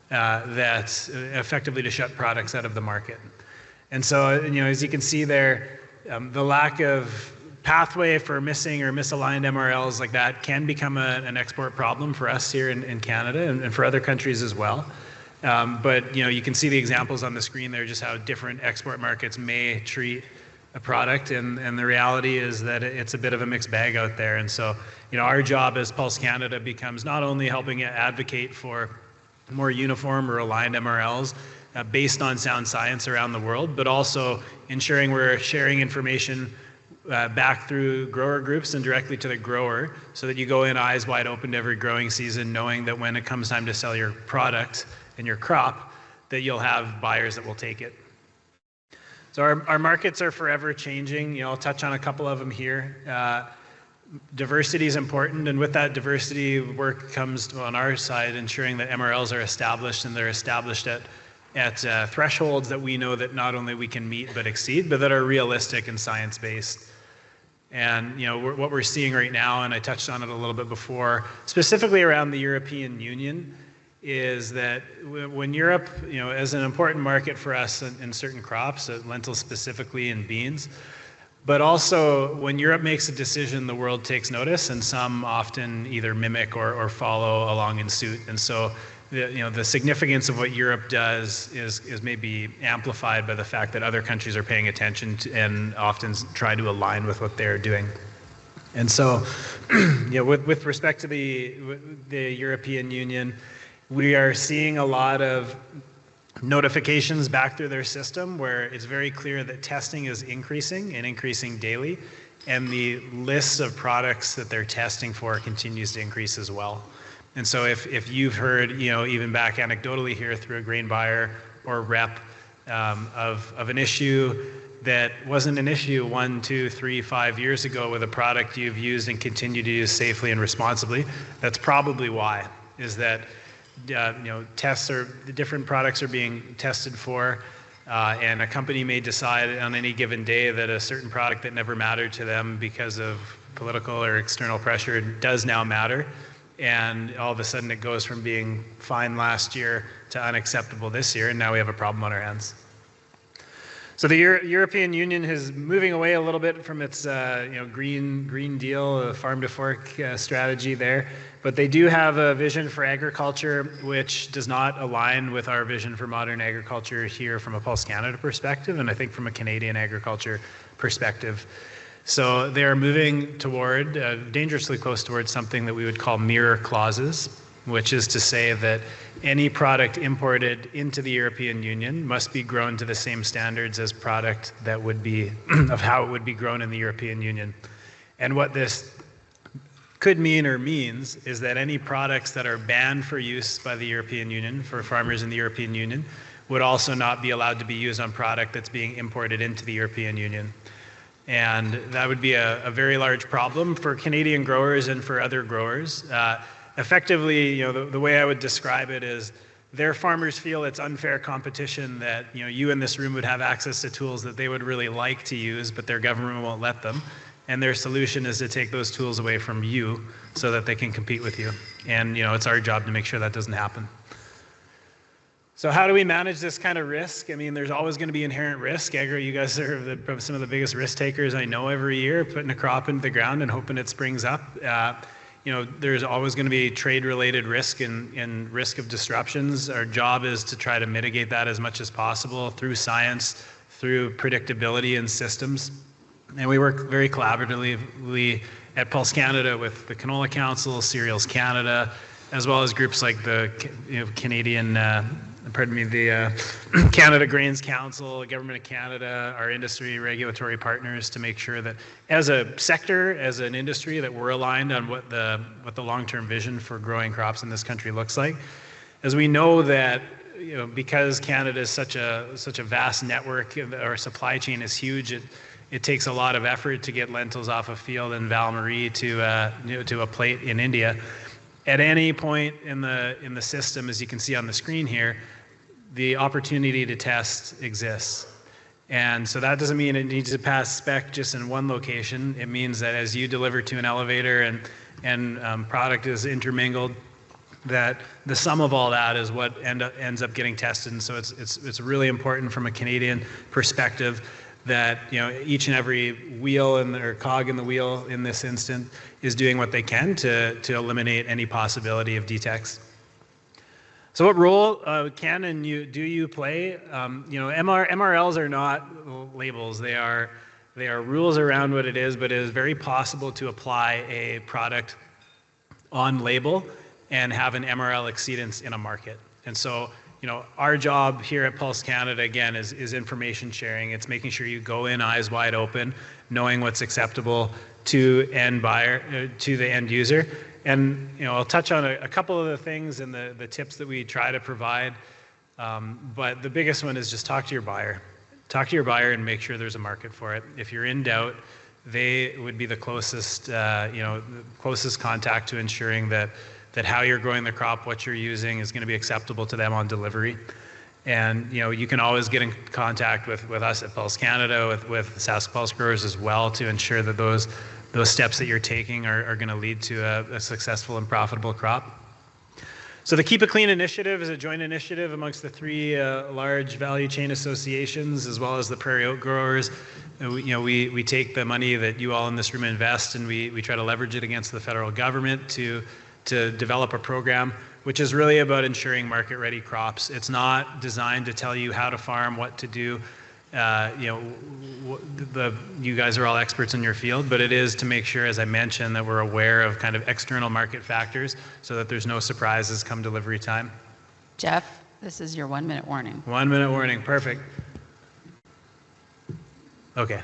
that effectively to shut products out of the market. And so, you know, as you can see there, the lack of pathway for missing or misaligned MRLs like that can become an export problem for us here in Canada and for other countries as well. But you know, you can see the examples on the screen there, just how different export markets may treat a product, and the reality is that it's a bit of a mixed bag out there. And so, you know, our job as Pulse Canada becomes not only helping advocate for more uniform or aligned MRLs based on sound science around the world, but also ensuring we're sharing information back through grower groups and directly to the grower, so that you go in eyes wide open to every growing season, knowing that when it comes time to sell your product and your crop, that you'll have buyers that will take it. So our markets are forever changing. You know, I'll touch on a couple of them here. Diversity is important, and with that diversity, work comes on our side ensuring that MRLs are established, and they're established at thresholds that we know that not only we can meet but exceed, but that are realistic and science-based. And you know, what we're seeing right now, and I touched on it a little bit before, specifically around the European Union, is that when Europe, as an important market for us in certain crops, lentils specifically and beans, but also when Europe makes a decision, the world takes notice, and some often either mimic or follow along in suit. And so the significance of what Europe does is maybe amplified by the fact that other countries are paying attention to, and often try to align with what they're doing. And so with respect to the European Union, we are seeing a lot of notifications back through their system where it's very clear that testing is increasing and increasing daily, and the list of products that they're testing for continues to increase as well. And so if you've heard, even back anecdotally here through a grain buyer or rep of an issue that wasn't an issue 1, 2, 3, 5 years ago with a product you've used and continue to use safely and responsibly, that's probably why, is that the different products are being tested for, and a company may decide on any given day that a certain product that never mattered to them because of political or external pressure does now matter, and all of a sudden it goes from being fine last year to unacceptable this year, and now we have a problem on our hands. So the European Union is moving away a little bit from its Green Deal, farm to fork strategy there, but they do have a vision for agriculture which does not align with our vision for modern agriculture here from a Pulse Canada perspective, and I think from a Canadian agriculture perspective. So they are moving toward, dangerously close towards something that we would call mirror clauses, which is to say that any product imported into the European Union must be grown to the same standards as product that would be, of how it would be grown in the European Union. And what this could mean or means is that any products that are banned for use by the European Union, for farmers in the European Union, would also not be allowed to be used on product that's being imported into the European Union. And that would be a very large problem for Canadian growers and for other growers. Effectively, the way I would describe it is their farmers feel it's unfair competition that you in this room would have access to tools that they would really like to use, but their government won't let them. And their solution is to take those tools away from you so that they can compete with you. And it's our job to make sure that doesn't happen. So how do we manage this kind of risk? I mean, there's always going to be inherent risk. You guys are some of the biggest risk takers I know every year, putting a crop into the ground and hoping it springs up. There's always going to be trade-related risk and risk of disruptions. Our job is to try to mitigate that as much as possible through science, through predictability and systems. And we work very collaboratively at Pulse Canada with the Canola Council, Cereals Canada, as well as groups like the Canada Grains Council, Government of Canada, our industry regulatory partners, to make sure that as a sector, as an industry, that we're aligned on what the long-term vision for growing crops in this country looks like. As we know that because Canada is such a vast network, our supply chain is huge. It takes a lot of effort to get lentils off a field in Val-Marie to a plate in India. At any point in the system, as you can see on the screen here, the opportunity to test exists. And so that doesn't mean it needs to pass spec just in one location. It means that as you deliver to an elevator and product is intermingled, that the sum of all that is what ends up getting tested. And so it's really important from a Canadian perspective that each and every wheel or cog in the wheel in this instant is doing what they can to eliminate any possibility of detects. So what role can and do you play? MRLs are not labels. They are rules around what it is, but it is very possible to apply a product on label and have an MRL exceedance in a market. And so our job here at Pulse Canada, again, is information sharing. It's making sure you go in eyes wide open, knowing what's acceptable to the end user. And I'll touch on a couple of the things and the tips that we try to provide. But the biggest one is just talk to your buyer. Talk to your buyer and make sure there's a market for it. If you're in doubt, they would be the closest contact to ensuring that how you're growing the crop, what you're using, is going to be acceptable to them on delivery. And you can always get in contact with us at Pulse Canada, with Sask Pulse growers as well, to ensure that those steps that you're taking are going to lead to a successful and profitable crop. So the Keep It Clean initiative is a joint initiative amongst the 3 large value chain associations, as well as the prairie oak growers. We take the money that you all in this room invest, and we try to leverage it against the federal government to develop a program which is really about ensuring market-ready crops. It's not designed to tell you how to farm, what to do. You guys are all experts in your field, but it is to make sure, as I mentioned, that we're aware of kind of external market factors so that there's no surprises come delivery time. Jeff, this is your 1-minute warning. 1-minute warning, perfect. Okay.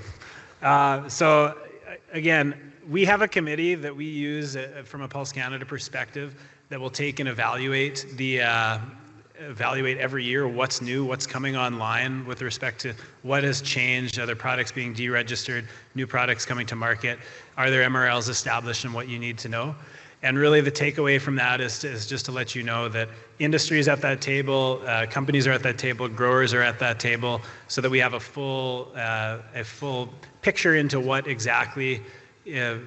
So again, we have a committee that we use from a Pulse Canada perspective that will take and evaluate every year what's new, what's coming online with respect to what has changed, other products being deregistered, new products coming to market, are there MRLs established, and what you need to know. And really the takeaway from that is just to let you know that industry is at that table, companies are at that table, growers are at that table, so that we have a full picture into what exactly are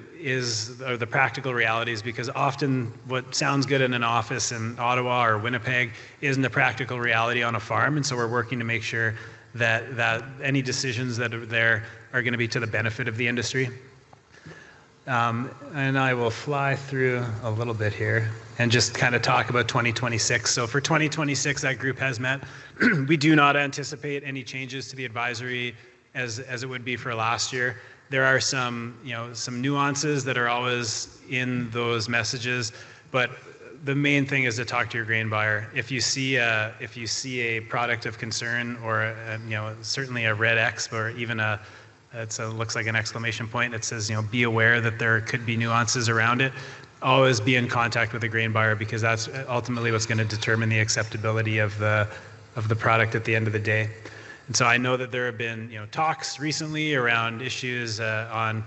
the practical realities, because often what sounds good in an office in Ottawa or Winnipeg isn't a practical reality on a farm. And so we're working to make sure that any decisions that are there are going to be to the benefit of the industry. And I will fly through a little bit here and just kind of talk about 2026. So for 2026, that group has met. We do not anticipate any changes to the advisory as it would be for last year. There are some nuances that are always in those messages, but the main thing is to talk to your grain buyer. If you see a product of concern, or certainly a red X, or even looks like an exclamation point that says, be aware that there could be nuances around it, always be in contact with the grain buyer, because that's ultimately what's going to determine the acceptability of the product at the end of the day. And so I know that there have been talks recently around issues on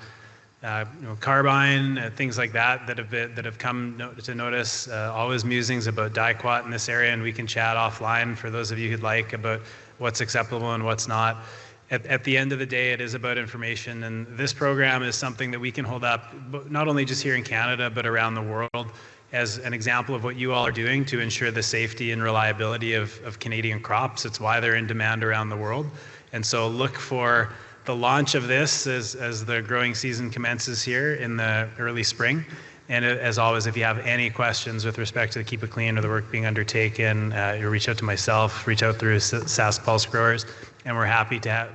carbine, things like that have come to notice. Always musings about dicot in this area, and we can chat offline for those of you who'd like about what's acceptable and what's not. At the end of the day, it is about information, and this program is something that we can hold up not only just here in Canada but around the world as an example of what you all are doing to ensure the safety and reliability of Canadian crops. It's why they're in demand around the world. And so look for the launch of this as the growing season commences here in the early spring. And as always, if you have any questions with respect to the Keep It Clean or the work being undertaken, you reach out to myself, reach out through Sask Pulse Growers, and we're happy to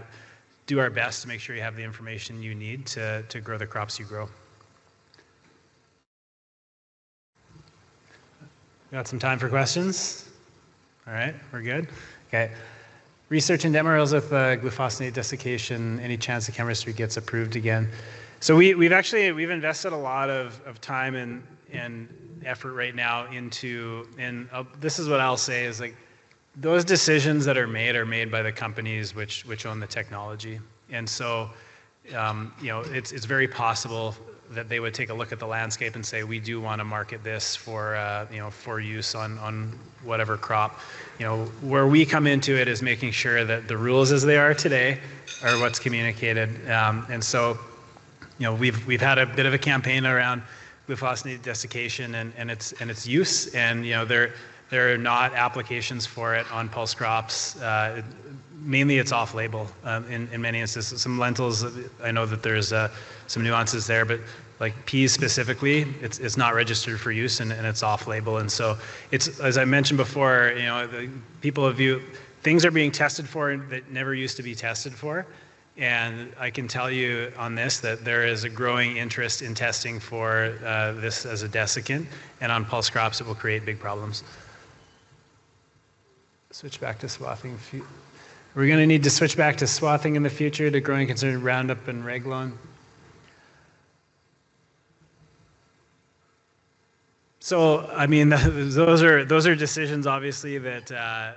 do our best to make sure you have the information you need to grow the crops you grow. Got some time for questions? All right, we're good? Okay. Research and MRLs with glufosinate desiccation, any chance the chemistry gets approved again? So we've invested a lot of time and effort right now into, and this is what I'll say is, like, those decisions that are made by the companies which own the technology. And so, it's very possible that they would take a look at the landscape and say, we do want to market this for use on whatever crop. Where we come into it is making sure that the rules as they are today are what's communicated. And so, we've had a bit of a campaign around glufosinate desiccation and its use, and there are not applications for it on pulse crops. Mainly it's off-label in many instances. Some lentils, I know that there's some nuances there, but like peas specifically, it's not registered for use and it's off-label. And so it's, as I mentioned before, things are being tested for that never used to be tested for. And I can tell you on this that there is a growing interest in testing for this as a desiccant, and on pulse crops it will create big problems. Switch back to swathing. We're going to need to switch back to swathing in the future to growing concern Roundup and Reglone. So, I mean, those are decisions, obviously, that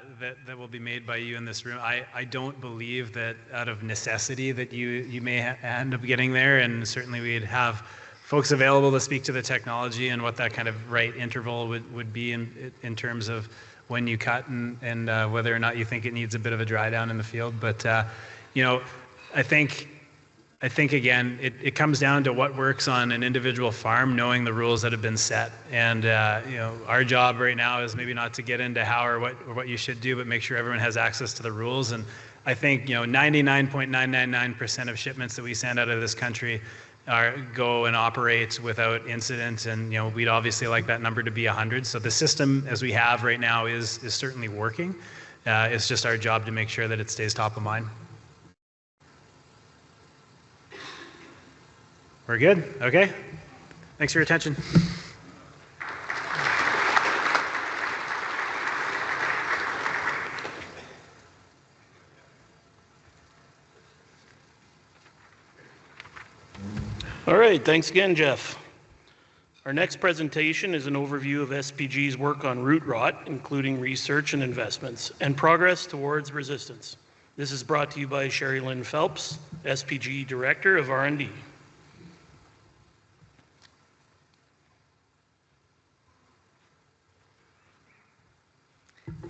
will be made by you in this room. I don't believe that out of necessity that you may end up getting there, and certainly we'd have folks available to speak to the technology and what that kind of right interval would be in terms of when you cut and whether or not you think it needs a bit of a dry down in the field. But, I think I think, again, it comes down to what works on an individual farm, knowing the rules that have been set. And you know, our job right now is maybe not to get into how or what you should do, but make sure everyone has access to the rules. And I think, you know, 99.999% of shipments that we send out of this country go and operate without incident. And, you know, we'd obviously like that number to be 100. So the system as we have right now is certainly working. It's just our job to make sure that it stays top of mind. We're good? Okay. Thanks for your attention. All right, thanks again, Jeff. Our next presentation is an overview of SPG's work on root rot, including research and investments, and progress towards resistance. This is brought to you by Sherrilyn Phelps, SPG Director of R&D.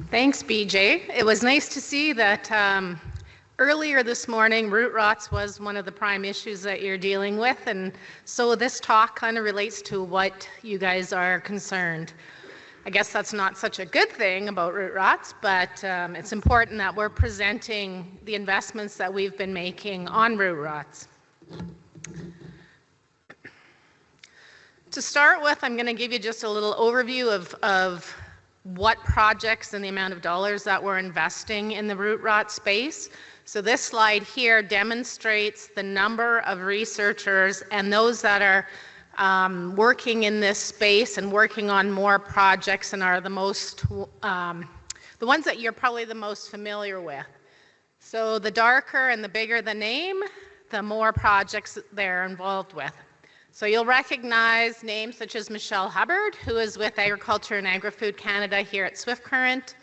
Thanks, BJ. It was nice to see that earlier this morning, root rots was one of the prime issues that you're dealing with, and so this talk kind of relates to what you guys are concerned. I guess that's not such a good thing about root rots, but it's important that we're presenting the investments that we've been making on root rots. To start with, I'm going to give you just a little overview of what projects and the amount of dollars that we're investing in the root rot space. So this slide here demonstrates the number of researchers and those that are working in this space and working on more projects and are the most, the ones that you're probably the most familiar with. So the darker and the bigger the name, the more projects they're involved with. So you'll recognize names such as Michelle Hubbard, who is with Agriculture and Agri-Food Canada here at Swift Current,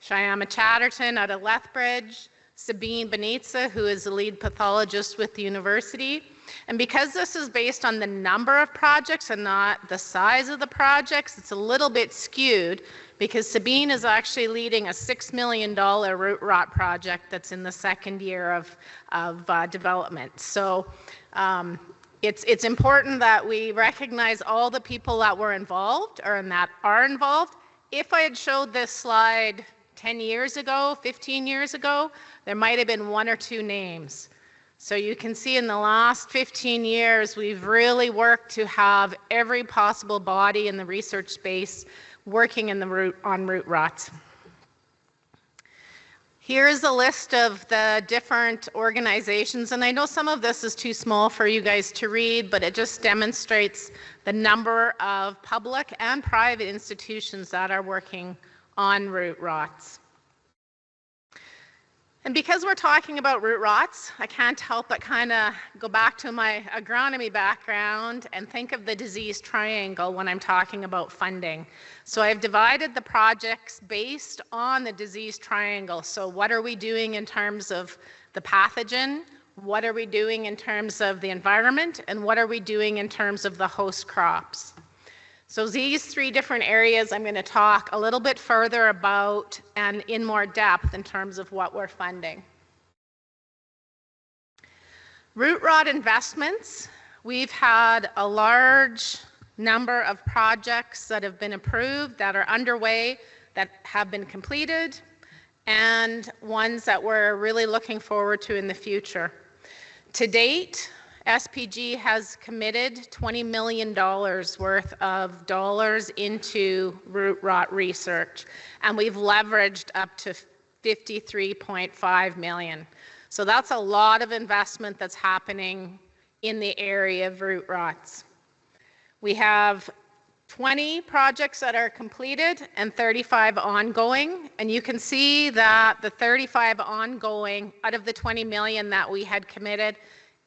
Shyama Chatterton out of Lethbridge, Sabine Benitza, who is the lead pathologist with the university. And because this is based on the number of projects and not the size of the projects, it's a little bit skewed because Sabine is actually leading a $6 million root rot project that's in the second year of development. So it's important that we recognize all the people that were involved or that are involved. If I had showed this slide 10 years ago, 15 years ago, there might have been one or two names. So you can see in the last 15 years, we've really worked to have every possible body in the research space working in the on root rots. Here's a list of the different organizations, and I know some of this is too small for you guys to read, but it just demonstrates the number of public and private institutions that are working on root rots. And because we're talking about root rots, I can't help but kind of go back to my agronomy background and think of the disease triangle when I'm talking about funding. So I've divided the projects based on the disease triangle. So what are we doing in terms of the pathogen? What are we doing in terms of the environment? And what are we doing in terms of the host crops? So these three different areas I'm going to talk a little bit further about and in more depth in terms of what we're funding. Root rot investments, we've had a large number of projects that have been approved, that are underway, that have been completed, and ones that we're really looking forward to in the future. To date, SPG has committed $20 million worth of dollars into root rot research, and we've leveraged up to $53.5 million. So that's a lot of investment that's happening in the area of root rots. We have 20 projects that are completed and 35 ongoing, and you can see that the 35 ongoing out of the 20 million that we had committed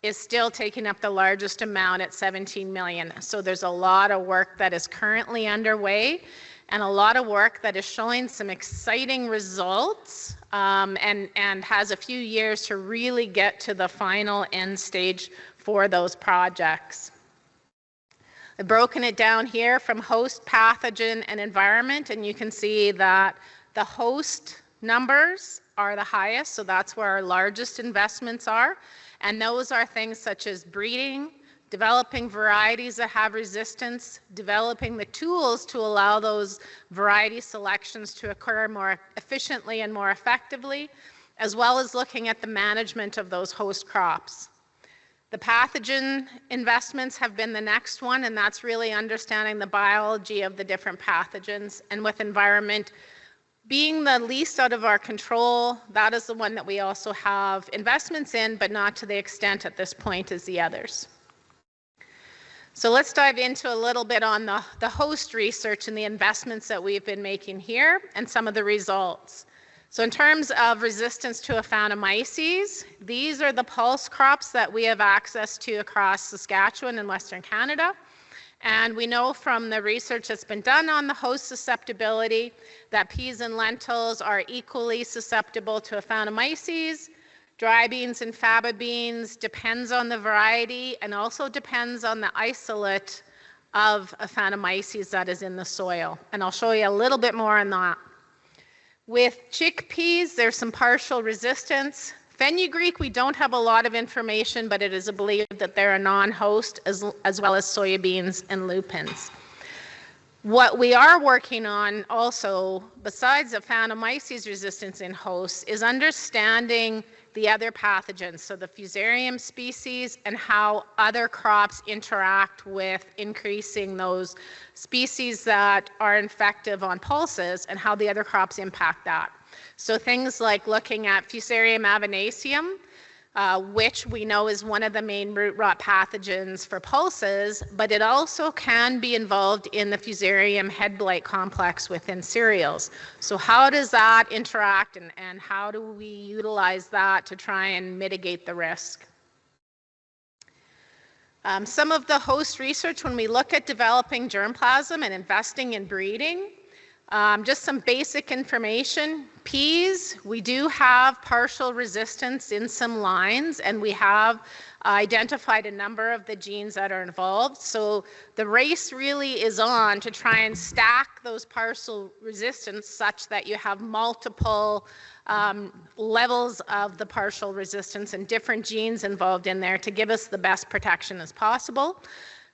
is still taking up the largest amount at 17 million. So there's a lot of work that is currently underway and a lot of work that is showing some exciting results and has a few years to really get to the final end stage for those projects. I've broken it down here from host, pathogen, and environment, and you can see that the host numbers are the highest, so that's where our largest investments are. And those are things such as breeding, developing varieties that have resistance, developing the tools to allow those variety selections to occur more efficiently and more effectively, as well as looking at the management of those host crops. The pathogen investments have been the next one, and that's really understanding the biology of the different pathogens. And with environment being the least out of our control, that is the one that we also have investments in, but not to the extent at this point as the others. So let's dive into a little bit on the host research and the investments that we've been making here and some of the results. So in terms of resistance to Aphanomyces, these are the pulse crops that we have access to across Saskatchewan and Western Canada. And we know from the research that's been done on the host susceptibility that peas and lentils are equally susceptible to Aphanomyces. Dry beans and faba beans depends on the variety and also depends on the isolate of Aphanomyces that is in the soil. And I'll show you a little bit more on that. With chickpeas, there's some partial resistance. Fenugreek, we don't have a lot of information, but it is believed that they're a non-host as well as soybeans and lupins. What we are working on also, besides Aphanomyces resistance in hosts, is understanding the other pathogens, so the Fusarium species and how other crops interact with increasing those species that are infective on pulses and how the other crops impact that. So things like looking at Fusarium avinaceum, which we know is one of the main root rot pathogens for pulses, but it also can be involved in the Fusarium head blight complex within cereals. So how does that interact and how do we utilize that to try and mitigate the risk? Some of the host research, when we look at developing germplasm and investing in breeding, just some basic information. Peas, we do have partial resistance in some lines, and we have identified a number of the genes that are involved. So the race really is on to try and stack those partial resistance such that you have multiple levels of the partial resistance and different genes involved in there to give us the best protection as possible.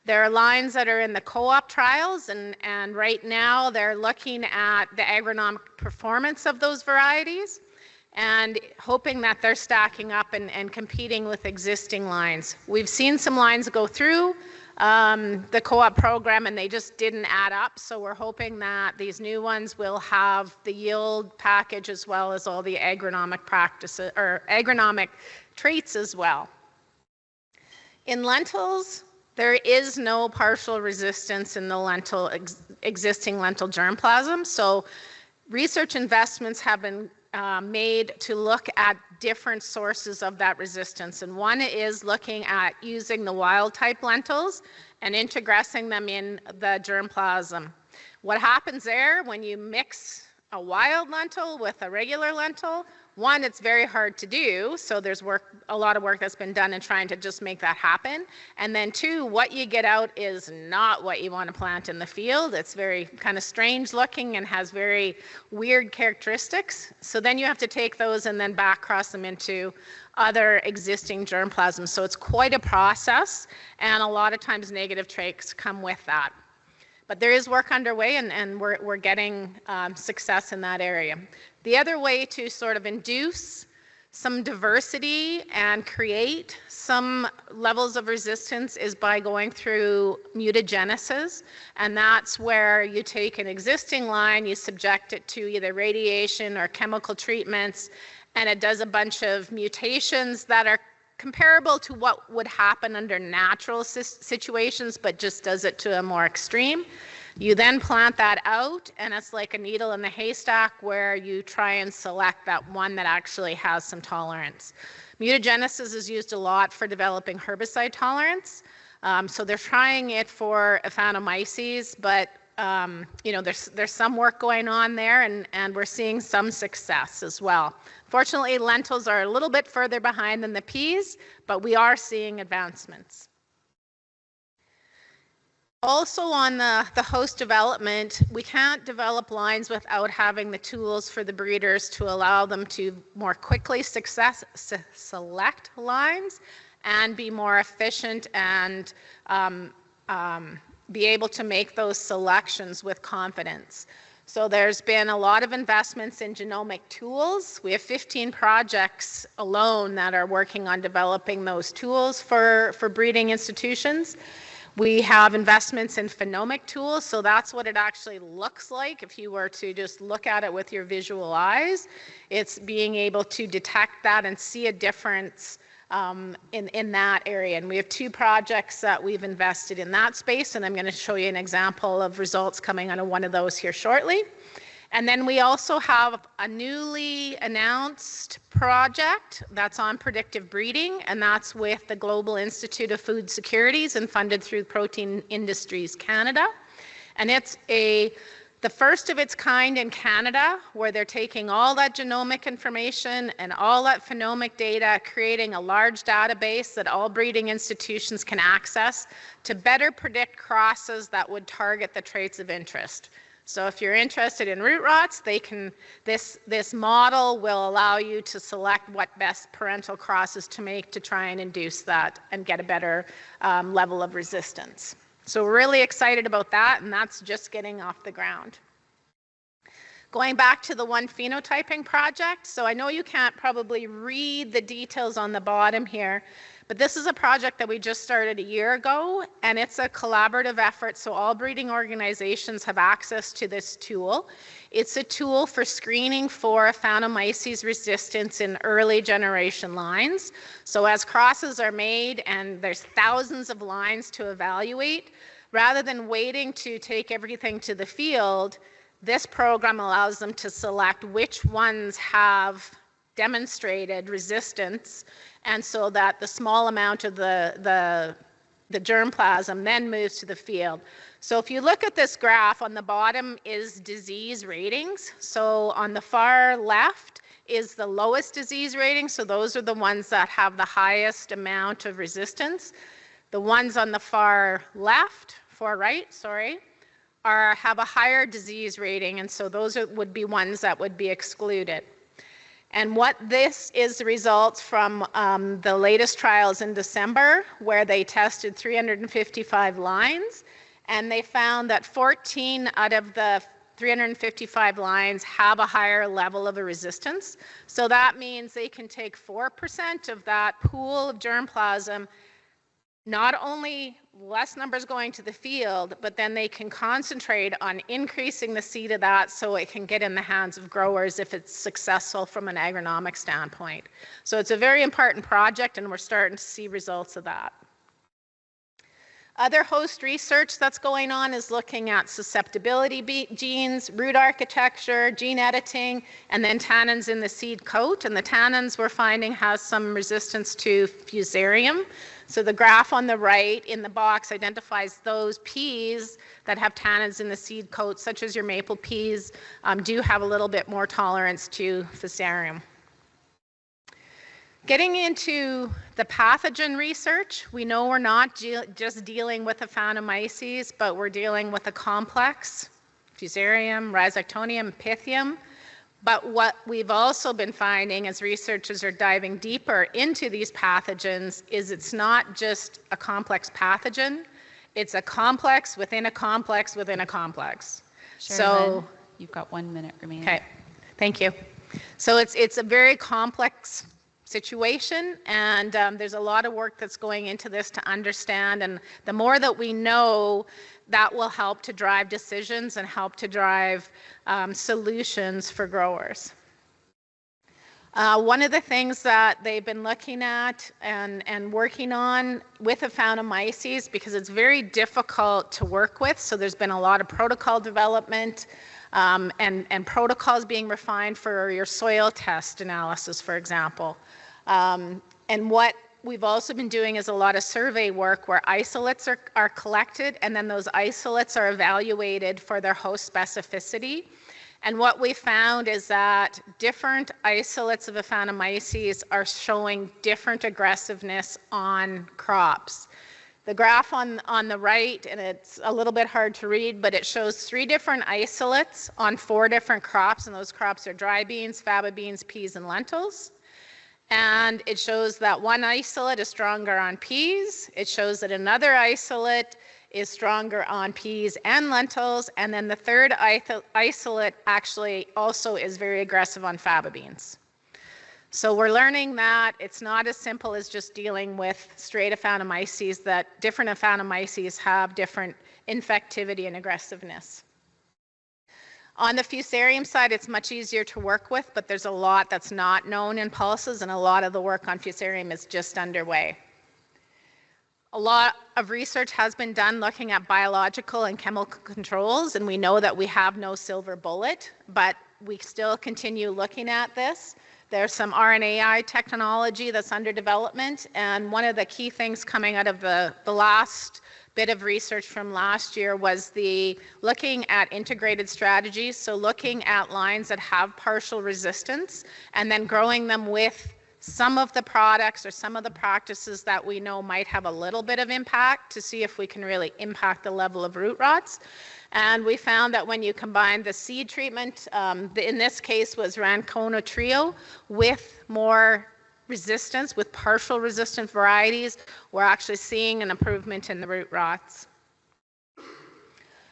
There are lines that are in the co-op trials, and right now they're looking at the agronomic performance of those varieties and hoping that they're stacking up and competing with existing lines. We've seen some lines go through the co-op program and they just didn't add up, so we're hoping that these new ones will have the yield package as well as all the agronomic practices or agronomic traits as well. In lentils, there is no partial resistance in the existing lentil germplasm, so research investments have been made to look at different sources of that resistance. And one is looking at using the wild type lentils and introgressing them in the germplasm. What happens there when you mix a wild lentil with a regular lentil? One, it's very hard to do, so there's a lot of work that's been done in trying to just make that happen. And then two, what you get out is not what you want to plant in the field. It's very kind of strange looking and has very weird characteristics. So then you have to take those and then back cross them into other existing germplasms. So it's quite a process, and a lot of times negative traits come with that. But there is work underway, and we're getting success in that area. The other way to sort of induce some diversity and create some levels of resistance is by going through mutagenesis, and that's where you take an existing line, you subject it to either radiation or chemical treatments, and it does a bunch of mutations that are comparable to what would happen under natural situations, but just does it to a more extreme. You then plant that out, and it's like a needle in the haystack where you try and select that one that actually has some tolerance. Mutagenesis is used a lot for developing herbicide tolerance. So they're trying it for Aphanomyces, but you know, there's some work going on there, and we're seeing some success as well. Fortunately, lentils are a little bit further behind than the peas, but we are seeing advancements. Also on the host development, we can't develop lines without having the tools for the breeders to allow them to more quickly select lines and be more efficient and be able to make those selections with confidence. So there's been a lot of investments in genomic tools. We have 15 projects alone that are working on developing those tools for breeding institutions. We have investments in phenomic tools, so that's what it actually looks like if you were to just look at it with your visual eyes. It's being able to detect that and see a difference in that area. And we have 2 projects that we've invested in that space, and I'm going to show you an example of results coming out of one of those here shortly. And then we also have a newly announced project that's on predictive breeding, and that's with the Global Institute of Food Securities and funded through Protein Industries Canada. And it's the first of its kind in Canada, where they're taking all that genomic information and all that phenomic data, creating a large database that all breeding institutions can access to better predict crosses that would target the traits of interest. So if you're interested in root rots, this model will allow you to select what best parental crosses to make to try and induce that and get a better level of resistance. So we're really excited about that, and that's just getting off the ground. Going back to the one phenotyping project, so I know you can't probably read the details on the bottom here, but this is a project that we just started a year ago, and it's a collaborative effort, so all breeding organizations have access to this tool. It's a tool for screening for Aphanomyces resistance in early generation lines. So as crosses are made and there's thousands of lines to evaluate, rather than waiting to take everything to the field, this program allows them to select which ones have demonstrated resistance, and so that the small amount of the germplasm then moves to the field. So if you look at this graph, on the bottom is disease ratings. So on the far left is the lowest disease rating, so those are the ones that have the highest amount of resistance. The ones on the far right, have a higher disease rating, and so those would be ones that would be excluded. And what this is the results from the latest trials in December, where they tested 355 lines, and they found that 14 out of the 355 lines have a higher level of a resistance. So that means they can take 4% of that pool of germplasm, not only less numbers going to the field, but then they can concentrate on increasing the seed of that so it can get in the hands of growers if it's successful from an agronomic standpoint. So it's a very important project, and we're starting to see results of that. Other host research that's going on is looking at susceptibility genes, root architecture, gene editing, and then tannins in the seed coat. And the tannins we're finding has some resistance to fusarium. So the graph on the right in the box identifies those peas that have tannins in the seed coat, such as your maple peas, do have a little bit more tolerance to fusarium. Getting into the pathogen research, we know we're not just dealing with Aphanomyces, but we're dealing with a complex, Fusarium, Rhizoctonium, Pythium. But what we've also been finding as researchers are diving deeper into these pathogens is it's not just a complex pathogen, it's a complex within a complex within a complex. Sherrilyn, so you've got 1 minute remaining. Okay, thank you. So it's a very complex situation, and there's a lot of work that's going into this to understand, and the more that we know, that will help to drive decisions and help to drive solutions for growers. One of the things that they've been looking at and working on with Aphanomyces, because it's very difficult to work with, so there's been a lot of protocol development and protocols being refined for your soil test analysis, for example. And what we've also been doing is a lot of survey work where isolates are collected, and then those isolates are evaluated for their host specificity. And what we found is that different isolates of Aphanomyces are showing different aggressiveness on crops. The graph on the right, and it's a little bit hard to read, but it shows 3 different isolates on 4 different crops, and those crops are dry beans, faba beans, peas, and lentils. And it shows that one isolate is stronger on peas. It shows that another isolate is stronger on peas and lentils, and then the third isolate actually also is very aggressive on faba beans. So we're learning that it's not as simple as just dealing with straight Aphanomyces, that different Aphanomyces have different infectivity and aggressiveness. On the Fusarium side, it's much easier to work with, but there's a lot that's not known in pulses, and a lot of the work on Fusarium is just underway. A lot of research has been done looking at biological and chemical controls, and we know that we have no silver bullet, but we still continue looking at this. There's some RNAi technology that's under development, and one of the key things coming out of the last bit of research from last year was looking at integrated strategies, so looking at lines that have partial resistance and then growing them with some of the products or some of the practices that we know might have a little bit of impact to see if we can really impact the level of root rots. And we found that when you combine the seed treatment, in this case was Rancona Trio, with more resistance, with partial resistant varieties, we're actually seeing an improvement in the root rots.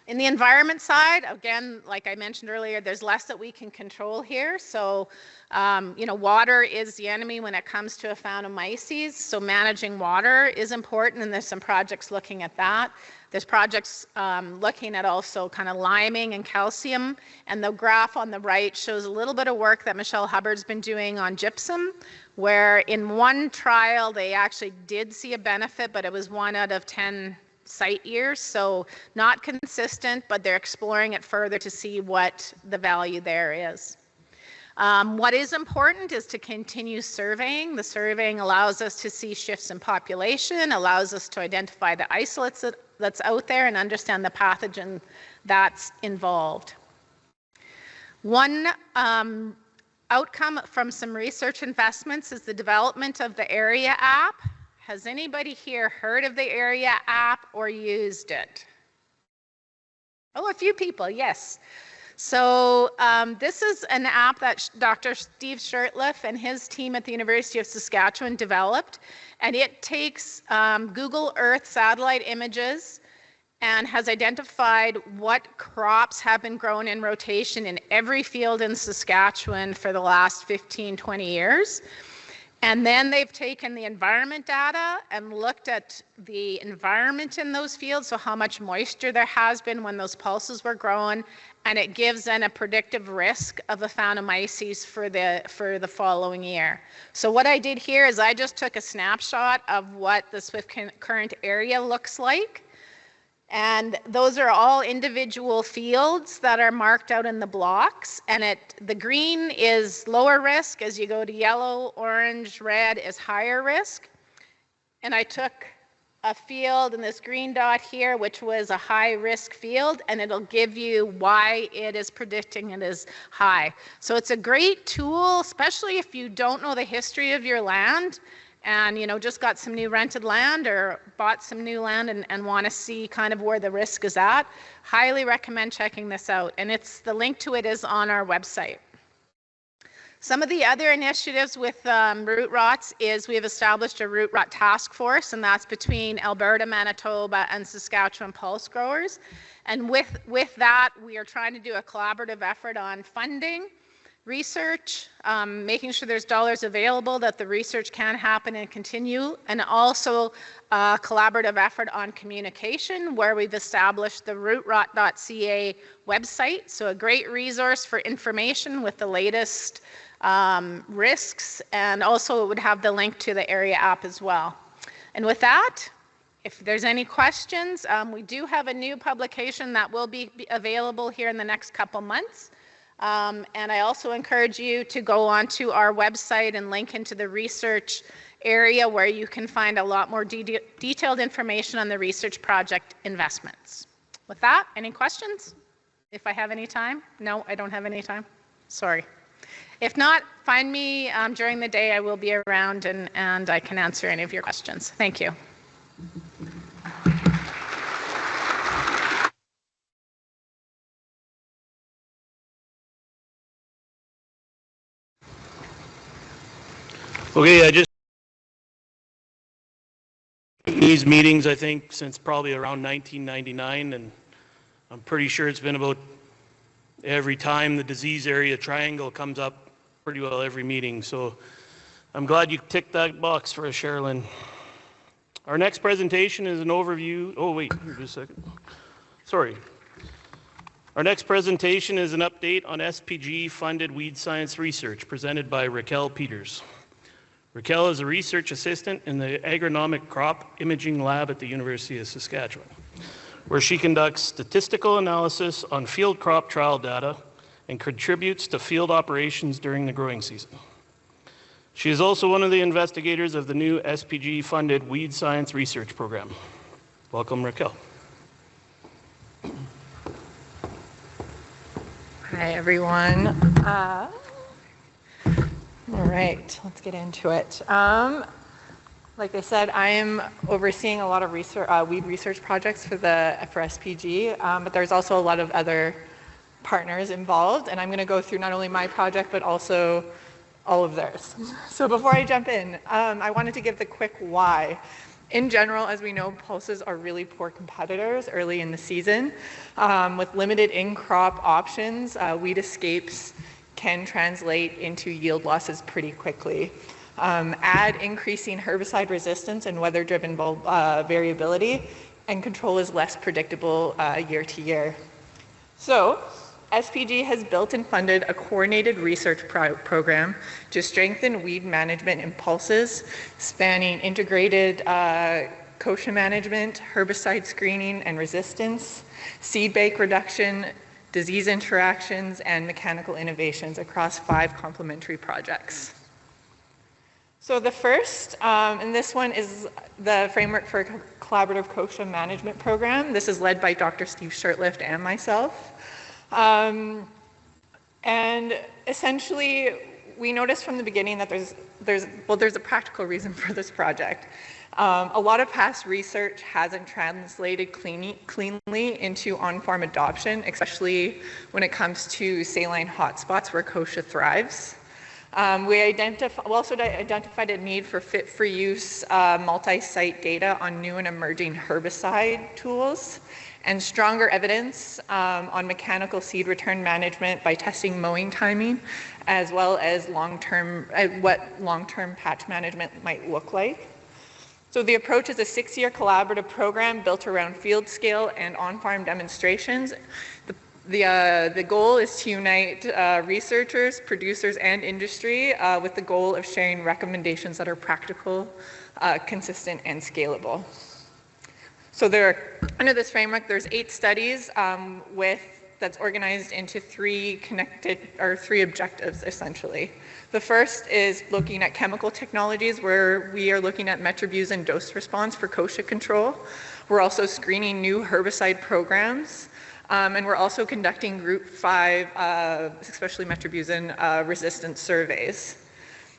In the environment side, again, like I mentioned earlier, there's less that we can control here. So, water is the enemy when it comes to Aphanomyces. So managing water is important, and there's some projects looking at that. There's projects looking at also kind of liming and calcium. And the graph on the right shows a little bit of work that Michelle Hubbard's been doing on gypsum, where in one trial they actually did see a benefit, but it was 1 out of 10 site years, so not consistent, but they're exploring it further to see what the value there is. What is important is to continue surveying. The surveying allows us to see shifts in population, allows us to identify the isolates that's out there and understand the pathogen that's involved. One outcome from some research investments is the development of the Area app. Has anybody here heard of the Area app or used it? Oh, a few people, yes. So this is an app that Dr. Steve Shirtliff and his team at the University of Saskatchewan developed, and it takes Google Earth satellite images and has identified what crops have been grown in rotation in every field in Saskatchewan for the last 15, 20 years. And then they've taken the environment data and looked at the environment in those fields, so how much moisture there has been when those pulses were grown, and it gives then a predictive risk of Aphanomyces for the following year. So what I did here is I just took a snapshot of what the Swift Current area looks like. And those are all individual fields that are marked out in the blocks, and the green is lower risk. As you go to yellow, orange, red is higher risk. And I took a field in this green dot here, which was a high risk field, and it'll give you why it is predicting it is high. So it's a great tool, especially if you don't know the history of your land and just got some new rented land or bought some new land and want to see kind of where the risk is at. Highly recommend checking this out, and the link to it is on our website. Some of the other initiatives with root rots is we've established a root rot task force, and that's between Alberta, Manitoba, and Saskatchewan pulse growers. And with that, we are trying to do a collaborative effort on funding, research, making sure there's dollars available that the research can happen and continue, and also a collaborative effort on communication where we've established the rootrot.ca website, so a great resource for information with the latest risks, and also it would have the link to the Area app as well. And with that, if there's any questions, we do have a new publication that will be available here in the next couple months. And I also encourage you to go onto our website and link into the research area where you can find a lot more detailed information on the research project investments. With that, any questions? If I have any time? No, I don't have any time. Sorry. If not, find me during the day. I will be around and I can answer any of your questions. Thank you. Okay, I just these meetings, I think, since probably around 1999, and I'm pretty sure it's been about every time the disease area triangle comes up pretty well every meeting. So I'm glad you ticked that box for us, Sherrilyn. Our next presentation is an overview. Oh, wait, just a second. Sorry. Our next presentation is an update on SPG-funded weed science research presented by Racquelle Peters. Racquelle is a research assistant in the Agronomic Crop Imaging Lab at the University of Saskatchewan, where she conducts statistical analysis on field crop trial data and contributes to field operations during the growing season. She is also one of the investigators of the new SPG-funded weed science research program. Welcome, Racquelle. Hi, everyone. All right, let's get into it. Like I said, I am overseeing a lot of research, weed research projects for SPG, but there's also a lot of other partners involved, and I'm going to go through not only my project, but also all of theirs. So before I jump in, I wanted to give the quick why. In general, as we know, pulses are really poor competitors early in the season. With limited in-crop options, weed escapes can translate into yield losses pretty quickly. Add increasing herbicide resistance and weather-driven variability, and control is less predictable year to year. So, SPG has built and funded a coordinated research program to strengthen weed management in pulses, spanning integrated kochia management, herbicide screening and resistance, seed bank reduction, disease interactions, and mechanical innovations across 5 complementary projects. So the first, and this one is the framework for a collaborative kochia management program. This is led by Dr. Steve Shirtlift and myself. And essentially, we noticed from the beginning that there's a practical reason for this project. A lot of past research hasn't translated cleanly into on-farm adoption, especially when it comes to saline hotspots where kochia thrives. We also identified a need for fit-for-use multi-site data on new and emerging herbicide tools, and stronger evidence on mechanical seed return management by testing mowing timing, as well as what long-term patch management might look like. So the approach is a 6-year collaborative program built around field scale and on-farm demonstrations. The goal is to unite researchers, producers, and industry with the goal of sharing recommendations that are practical, consistent, and scalable. So under this framework, there's 8 studies that's organized into 3 objectives, essentially. The first is looking at chemical technologies, where we are looking at metribuzin dose response for kochia control. We're also screening new herbicide programs, and we're also conducting Group 5, especially metribuzin resistance surveys.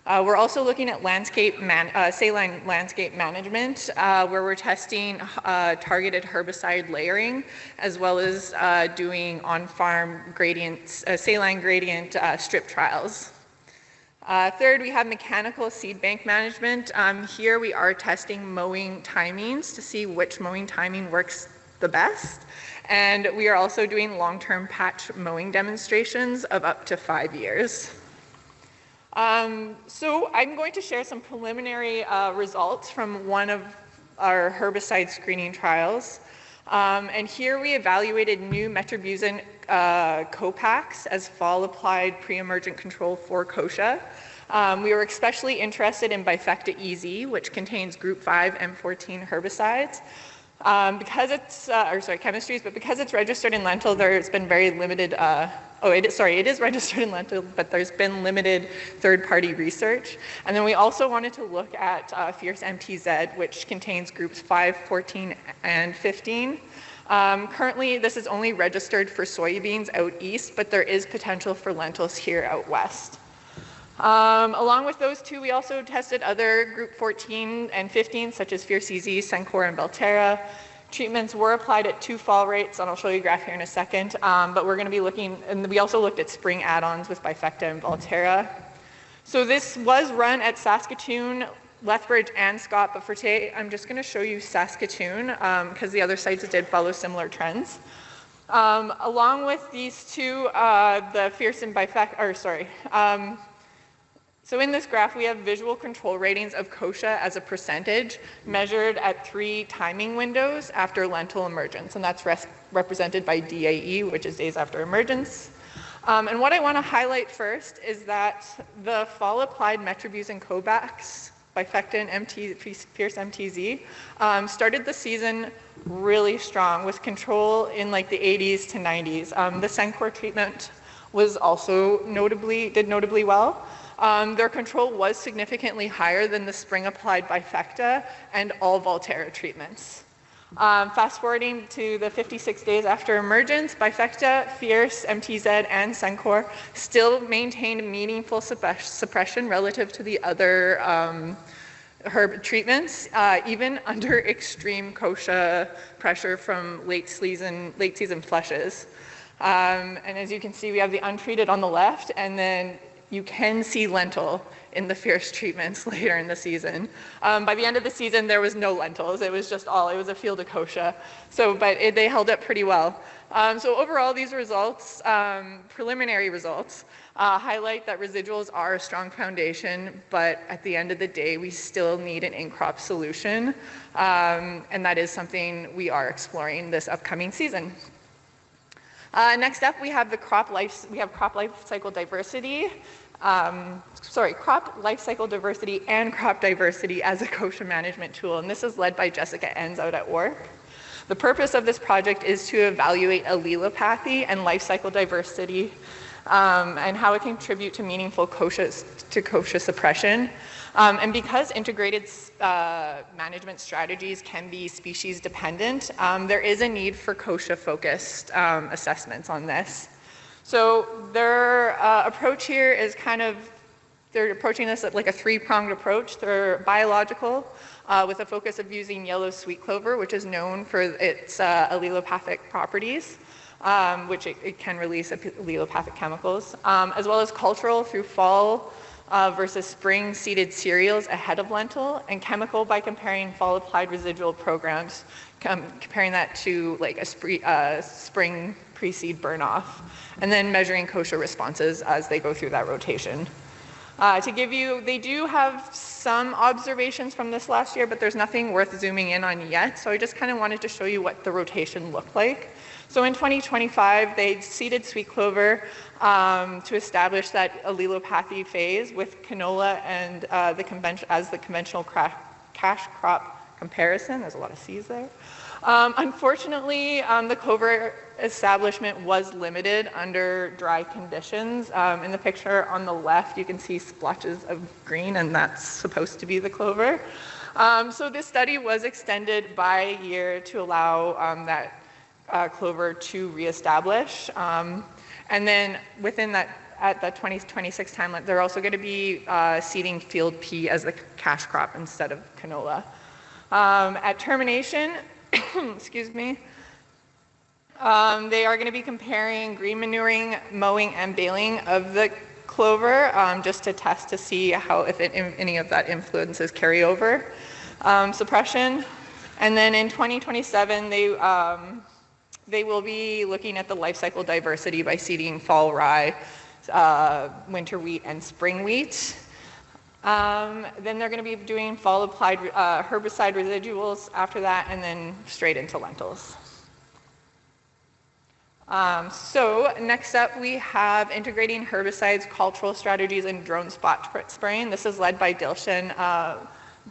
We're also looking at saline landscape management, where we're testing targeted herbicide layering, as well as doing on-farm saline gradient strip trials. Third, we have mechanical seed bank management. Here we are testing mowing timings to see which mowing timing works the best. And we are also doing long-term patch mowing demonstrations of up to 5 years. So I'm going to share some preliminary results from one of our herbicide screening trials. And here we evaluated new metribuzin co-packs as fall-applied pre-emergent control for kochia. We were especially interested in Bifecta EZ, which contains Group 5 M14 herbicides. Because it's, chemistries, but because it's registered in lentil, there's been very limited, it is registered in lentil, but there's been limited third-party research. And then we also wanted to look at Fierce MTZ, which contains groups 5, 14, and 15. Currently, this is only registered for soybeans out east, but there is potential for lentils here out west. Along with those 2, we also tested other group 14 and 15, such as Fierce EZ, Sencor, and Belterra. Treatments were applied at 2 fall rates, and I'll show you a graph here in a second. But we're going to be looking, and we also looked at spring add-ons with Bifecta and Belterra. So this was run at Saskatoon, Lethbridge, and Scott, but for today, I'm just going to show you Saskatoon because the other sites did follow similar trends. Along with these two, the Friesen so in this graph, we have visual control ratings of kochia as a percentage measured at 3 timing windows after lentil emergence, and that's represented by DAE, which is days after emergence. And what I want to highlight first is that the fall-applied metribuzin Kovacs, bifectin, Fierce MTZ, started the season really strong with control in like the 80s to 90s. The Sencor treatment was also did notably well. Their control was significantly higher than the spring-applied bifecta and all Volterra treatments. Fast forwarding to the 56 days after emergence, bifecta, Fierce, MTZ, and Sencor still maintained meaningful suppression relative to the other herb treatments, even under extreme kochia pressure from late season flushes. And as you can see, we have the untreated on the left, and then you can see lentil in the Fierce treatments later in the season. By the end of the season, there was no lentils. It was just it was a field of kochia. But they held up pretty well. So overall, these results, preliminary results, highlight that residuals are a strong foundation, but at the end of the day, we still need an in-crop solution. And that is something we are exploring this upcoming season. Next up, we have crop life cycle diversity. Crop life cycle diversity and crop diversity as a kochia management tool, and this is led by Jessica Enns out at WARC. The purpose of this project is to evaluate allelopathy and life cycle diversity and how it can contribute to meaningful kochia suppression. And because integrated management strategies can be species dependent, there is a need for kochia focused assessments on this. So their approach here is they're approaching this like a 3-pronged approach. They're biological with a focus of using yellow sweet clover, which is known for its allelopathic properties, which it can release allelopathic chemicals, as well as cultural through fall versus spring seeded cereals ahead of lentil, and chemical by comparing fall applied residual programs, comparing that to like a spring pre-seed burn off, and then measuring kochia responses as they go through that rotation. They do have some observations from this last year, but there's nothing worth zooming in on yet, so I just kind of wanted to show you what the rotation looked like. So in 2025, they seeded sweet clover to establish that allelopathy phase with canola and the conventional cash crop comparison. There's a lot of C's there. Unfortunately, the clover establishment was limited under dry conditions. In the picture on the left, you can see splotches of green, and that's supposed to be the clover. So this study was extended by a year to allow that clover to reestablish. And then within that, at the 2026 timeline, they're also going to be seeding field P as the cash crop instead of canola. At termination, excuse me, they are going to be comparing green manuring, mowing, and baling of the clover just to test to see if any of that influences carryover suppression. And then in 2027, they will be looking at the life cycle diversity by seeding fall rye, winter wheat, and spring wheat. Then they're going to be doing fall applied herbicide residuals after that, and then straight into lentils. So next up, we have integrating herbicides, cultural strategies, and drone spot spraying. This is led by Dilshan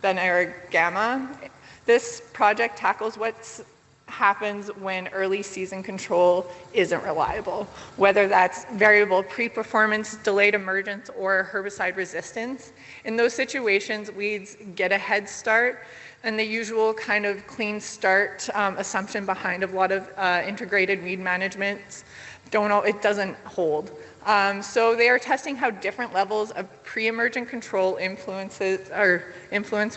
Ben-Aragama. This project tackles what happens when early season control isn't reliable, whether that's variable pre-performance, delayed emergence, or herbicide resistance. In those situations, weeds get a head start, and the usual kind of clean start assumption behind a lot of integrated weed management it doesn't hold. So they are testing how different levels of pre-emergent control influence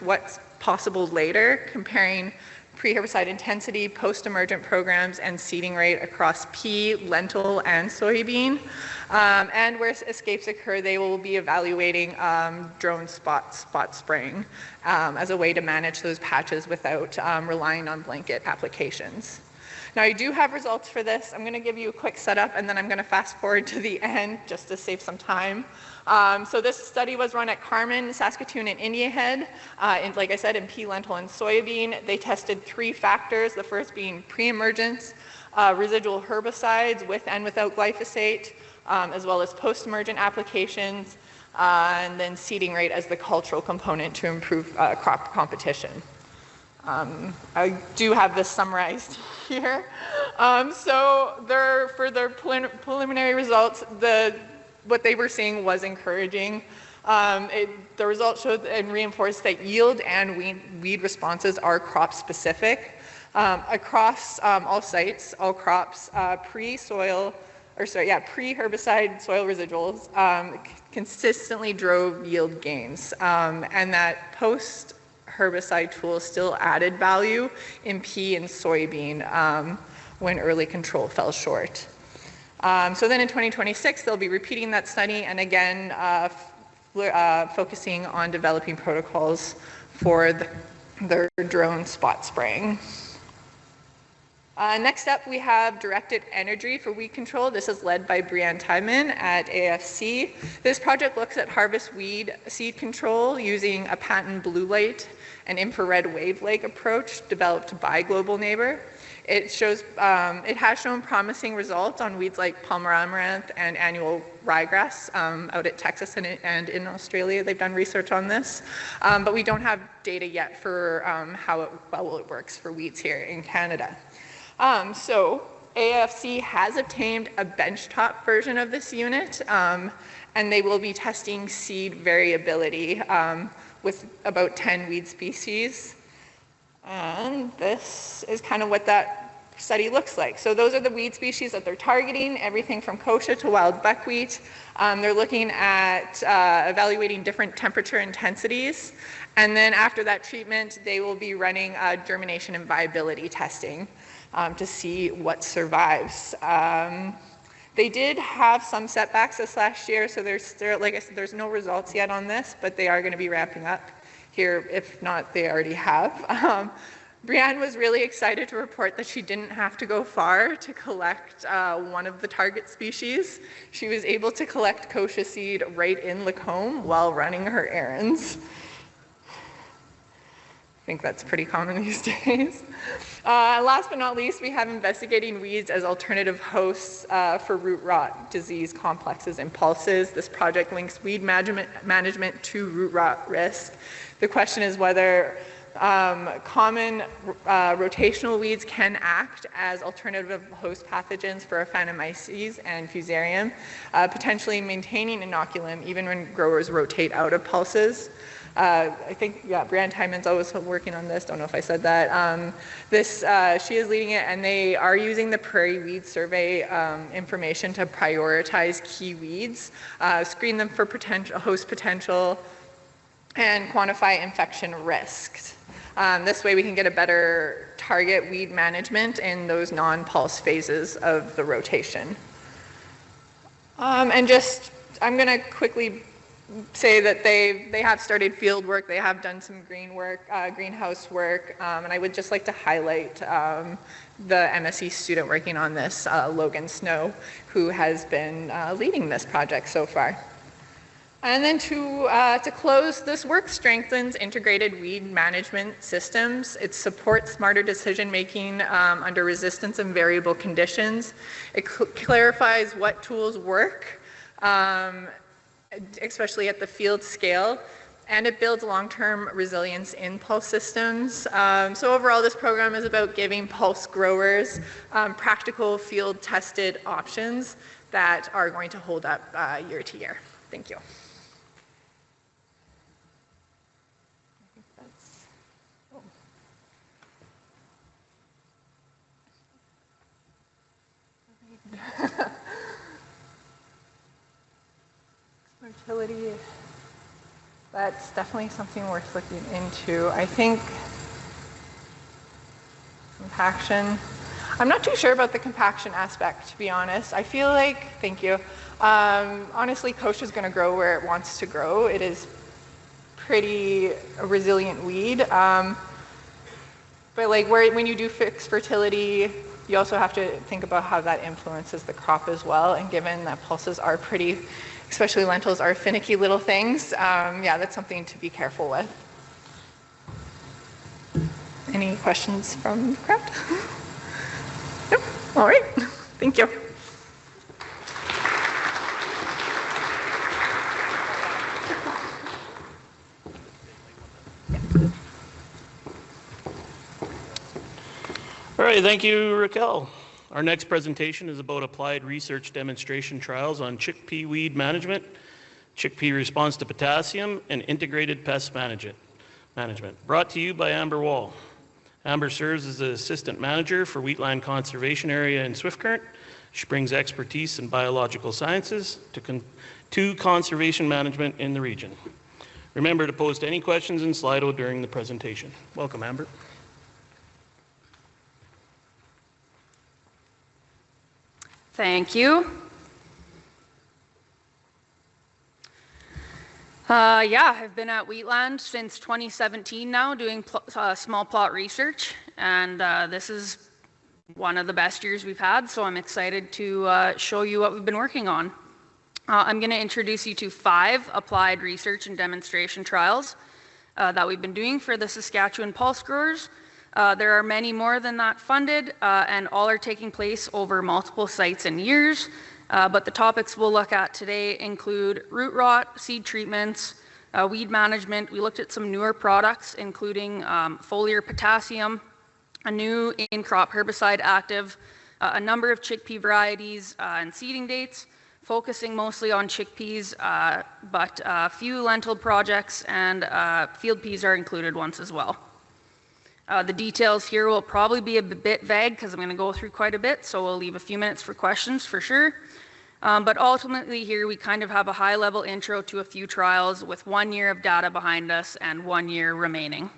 what's possible later, comparing pre-herbicide intensity, post-emergent programs, and seeding rate across pea, lentil, and soybean. And where escapes occur, they will be evaluating drone spot spraying as a way to manage those patches without relying on blanket applications. Now, I do have results for this. I'm going to give you a quick setup, and then I'm going to fast forward to the end just to save some time. So this study was run at Carmen, Saskatoon, and Indian Head, like I said, in pea, lentil, and soybean. They tested 3 factors, the first being pre-emergence, residual herbicides with and without glyphosate, as well as post-emergent applications, and then seeding rate as the cultural component to improve crop competition. I do have this summarized here. So for their preliminary results, what they were seeing was encouraging. The results showed and reinforced that yield and weed responses are crop specific. Across all sites, all crops, pre-herbicide soil residuals consistently drove yield gains, and that post-herbicide tools still added value in pea and soybean when early control fell short. So then in 2026, they'll be repeating that study and again focusing on developing protocols for their drone spot spraying. Next up, we have directed energy for weed control. This is led by Brianne Tyman at AFC. This project looks at harvest weed seed control using a patent blue light and infrared wavelength approach developed by Global Neighbor. It has shown promising results on weeds like Palmer amaranth and annual ryegrass out at Texas and in Australia. They've done research on this, but we don't have data yet for how well it works for weeds here in Canada. So AFC has obtained a benchtop version of this unit, and they will be testing seed variability with about 10 weed species. And this is kind of what that study looks like. So those are the weed species that they're targeting, everything from kochia to wild buckwheat. They're looking at evaluating different temperature intensities. And then after that treatment, they will be running germination and viability testing to see what survives. They did have some setbacks this last year, so like I said, there's no results yet on this, but they are going to be ramping up here. If not, they already have. Brianne was really excited to report that she didn't have to go far to collect one of the target species. She was able to collect kochia seed right in Lacombe while running her errands. I think that's pretty common these days. Last but not least, we have investigating weeds as alternative hosts for root rot disease complexes and pulses. This project links weed management to root rot risk. The question is whether common rotational weeds can act as alternative host pathogens for Aphanomyces and Fusarium, potentially maintaining inoculum even when growers rotate out of pulses. I think, yeah, Brianne Tyman's always working on this. Don't know if I said that. She is leading it, and they are using the Prairie Weed Survey information to prioritize key weeds, screen them for host potential, and quantify infection risks. This way we can get a better target weed management in those non-pulse phases of the rotation. I'm going to quickly say that they have started field work, they have done some greenhouse work, and I would just like to highlight the MSc student working on this, Logan Snow, who has been leading this project so far. And then to close, this work strengthens integrated weed management systems. It supports smarter decision making under resistance and variable conditions. It clarifies what tools work, especially at the field scale, and it builds long-term resilience in pulse systems. So overall, this program is about giving pulse growers practical field-tested options that are going to hold up year to year. Thank you. Fertility, that's definitely something worth looking into. I think compaction. I'm not too sure about the compaction aspect, to be honest. I feel like, thank you, honestly, kochia is going to grow where it wants to grow. It is pretty a resilient weed. But like when you do fix fertility, you also have to think about how that influences the crop as well. And given that pulses are pretty, especially lentils, are finicky little things, yeah, that's something to be careful with. Any questions from the crowd? No? All right. Thank you. All right, thank you, Racquelle. Our next presentation is about applied research demonstration trials on chickpea weed management, chickpea response to potassium, and integrated pest management. Brought to you by Amber Wall. Amber serves as the Assistant Manager for Wheatland Conservation Area in Swift-Current. She brings expertise in biological sciences to conservation management in the region. Remember to post any questions in Slido during the presentation. Welcome, Amber. Thank you. Yeah, I've been at Wheatland since 2017 now, doing small plot research, and this is one of the best years we've had, so I'm excited to show you what we've been working on. I'm going to introduce you to 5 applied research and demonstration trials that we've been doing for the Saskatchewan pulse growers. There are many more than that funded, and all are taking place over multiple sites and years. But the topics we'll look at today include root rot, seed treatments, weed management. We looked at some newer products, including foliar potassium, a new in-crop herbicide active, a number of chickpea varieties and seeding dates, focusing mostly on chickpeas, but a few lentil projects and field peas are included once as well. The details here will probably be a bit vague because I'm going to go through quite a bit, so we'll leave a few minutes for questions for sure. But ultimately here we kind of have a high-level intro to a few trials with 1 year of data behind us and 1 year remaining.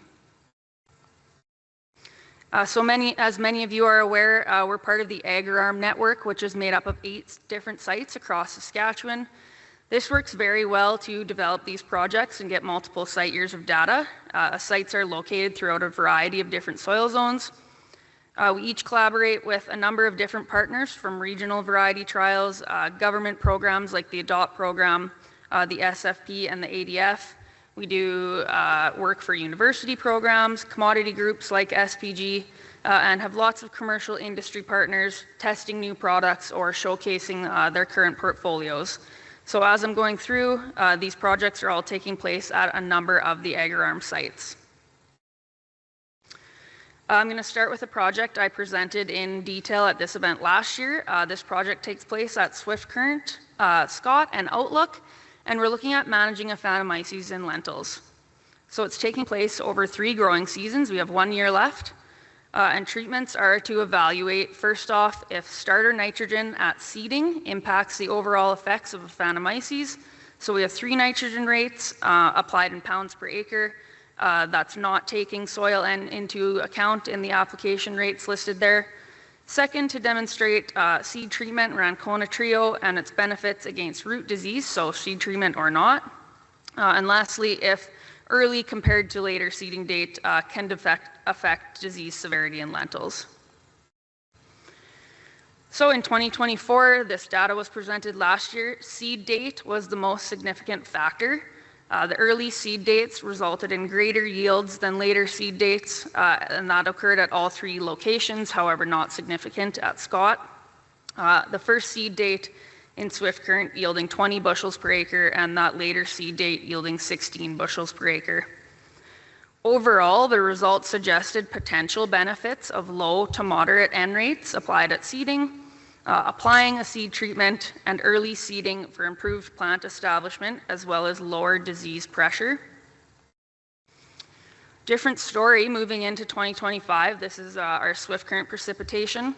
As many of you are aware, we're part of the Agronomy network, which is made up of 8 different sites across Saskatchewan. This works very well to develop these projects and get multiple site years of data. Sites are located throughout a variety of different soil zones. We each collaborate with a number of different partners, from regional variety trials, government programs like the ADOPT program, the SFP and the ADF. We do work for university programs, commodity groups like SPG, and have lots of commercial industry partners testing new products or showcasing their current portfolios. So as I'm going through, these projects are all taking place at a number of the Agronomy sites. I'm going to start with a project I presented in detail at this event last year. This project takes place at Swift-Current, Scott, and Outlook, and we're looking at managing Aphanomyces in lentils. So it's taking place over 3 growing seasons. We have 1 year left. And treatments are to evaluate, first off, if starter nitrogen at seeding impacts the overall effects of Aphanomyces. So we have 3 nitrogen rates applied in pounds per acre. That's not taking soil into account in the application rates listed there. Second, to demonstrate seed treatment, Rancona Trio, and its benefits against root disease, so seed treatment or not. And lastly, if early compared to later seeding date can affect disease severity in lentils. So in 2024, this data was presented last year. Seed date was the most significant factor. The early seed dates resulted in greater yields than later seed dates, and that occurred at all 3 locations, however not significant at Scott. The first seed date in Swift-Current yielding 20 bushels per acre, and that later seed date yielding 16 bushels per acre. Overall, the results suggested potential benefits of low to moderate N rates applied at seeding, applying a seed treatment, and early seeding for improved plant establishment, as well as lower disease pressure. Different story moving into 2025. This is our Swift-Current precipitation.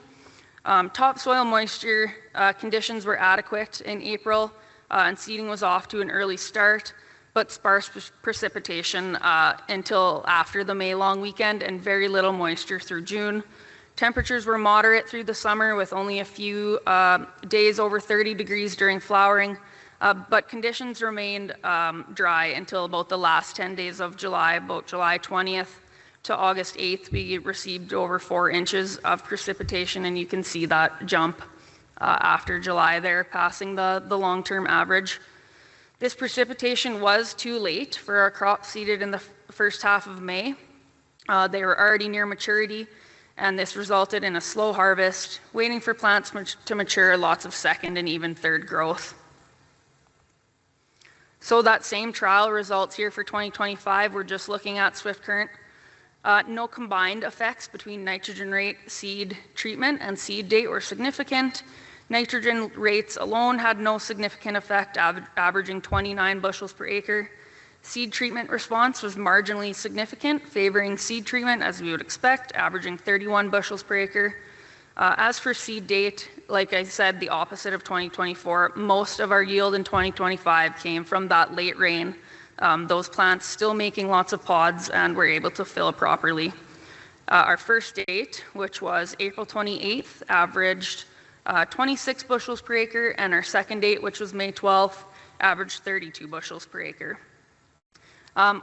Topsoil moisture conditions were adequate in April, and seeding was off to an early start, but sparse precipitation until after the May long weekend, and very little moisture through June. Temperatures were moderate through the summer with only a few days over 30 degrees during flowering, but conditions remained dry until about the last 10 days of July. About July 20th to August 8th, we received over 4 inches of precipitation, and you can see that jump after July there, passing the long-term average. This precipitation was too late for our crops seeded in the first half of May. They were already near maturity, and this resulted in a slow harvest, waiting for plants to mature, lots of second and even third growth. So that same trial results here for 2025, we're just looking at swift current. No combined effects between nitrogen rate, seed treatment, and seed date were significant. Nitrogen rates alone had no significant effect, averaging 29 bushels per acre. Seed treatment response was marginally significant, favoring seed treatment as we would expect, averaging 31 bushels per acre. As for seed date, like I said, the opposite of 2024. Most of our yield in 2025 came from that late rain. Those plants still making lots of pods and were able to fill properly. Our first date, which was April 28th, averaged 26 bushels per acre, and our second date, which was May 12th, averaged 32 bushels per acre.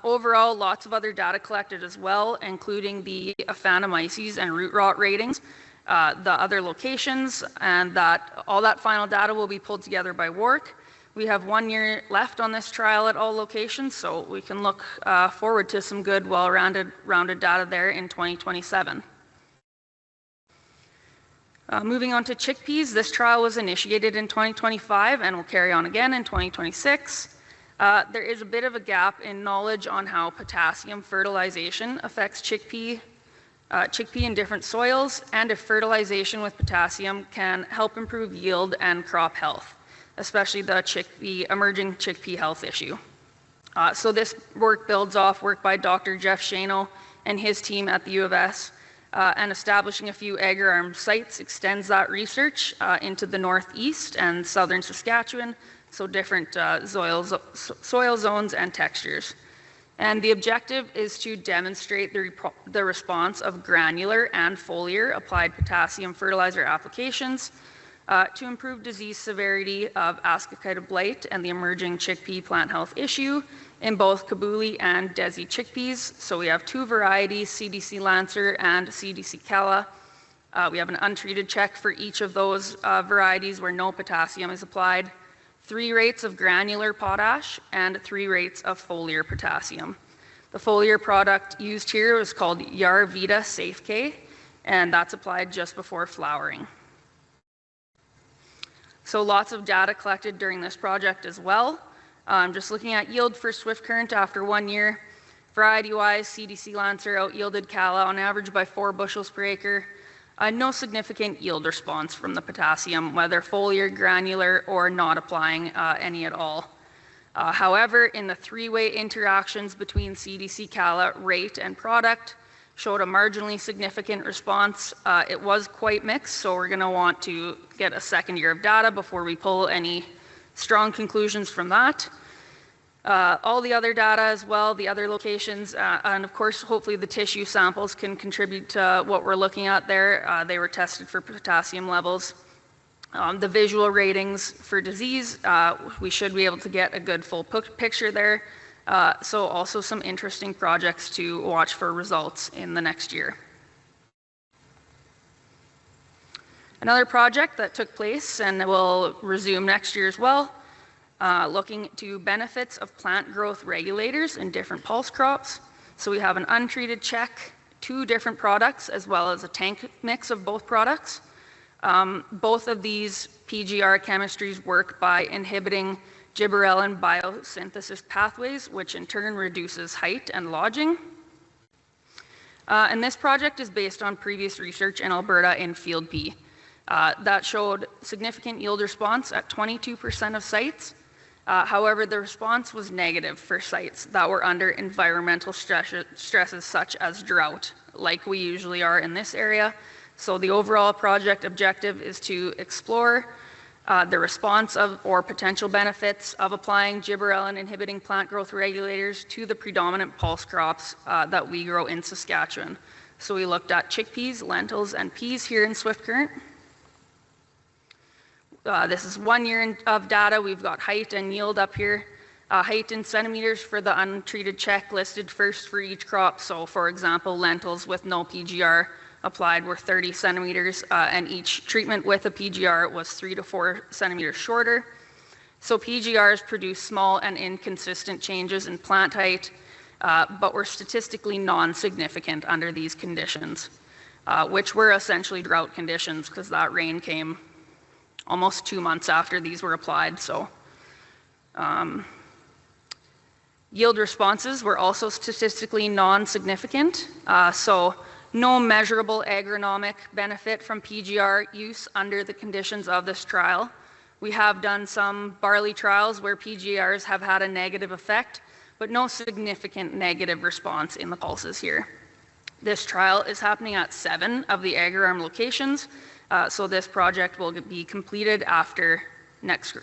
Overall, lots of other data collected as well, including the Aphanomyces and root rot ratings, the other locations, and all that final data will be pulled together by WARC. We have 1 year left on this trial at all locations, so we can look forward to some good, well-rounded data there in 2027. Moving on to chickpeas, this trial was initiated in 2025 and will carry on again in 2026. There is a bit of a gap in knowledge on how potassium fertilization affects chickpea in different soils, and if fertilization with potassium can help improve yield and crop health, especially the emerging chickpea health issue. So this work builds off work by Dr. Jeff Shano and his team at the U of S, and establishing a few AgriArm sites extends that research into the northeast and southern Saskatchewan, so different soil zones and textures. And the objective is to demonstrate the response of granular and foliar applied potassium fertilizer applications to improve disease severity of ascochyta blight and the emerging chickpea plant health issue in both Kabuli and Desi chickpeas. So we have 2 varieties, CDC Lancer and CDC Cala. We have an untreated check for each of those varieties where no potassium is applied, 3 rates of granular potash, and 3 rates of foliar potassium. The foliar product used here is called Yarvita Safe K, and that's applied just before flowering. So lots of data collected during this project as well. Just looking at yield for swift current after 1 year. Variety-wise, CDC Lancer out-yielded Cala on average by 4 bushels per acre. No significant yield response from the potassium, whether foliar, granular, or not applying any at all. However, in the 3-way interactions between CDC Cala, rate, and product, showed a marginally significant response. It was quite mixed, so we're going to want to get a second year of data before we pull any strong conclusions from that. All the other data as well, the other locations, and of course, hopefully the tissue samples can contribute to what we're looking at there. They were tested for potassium levels. The visual ratings for disease, we should be able to get a good full picture there. So also some interesting projects to watch for results in the next year. Another project that took place and will resume next year as well, looking to benefits of plant growth regulators in different pulse crops. So we have an untreated check, 2 different products, as well as a tank mix of both products. Both of these PGR chemistries work by inhibiting gibberellin biosynthesis pathways, which in turn reduces height and lodging. And this project is based on previous research in Alberta in field pea. That showed significant yield response at 22% of sites. However, the response was negative for sites that were under environmental stresses such as drought, like we usually are in this area. So the overall project objective is to explore the response of or potential benefits of applying gibberellin inhibiting plant growth regulators to the predominant pulse crops that we grow in Saskatchewan. So we looked at chickpeas, lentils, and peas here in Swift Current. This is 1 year of data. We've got height and yield up here. Height in centimeters for the untreated check listed first for each crop. So for example, lentils with no PGR applied were 30 centimeters, and each treatment with a PGR was 3 to 4 centimeters shorter. So PGRs produce small and inconsistent changes in plant height, but were statistically non-significant under these conditions, which were essentially drought conditions because that rain came almost 2 months after these were applied. So yield responses were also statistically non-significant. So no measurable agronomic benefit from PGR use under the conditions of this trial. We have done some barley trials where PGRs have had a negative effect, but no significant negative response in the pulses here. This trial is happening at 7 of the AgriArm locations, so this project will be completed after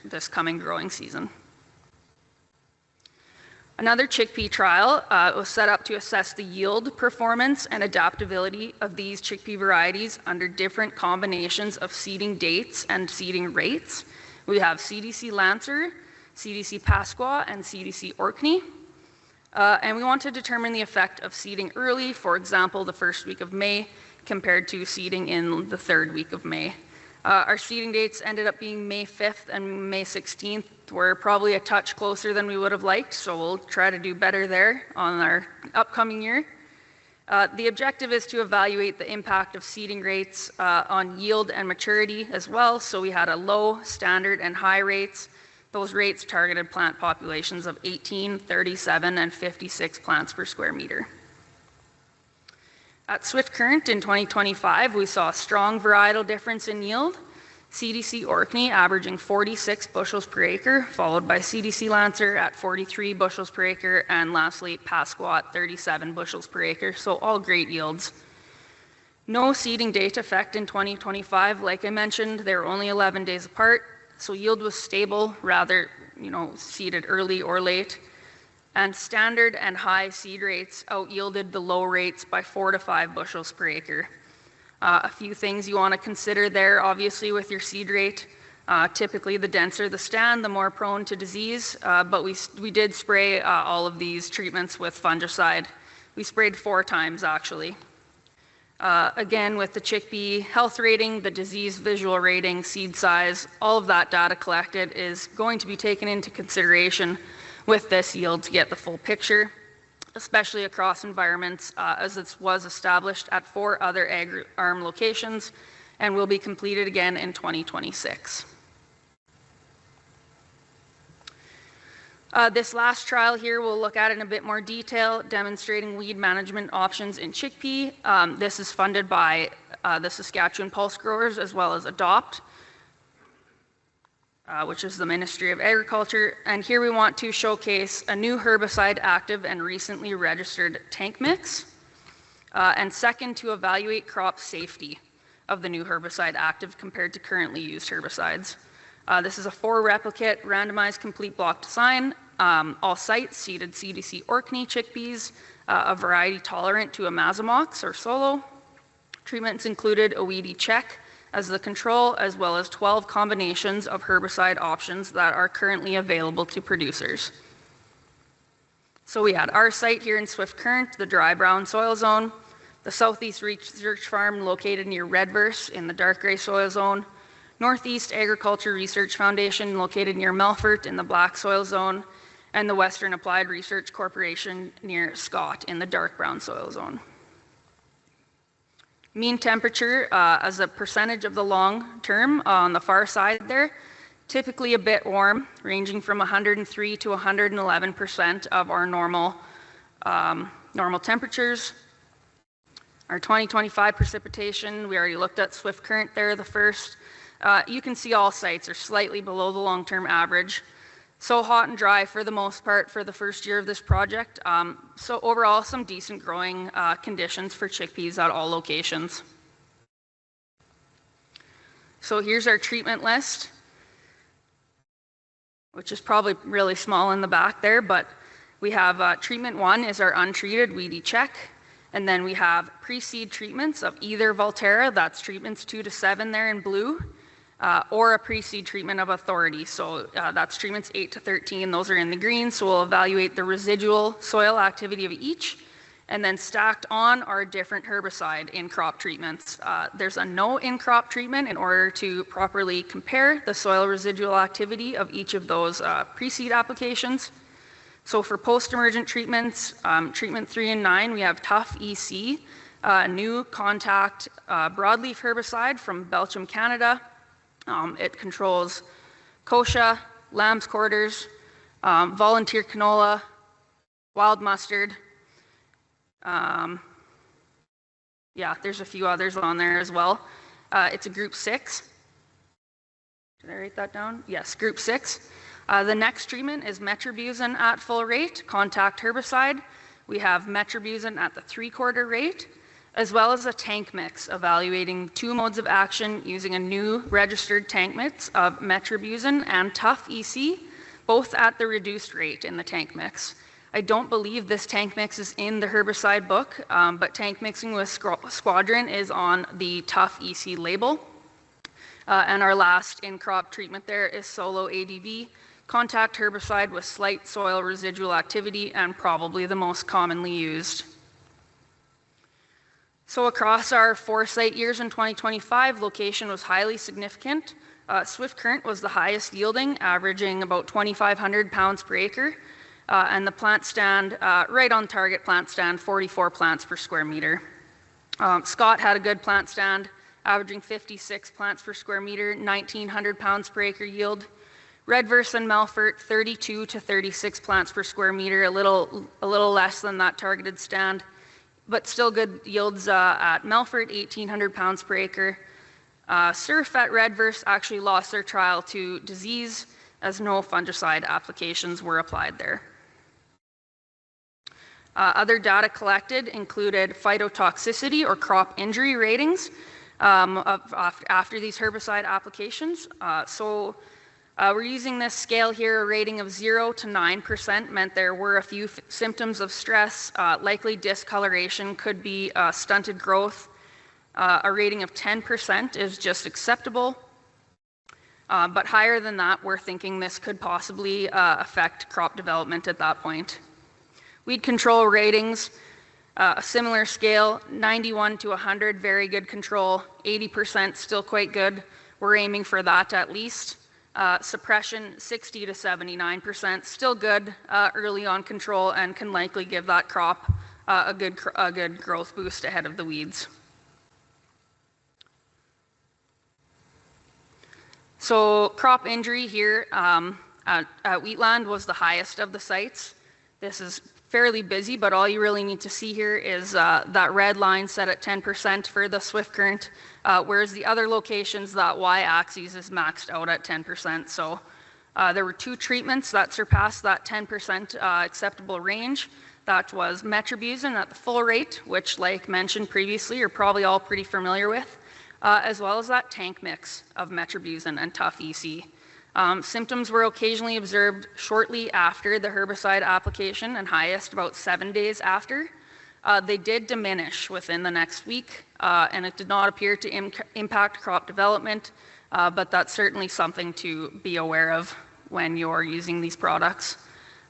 this coming growing season. Another chickpea trial was set up to assess the yield, performance, and adaptability of these chickpea varieties under different combinations of seeding dates and seeding rates. We have CDC Lancer, CDC Pasqua, and CDC Orkney. And we want to determine the effect of seeding early, for example, the first week of May, compared to seeding in the 3rd week of May. Our seeding dates ended up being May 5th and May 16th. We're probably a touch closer than we would have liked, so we'll try to do better there on our upcoming year. The objective is to evaluate the impact of seeding rates on yield and maturity as well. So we had a low, standard, and high rates. Those rates targeted plant populations of 18, 37, and 56 plants per square meter. At Swift Current in 2025, we saw a strong varietal difference in yield. CDC Orkney averaging 46 bushels per acre, followed by CDC Lancer at 43 bushels per acre, and lastly Pasqua at 37 bushels per acre, so all great yields. No seeding date effect in 2025. Like I mentioned, they were only 11 days apart, so yield was stable, rather, seeded early or late. And standard and high seed rates out-yielded the low rates by 4 to 5 bushels per acre. A few things you want to consider there, obviously, with your seed rate. Typically, the denser the stand, the more prone to disease, but we did spray all of these treatments with fungicide. We sprayed 4 times, actually. Again, with the chickpea health rating, the disease visual rating, seed size, all of that data collected is going to be taken into consideration with this yield to get the full picture, especially across environments, as it was established at 4 other AgriArm locations and will be completed again in 2026. This last trial here we'll look at in a bit more detail, demonstrating weed management options in chickpea. This is funded by the Saskatchewan Pulse Growers as well as Adopt, which is the Ministry of Agriculture. And here we want to showcase a new herbicide active and recently registered tank mix. And second, to evaluate crop safety of the new herbicide active compared to currently used herbicides. This is a 4-replicate randomized complete block design. All sites seeded CDC Orkney chickpeas, a variety tolerant to imazamox or solo. Treatments included a weedy check as the control, as well as 12 combinations of herbicide options that are currently available to producers. So we had our site here in Swift Current, the dry brown soil zone, the Southeast Research Farm located near Redverse in the dark gray soil zone, Northeast Agriculture Research Foundation located near Melfort in the black soil zone, and the Western Applied Research Corporation near Scott in the dark brown soil zone. Mean temperature as a percentage of the long term on the far side there, typically a bit warm, ranging from 103 to 111% of our normal temperatures. Our 2025 precipitation, we already looked at Swift Current there, the first. You can see all sites are slightly below the long-term average. So hot and dry for the most part for the first year of this project. So overall, some decent growing conditions for chickpeas at all locations. So here's our treatment list, which is probably really small in the back there, but we have treatment 1 is our untreated weedy check, And then we have pre-seed treatments of either Volterra, that's treatments 2 to 7 there in blue, or a pre-seed treatment of Authority. So that's treatments 8 to 13, those are in the green. So we'll evaluate the residual soil activity of each. And then stacked on are different herbicide in-crop treatments. There's a no in-crop treatment in order to properly compare the soil residual activity of each of those pre-seed applications. So for post-emergent treatments, treatment 3 and 9, we have Tough EC, a new contact broadleaf herbicide from Belgium, Canada. It controls kochia, lamb's quarters, volunteer canola, wild mustard. Yeah, there's a few others on there as well. It's a group 6. Did I write that down? Yes, group 6. The next treatment is metribuzin at full rate, contact herbicide. We have metribuzin at the 3/4 rate, as well as a tank mix, evaluating 2 modes of action using a new registered tank mix of metribuzin and Tough EC, both at the reduced rate in the tank mix. I don't believe this tank mix is in the herbicide book, but tank mixing with Squadron is on the Tough EC label. And our last in-crop treatment there is Solo ADB, contact herbicide with slight soil residual activity and probably the most commonly used. So across our 4 site years in 2025, location was highly significant. Swift Current was the highest yielding, averaging about 2,500 pounds per acre. And the plant stand, right on target plant stand, 44 plants per square meter. Scott had a good plant stand, averaging 56 plants per square meter, 1,900 pounds per acre yield. Redverse and Melfort, 32 to 36 plants per square meter, a little less than that targeted stand, but still good yields at Melfort, 1,800 pounds per acre. Surf at Redverse actually lost their trial to disease as no fungicide applications were applied there. Other data collected included phytotoxicity or crop injury ratings after these herbicide applications. We're using this scale here. A rating of 0 to 9% meant there were a few symptoms of stress, likely discoloration, could be stunted growth. A rating of 10% is just acceptable. But higher than that, we're thinking this could possibly affect crop development at that point. Weed control ratings, a similar scale, 91 to 100, very good control, 80% still quite good. We're aiming for that at least. Suppression, 60 to 79%, still good early on control and can likely give that crop a good growth boost ahead of the weeds. So crop injury here at Wheatland was the highest of the sites. This is fairly busy, but all you really need to see here is that red line set at 10% for the Swift Current, whereas the other locations, that y-axis is maxed out at 10%. So there were 2 treatments that surpassed that 10% acceptable range. That was metribuzin at the full rate, which, like mentioned previously, you're probably all pretty familiar with, as well as that tank mix of metribuzin and Tough EC. Symptoms were occasionally observed shortly after the herbicide application and highest about 7 days after. They did diminish within the next week, and it did not appear to impact crop development, but that's certainly something to be aware of when you're using these products.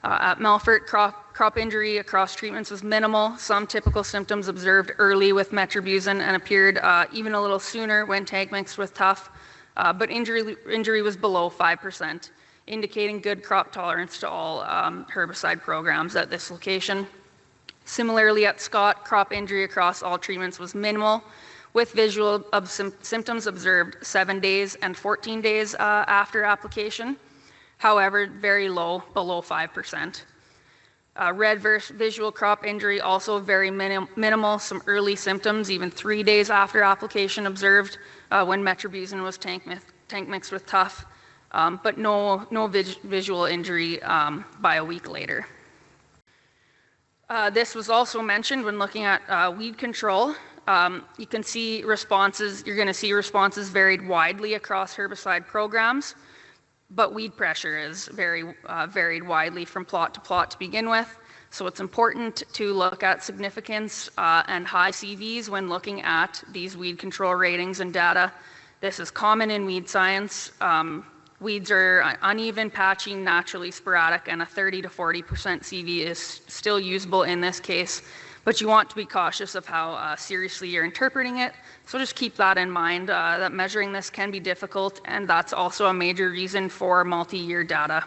At Melfort, crop injury across treatments was minimal. Some typical symptoms observed early with metribuzin and appeared even a little sooner when tank mixed with Tough. But injury was below 5%, indicating good crop tolerance to all herbicide programs at this location. Similarly at Scott, crop injury across all treatments was minimal, with visual symptoms observed 7 days and 14 days after application. However, very low, below 5%. Redverse visual crop injury also very minimal, some early symptoms, even 3 days after application observed when metribuzin was tank mixed with Tough, but no visual injury by a week later. This was also mentioned when looking at weed control. You can see responses, you're going to see responses varied widely across herbicide programs, but weed pressure is varied widely from plot to begin with. So it's important to look at significance and high CVs when looking at these weed control ratings and data. This is common in weed science. Weeds are uneven, patchy, naturally sporadic, and a 30 to 40% CV is still usable in this case, but you want to be cautious of how seriously you're interpreting it. So just keep that in mind, that measuring this can be difficult, and that's also a major reason for multi-year data.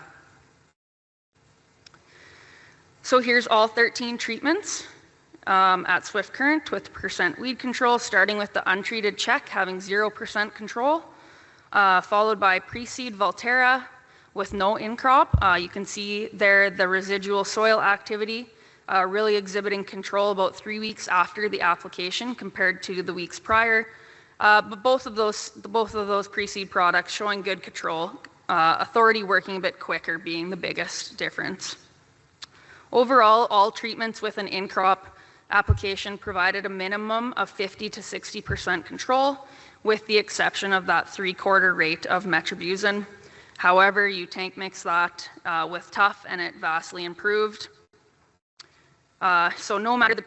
So here's all 13 treatments at Swift Current with % weed control, starting with the untreated check having 0% control. Followed by pre-seed Valterra with no in-crop. You can see there the residual soil activity really exhibiting control about 3 weeks after the application compared to the weeks prior. But both of those pre-seed products showing good control. Authority working a bit quicker being the biggest difference. Overall, all treatments with an in-crop application provided a minimum of 50 to 60% control, with the exception of that 3/4 rate of metribuzin. However, you tank mix that with Tough and it vastly improved. So no matter the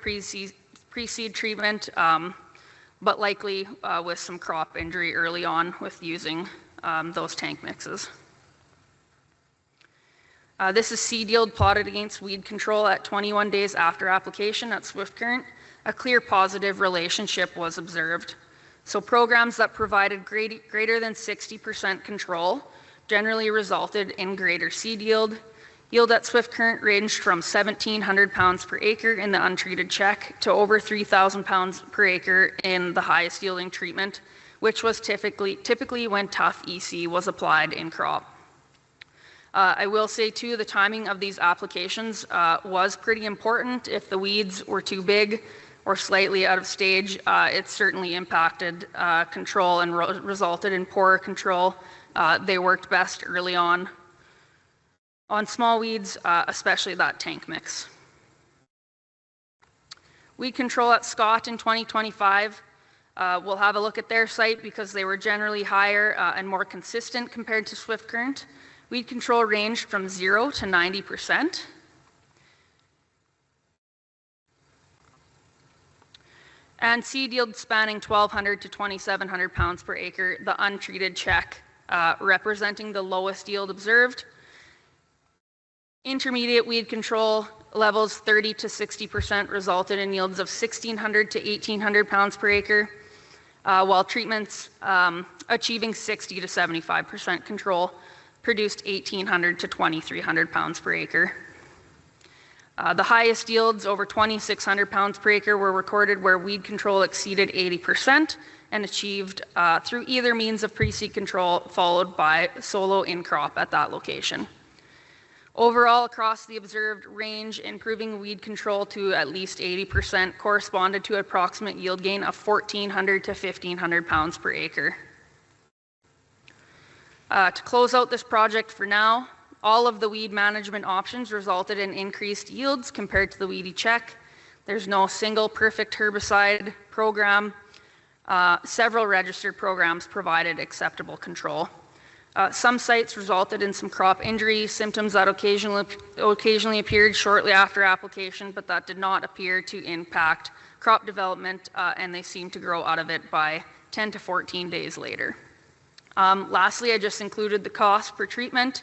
pre-seed treatment, but likely with some crop injury early on with using those tank mixes. This is seed yield plotted against weed control at 21 days after application at Swift Current. A clear positive relationship was observed. So programs that provided greater than 60% control generally resulted in greater seed yield. Yield at Swift Current ranged from 1,700 pounds per acre in the untreated check to over 3,000 pounds per acre in the highest yielding treatment, which was typically when Tough EC was applied in crop. I will say too, the timing of these applications was pretty important. If the weeds were too big or slightly out of stage, it certainly impacted control and resulted in poorer control. They worked best early on small weeds, especially that tank mix. Weed control at Scott in 2025. We'll have a look at their site because they were generally higher and more consistent compared to Swift Current. Weed control ranged from 0 to 90%. And seed yield spanning 1,200 to 2,700 pounds per acre, the untreated check representing the lowest yield observed. Intermediate weed control levels 30 to 60% resulted in yields of 1,600 to 1,800 pounds per acre, while treatments achieving 60 to 75% control produced 1,800 to 2,300 pounds per acre. The highest yields, over 2,600 pounds per acre, were recorded where weed control exceeded 80% and achieved through either means of pre-seed control followed by solo in-crop at that location. Overall, across the observed range, improving weed control to at least 80% corresponded to approximate yield gain of 1,400 to 1,500 pounds per acre. To close out this project for now, all of the weed management options resulted in increased yields compared to the weedy check. There's no single perfect herbicide program. Several registered programs provided acceptable control. Some sites resulted in some crop injury symptoms that occasionally appeared shortly after application, but that did not appear to impact crop development, and they seemed to grow out of it by 10 to 14 days later. Lastly, I just included the cost per treatment.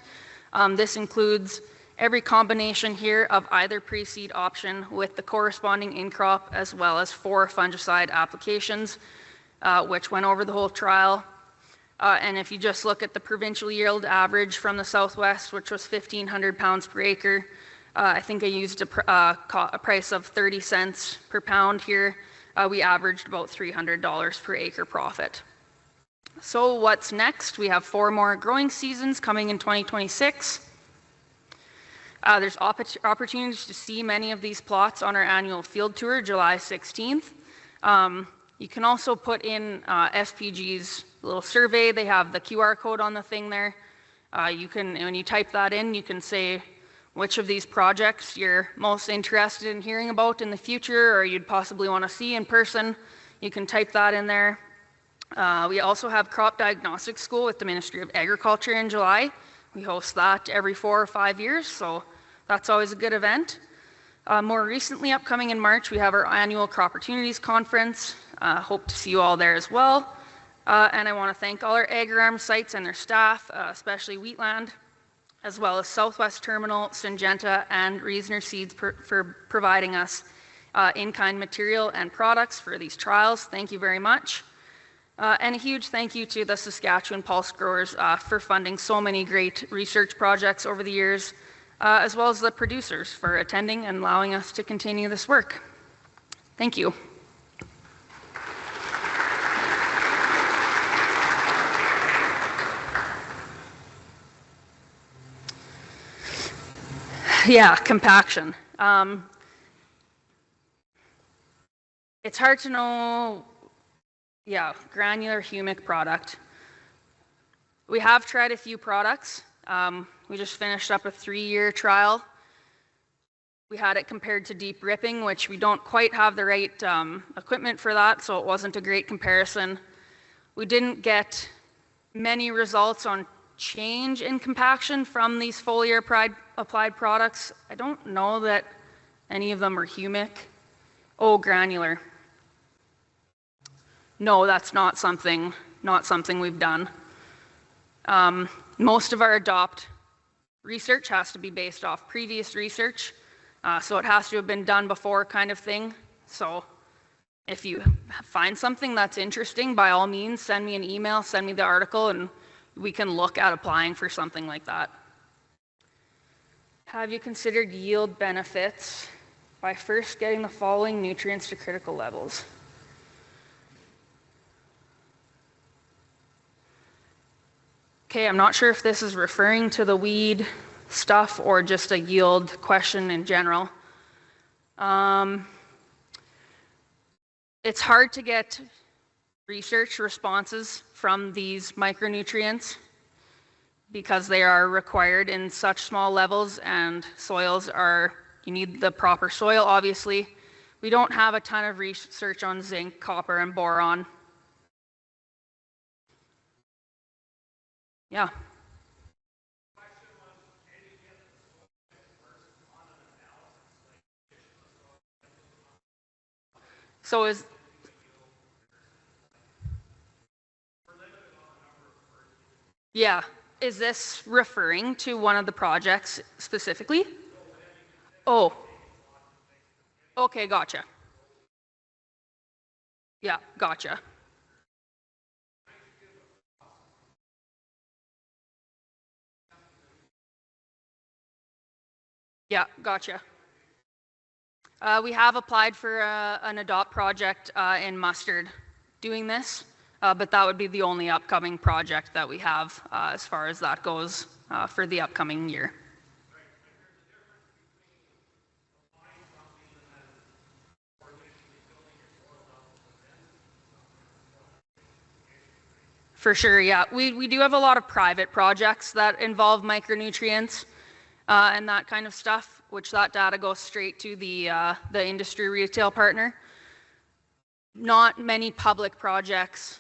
This includes every combination here of either pre-seed option with the corresponding in-crop, as well as 4 fungicide applications, which went over the whole trial. And if you just look at the provincial yield average from the Southwest, which was 1,500 pounds per acre, I think I used a price of 30 cents per pound here. We averaged about $300 per acre profit. So what's next? We have 4 more growing seasons coming in 2026. There's opportunities to see many of these plots on our annual field tour, July 16th. You can also put in SPG's little survey. They have the QR code on the thing there. When you type that in, you can say which of these projects you're most interested in hearing about in the future, or you'd possibly want to see in person. You can type that in there. We also have Crop Diagnostics School with the Ministry of Agriculture in July. We host that every 4 or 5 years, so that's always a good event. More recently, upcoming in March, we have our annual Crop Opportunities Conference. Hope to see you all there as well. And I want to thank all our AgriArm sites and their staff, especially Wheatland, as well as Southwest Terminal, Syngenta, and Reasoner Seeds for providing us in-kind material and products for these trials. Thank you very much. And a huge thank you to the Saskatchewan pulse growers for funding so many great research projects over the years, as well as the producers for attending and allowing us to continue this work. Thank you. Yeah, compaction. It's hard to know, yeah, granular humic product. We have tried a few products. We just finished up a 3-year trial. We had it compared to deep ripping, which we don't quite have the right equipment for that, so it wasn't a great comparison. We didn't get many results on change in compaction from these foliar applied products. I don't know that any of them are humic. Oh, granular. No, that's not something we've done. Most of our adopt research has to be based off previous research, so it has to have been done before kind of thing. So if you find something that's interesting, by all means, send me an email, send me the article, and we can look at applying for something like that. Have you considered yield benefits by first getting the following nutrients to critical levels? Okay, I'm not sure if this is referring to the weed stuff or just a yield question in general. It's hard to get research responses from these micronutrients because they are required in such small levels, and soils are, you need the proper soil, obviously. We don't have a ton of research on zinc, copper, and boron. Yeah. So is yeah, is this referring to one of the projects specifically? Oh. Okay, gotcha. Yeah, gotcha. Yeah, gotcha. We have applied for an adopt project in mustard doing this, but that would be the only upcoming project that we have as far as that goes for the upcoming year. For sure, yeah. We do have a lot of private projects that involve micronutrients and that kind of stuff, which that data goes straight to the industry retail partner. Not many public projects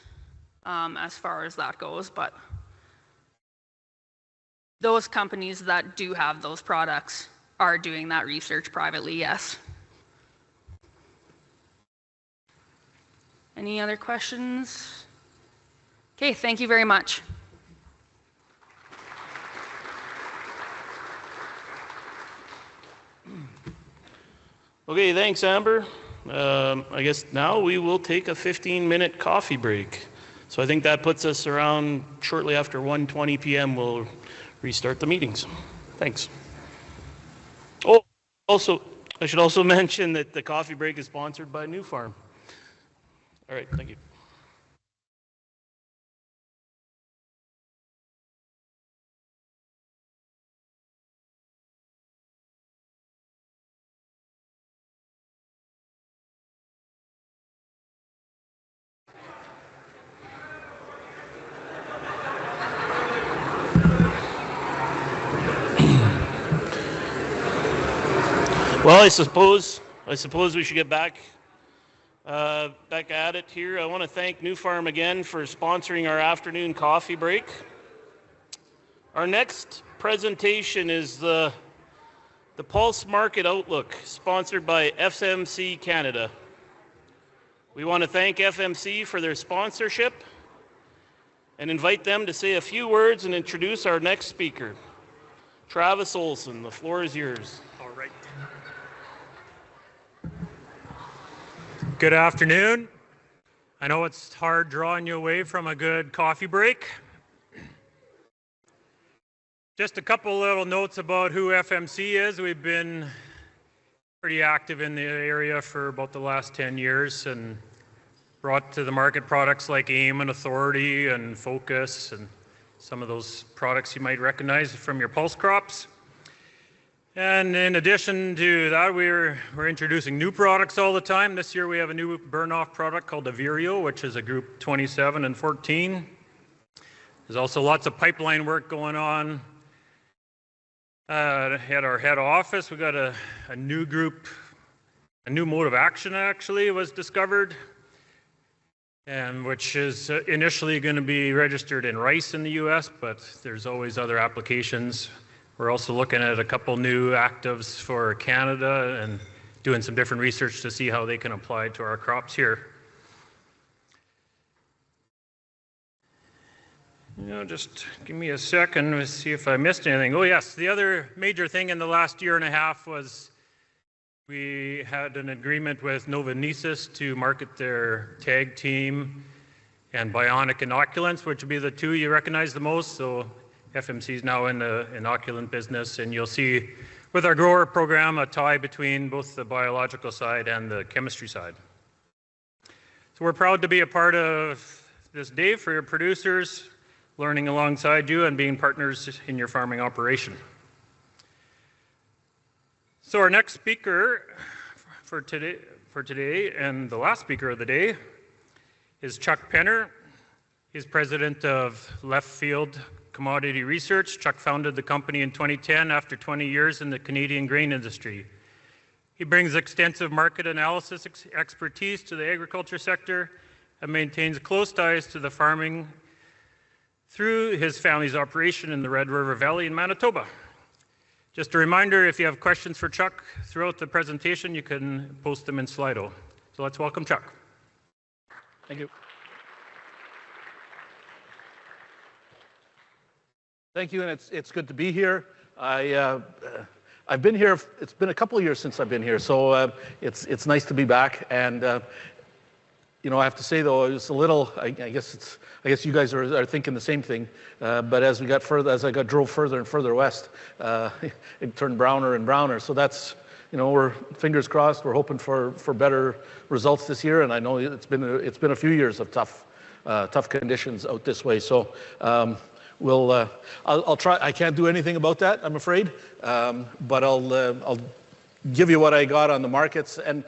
as far as that goes, but those companies that do have those products are doing that research privately, yes. Any other questions? Okay, thank you very much. Okay, thanks, Amber. I guess now we will take a 15-minute coffee break. So I think that puts us around shortly after 1:20 p.m. We'll restart the meetings. Thanks. Oh, also, I should also mention that the coffee break is sponsored by New Farm. All right, thank you. Well, I suppose we should get back at it here. I want to thank New Farm again for sponsoring our afternoon coffee break. Our next presentation is the The Pulse Market Outlook, sponsored by FMC Canada. We want to thank FMC for their sponsorship and invite them to say a few words and introduce our next speaker. Travis Olson, the floor is yours. All right. Good afternoon. I know it's hard drawing you away from a good coffee break. Just a couple little notes about who FMC is. We've been pretty active in the area for about the last 10 years and brought to the market products like AIM and Authority and Focus and some of those products you might recognize from your pulse crops. And in addition to that, we're introducing new products all the time. This year we have a new burn-off product called the Vireo, which is a group 27 and 14. There's also lots of pipeline work going on. At our head office, we got a new group, a new mode of action actually was discovered, and which is initially going to be registered in rice in the US, but there's always other applications. We're also looking at a couple new actives for Canada and doing some different research to see how they can apply to our crops here. Just give me a second to see if I missed anything. Oh yes, the other major thing in the last year and a half was we had an agreement with Novonesis to market their tag team and bionic inoculants, which would be the two you recognize the most. So FMC is now in the inoculant business, and you'll see with our grower program a tie between both the biological side and the chemistry side. So we're proud to be a part of this day for your producers, learning alongside you and being partners in your farming operation. So our next speaker for today and the last speaker of the day is Chuck Penner. He's president of Leftfield Commodity Research. Chuck founded the company in 2010 after 20 years in the Canadian grain industry. He brings extensive market analysis expertise to the agriculture sector and maintains close ties to the farming through his family's operation in the Red River Valley in Manitoba. Just a reminder, if you have questions for Chuck throughout the presentation, you can post them in Slido. So let's welcome Chuck. Thank you. Thank you, and it's good to be here. I've been here. It's been a couple of years since I've been here, so it's nice to be back. And you know, I have to say though, it's a little. I guess you guys are thinking the same thing. But as I drove further and further west, it turned browner and browner. So that's, you know, we're fingers crossed. We're hoping for better results this year. And I know it's been a few years of tough conditions out this way. So I'll try. I can't do anything about that, I'm afraid. But I'll give you what I got on the markets and.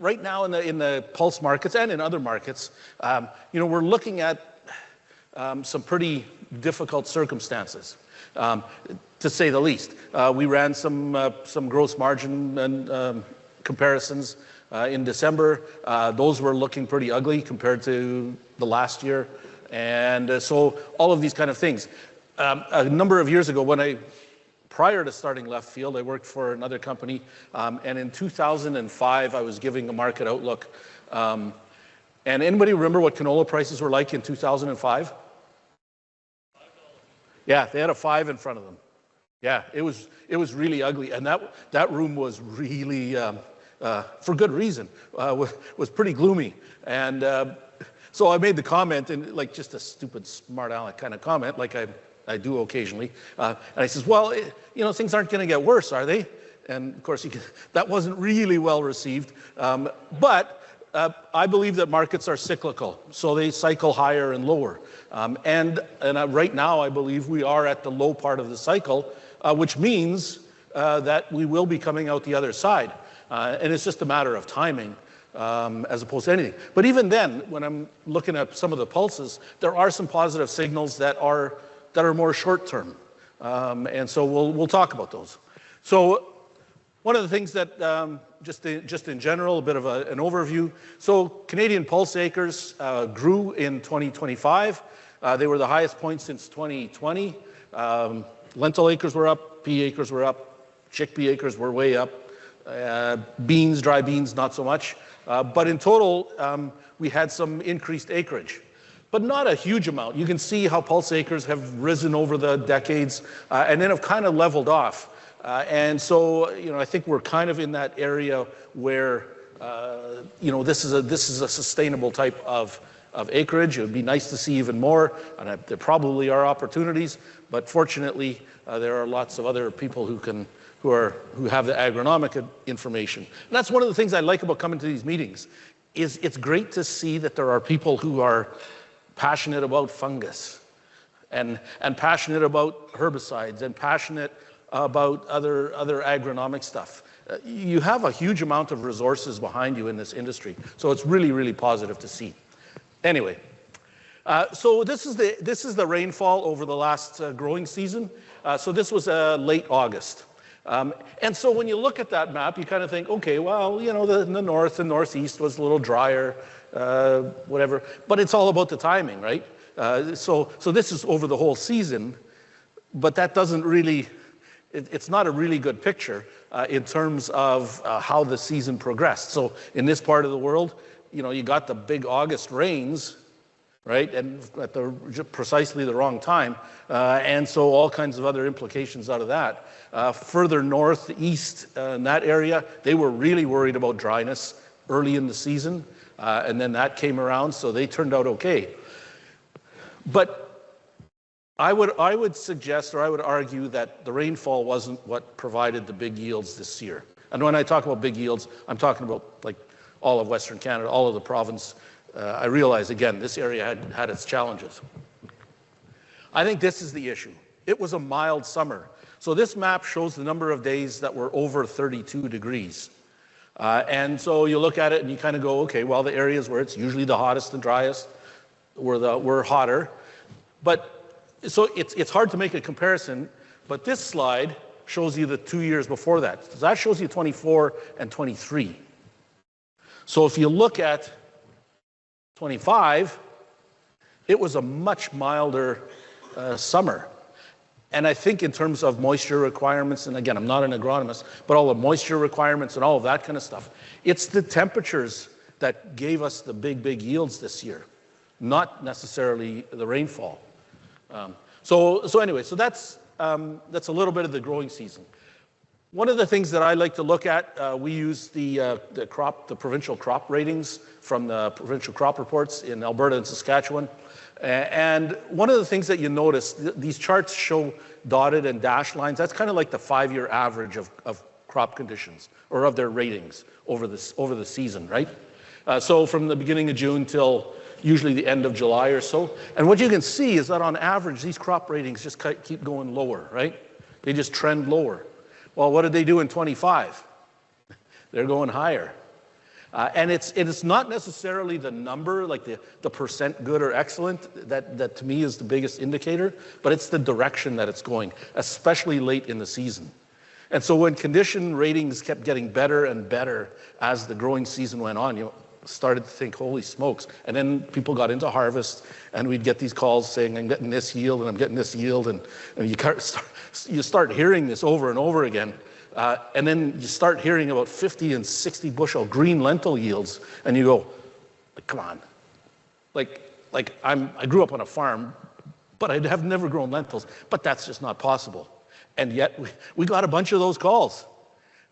Right now in the pulse markets and in other markets, you know, we're looking at some pretty difficult circumstances, to say the least. We ran some gross margin and comparisons in December. Those were looking pretty ugly compared to the last year, and so all of these kind of things. A number of years ago, prior to starting Leftfield, I worked for another company, and in 2005, I was giving a market outlook. And anybody remember what canola prices were like in 2005? Yeah, they had a 5 in front of them. Yeah, it was really ugly, and that room was really, for good reason, was pretty gloomy. And so I made the comment, and like just a stupid, smart aleck kind of comment, like I do occasionally. And I says, well, you know, things aren't going to get worse, are they? And of course, that wasn't really well received. But I believe that markets are cyclical, so they cycle higher and lower. And right now, I believe we are at the low part of the cycle, which means that we will be coming out the other side. And it's just a matter of timing. As opposed to anything. But even then, when I'm looking at some of the pulses, there are some positive signals that are more short term. And so we'll talk about those. So one of the things that, just in general, a bit of an overview. So Canadian pulse acres grew in 2025. They were the highest point since 2020. Lentil acres were up, pea acres were up, Chickpea acres were way up. Beans, dry beans, not so much. But in total, we had some increased acreage, but not a huge amount. You can see how pulse acres have risen over the decades and then have kind of leveled off. And so, I think we're kind of in that area where, this is a sustainable type of acreage. It would be nice to see even more, and there probably are opportunities, but fortunately, there are lots of other people who have the agronomic information. And that's one of the things I like about coming to these meetings, is it's great to see that there are people who are passionate about fungus and passionate about herbicides and passionate about other agronomic stuff. You have a huge amount of resources behind you in this industry, so it's really, really positive to see. Anyway, so this is the rainfall over the last growing season. So this was late August. And so when you look at that map, you kind of think, okay, well, the north and northeast was a little drier, whatever. But it's all about the timing, right? So this is over the whole season, but that doesn't really, it's not a really good picture in terms of how the season progressed. So in this part of the world, you got the big August rains, right, and at precisely the wrong time, and so all kinds of other implications out of that. Further northeast in that area, they were really worried about dryness early in the season, and then that came around, so they turned out okay. But I would suggest, or I would argue, that the rainfall wasn't what provided the big yields this year. And when I talk about big yields, I'm talking about like all of Western Canada, all of the province. I realize, again, this area had its challenges. I think this is the issue. It was a mild summer. So this map shows the number of days that were over 32 degrees. And so you look at it and you kind of go, okay, well, the areas where it's usually the hottest and driest were hotter. But so it's hard to make a comparison, but this slide shows you the 2 years before that. So that shows you 24 and 23. So if you look at 25, it was a much milder summer. And I think in terms of moisture requirements, and again, I'm not an agronomist, but all the moisture requirements and all of that kind of stuff, it's the temperatures that gave us the big yields this year, not necessarily the rainfall. So anyway, so that's a little bit of the growing season. One of the things that I like to look at, we use the provincial crop ratings from the provincial crop reports in Alberta and Saskatchewan. And one of the things that you notice, these charts show dotted and dashed lines. That's kind of like the 5-year average of crop conditions, or of their ratings over the season, right? So from the beginning of June till usually the end of July or so. And what you can see is that on average, these crop ratings just keep going lower, right? They just trend lower. Well, what did they do in 25? They're going higher. And it's not necessarily the number, like the percent good or excellent, that to me is the biggest indicator, but it's the direction that it's going, especially late in the season. And so when condition ratings kept getting better and better as the growing season went on, you started to think, holy smokes. And then people got into harvest, and we'd get these calls saying, I'm getting this yield, and I'm getting this yield, and you start hearing this over and over again. And then you start hearing about 50 and 60 bushel green lentil yields, and you go, come on. I grew up on a farm, but I have never grown lentils, but that's just not possible. And yet we got a bunch of those calls,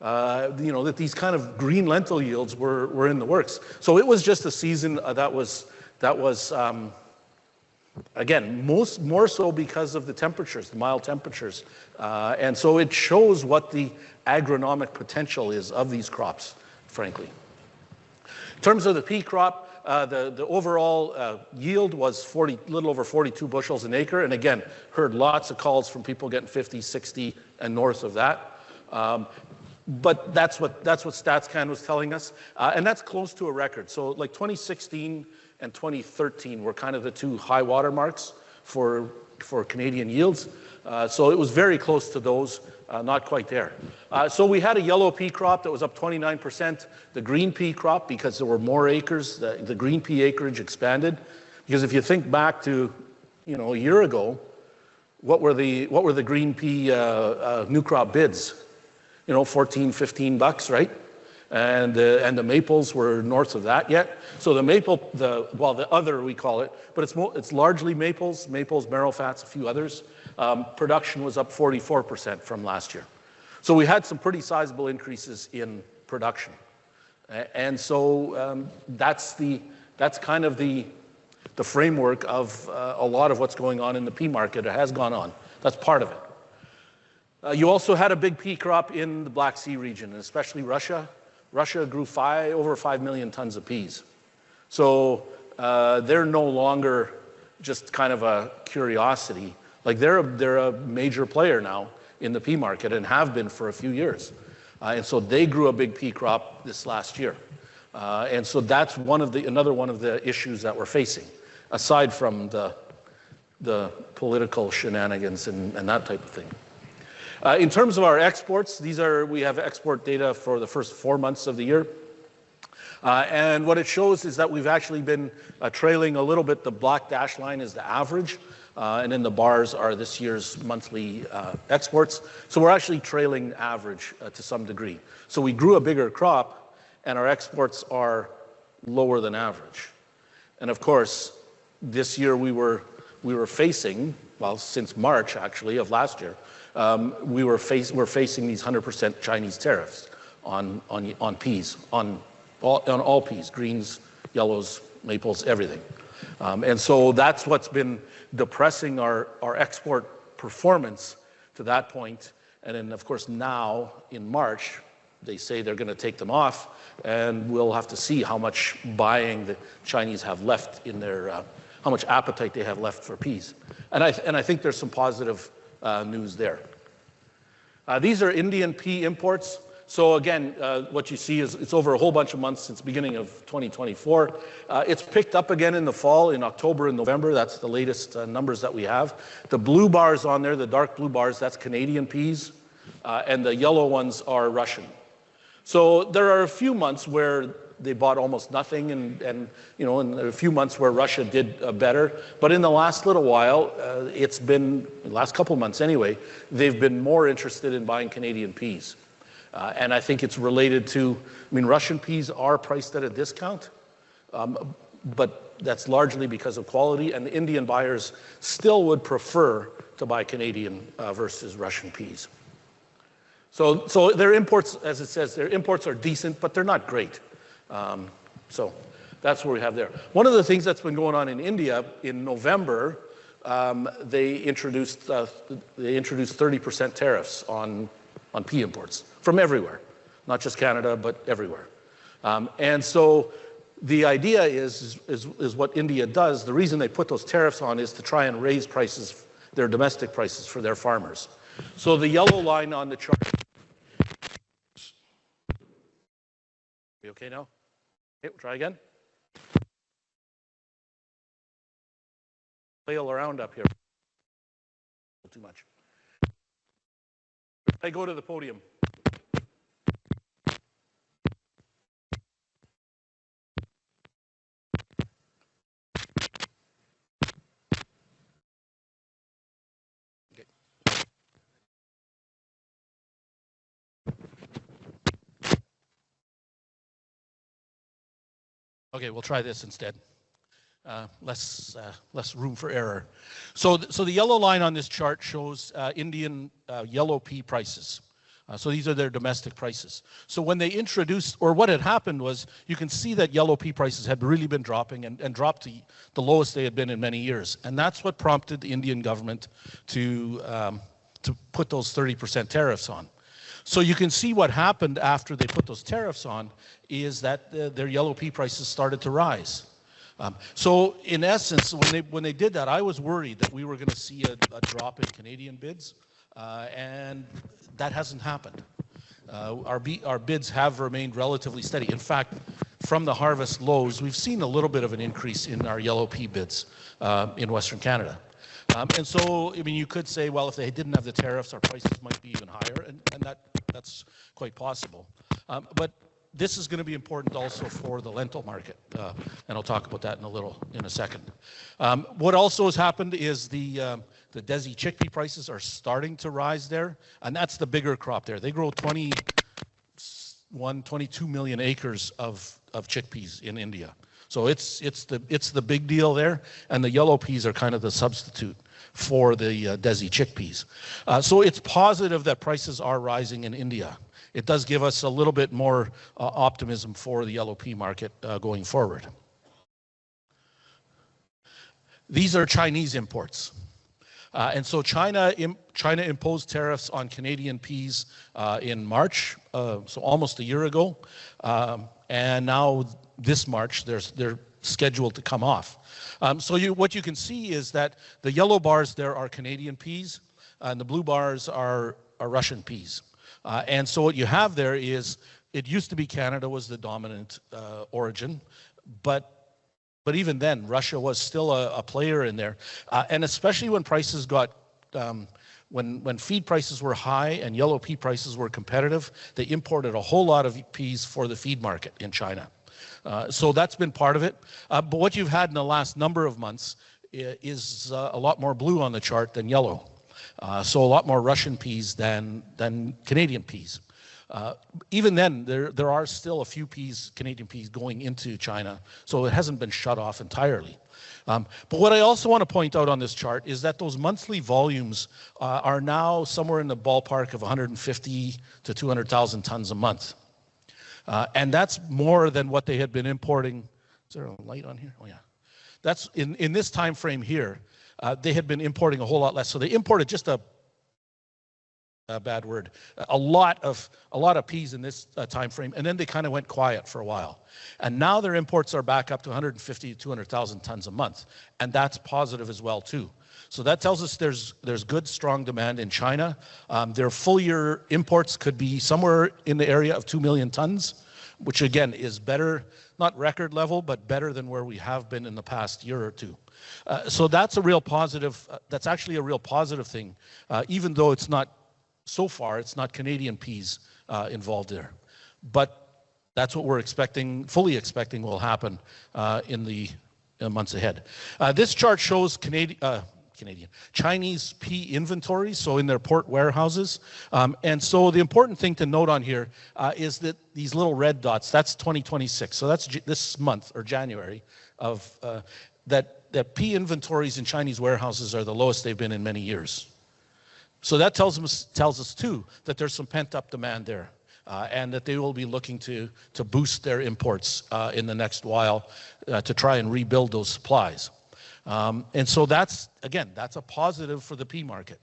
that these kind of green lentil yields were in the works. So it was just a season that was again, more so because of the temperatures, the mild temperatures. And so it shows what the agronomic potential is of these crops, frankly. In terms of the pea crop, the overall yield was little over 42 bushels an acre. And again, heard lots of calls from people getting 50, 60, and north of that. But that's what StatsCan was telling us. And that's close to a record. So like 2016 and 2013 were kind of the two high water marks for Canadian yields. So it was very close to those, not quite there. So we had a yellow pea crop that was up 29%. The green pea crop, because there were more acres, the green pea acreage expanded. Because if you think back to, a year ago, what were the green pea new crop bids? you know, 14, 15 bucks, right? And the maples were north of that yet. So the maple, the other we call it, but it's largely maples, marrow fats, a few others. Production was up 44% from last year. So we had some pretty sizable increases in production. And so that's kind of the framework of a lot of what's going on in the pea market. It has gone on. That's part of it. You also had a big pea crop in the Black Sea region, and especially Russia. Russia grew over 5 million tons of peas. So they're no longer just kind of a curiosity. Like they're a major player now in the pea market and have been for a few years. And so they grew a big pea crop this last year. And so that's another one of the issues that we're facing, aside from the political shenanigans and that type of thing. In terms of our exports, we have export data for the first 4 months of the year. And what it shows is that we've actually been trailing a little bit. The black dash line is the average, and then the bars are this year's monthly exports. So we're actually trailing average to some degree. So we grew a bigger crop, and our exports are lower than average. And of course, this year we were facing, well, since March actually of last year, we're facing these 100% Chinese tariffs on peas, on all peas, greens, yellows, maples, everything. And so that's what's been depressing our export performance to that point. And then, of course, now in March, they say they're going to take them off, and we'll have to see how much buying the Chinese have left in their, how much appetite they have left for peas. And I think there's some positive news there. These are Indian pea imports. So again, what you see is it's over a whole bunch of months since beginning of 2024. It's picked up again in the fall, in October and November. That's the latest numbers that we have. The blue bars on there, the dark blue bars, that's Canadian peas, and the yellow ones are Russian. So there are a few months where they bought almost nothing, and you know, and a few months where Russia did better. But in the last little while, it's been, the last couple of months anyway, they've been more interested in buying Canadian peas. And I think it's related to, I mean, Russian peas are priced at a discount, but that's largely because of quality, and the Indian buyers still would prefer to buy Canadian versus Russian peas. So their imports, as it says, their imports are decent, but they're not great. So that's what we have there. One of the things that's been going on in India, in November, they introduced 30% tariffs on pea imports from everywhere, not just Canada, but everywhere. And so the idea is what India does. The reason they put those tariffs on is to try and raise prices, their domestic prices for their farmers. So the yellow line on the chart. You okay now? Okay, we'll try again. Flail around up here. Too much. I go to the podium. Okay. Okay, we'll try this instead. Less room for error. So the yellow line on this chart shows Indian yellow pea prices. So these are their domestic prices. So when they introduced, or what had happened was, you can see that yellow pea prices had really been dropping and dropped to the lowest they had been in many years. And that's what prompted the Indian government to put those 30% tariffs on. So you can see what happened after they put those tariffs on is that their yellow pea prices started to rise. So in essence, when they did that, I was worried that we were going to see a drop in Canadian bids, and that hasn't happened. Our bids have remained relatively steady. In fact, from the harvest lows, we've seen a little bit of an increase in our yellow pea bids in Western Canada. And so, I mean, you could say, well, if they didn't have the tariffs, our prices might be even higher, and that's quite possible. But this is going to be important also for the lentil market, and I'll talk about that in a second. What also has happened is the The Desi chickpea prices are starting to rise there, and that's the bigger crop there. They grow 22 million acres of chickpeas in India. So it's the big deal there, and the yellow peas are kind of the substitute for the Desi chickpeas. So it's positive that prices are rising in India. It does give us a little bit more optimism for the yellow pea market going forward. These are Chinese imports. And so China imposed tariffs on Canadian peas in March, so almost a year ago. And now this March, they're scheduled to come off. So what you can see is that the yellow bars there are Canadian peas, and the blue bars are Russian peas. And so what you have there is, it used to be Canada was the dominant origin, but even then, Russia was still a player in there. And especially when prices got, when feed prices were high and yellow pea prices were competitive, they imported a whole lot of peas for the feed market in China. So that's been part of it. But what you've had in the last number of months is a lot more blue on the chart than yellow. So a lot more Russian peas than Canadian peas. Even then, there are still a few Canadian peas going into China, so it hasn't been shut off entirely. But what I also want to point out on this chart is that those monthly volumes are now somewhere in the ballpark of 150 to 200,000 tons a month. And that's more than what they had been importing. Is there a light on here? Oh yeah. That's in this time frame here. They had been importing a whole lot less. So they imported just a lot of peas in this time frame, and then they kind of went quiet for a while. And now their imports are back up to 150 to 200,000 tons a month, and that's positive as well too. So that tells us there's good, strong demand in China. Their full year imports could be somewhere in the area of 2 million tons, which again is better, not record level, but better than where we have been in the past year or two. So that's a real positive. That's actually a real positive thing, even though it's not. So far, it's not Canadian peas involved there. But that's what we're expecting, fully expecting will happen in the months ahead. This chart shows Chinese pea inventories, so in their port warehouses. And so the important thing to note on here is that these little red dots, that's 2026. So that's this month, or January, of that pea inventories in Chinese warehouses are the lowest they've been in many years. So that tells us too that there's some pent-up demand there, and that they will be looking to boost their imports in the next while to try and rebuild those supplies. And so that's a positive for the pea market.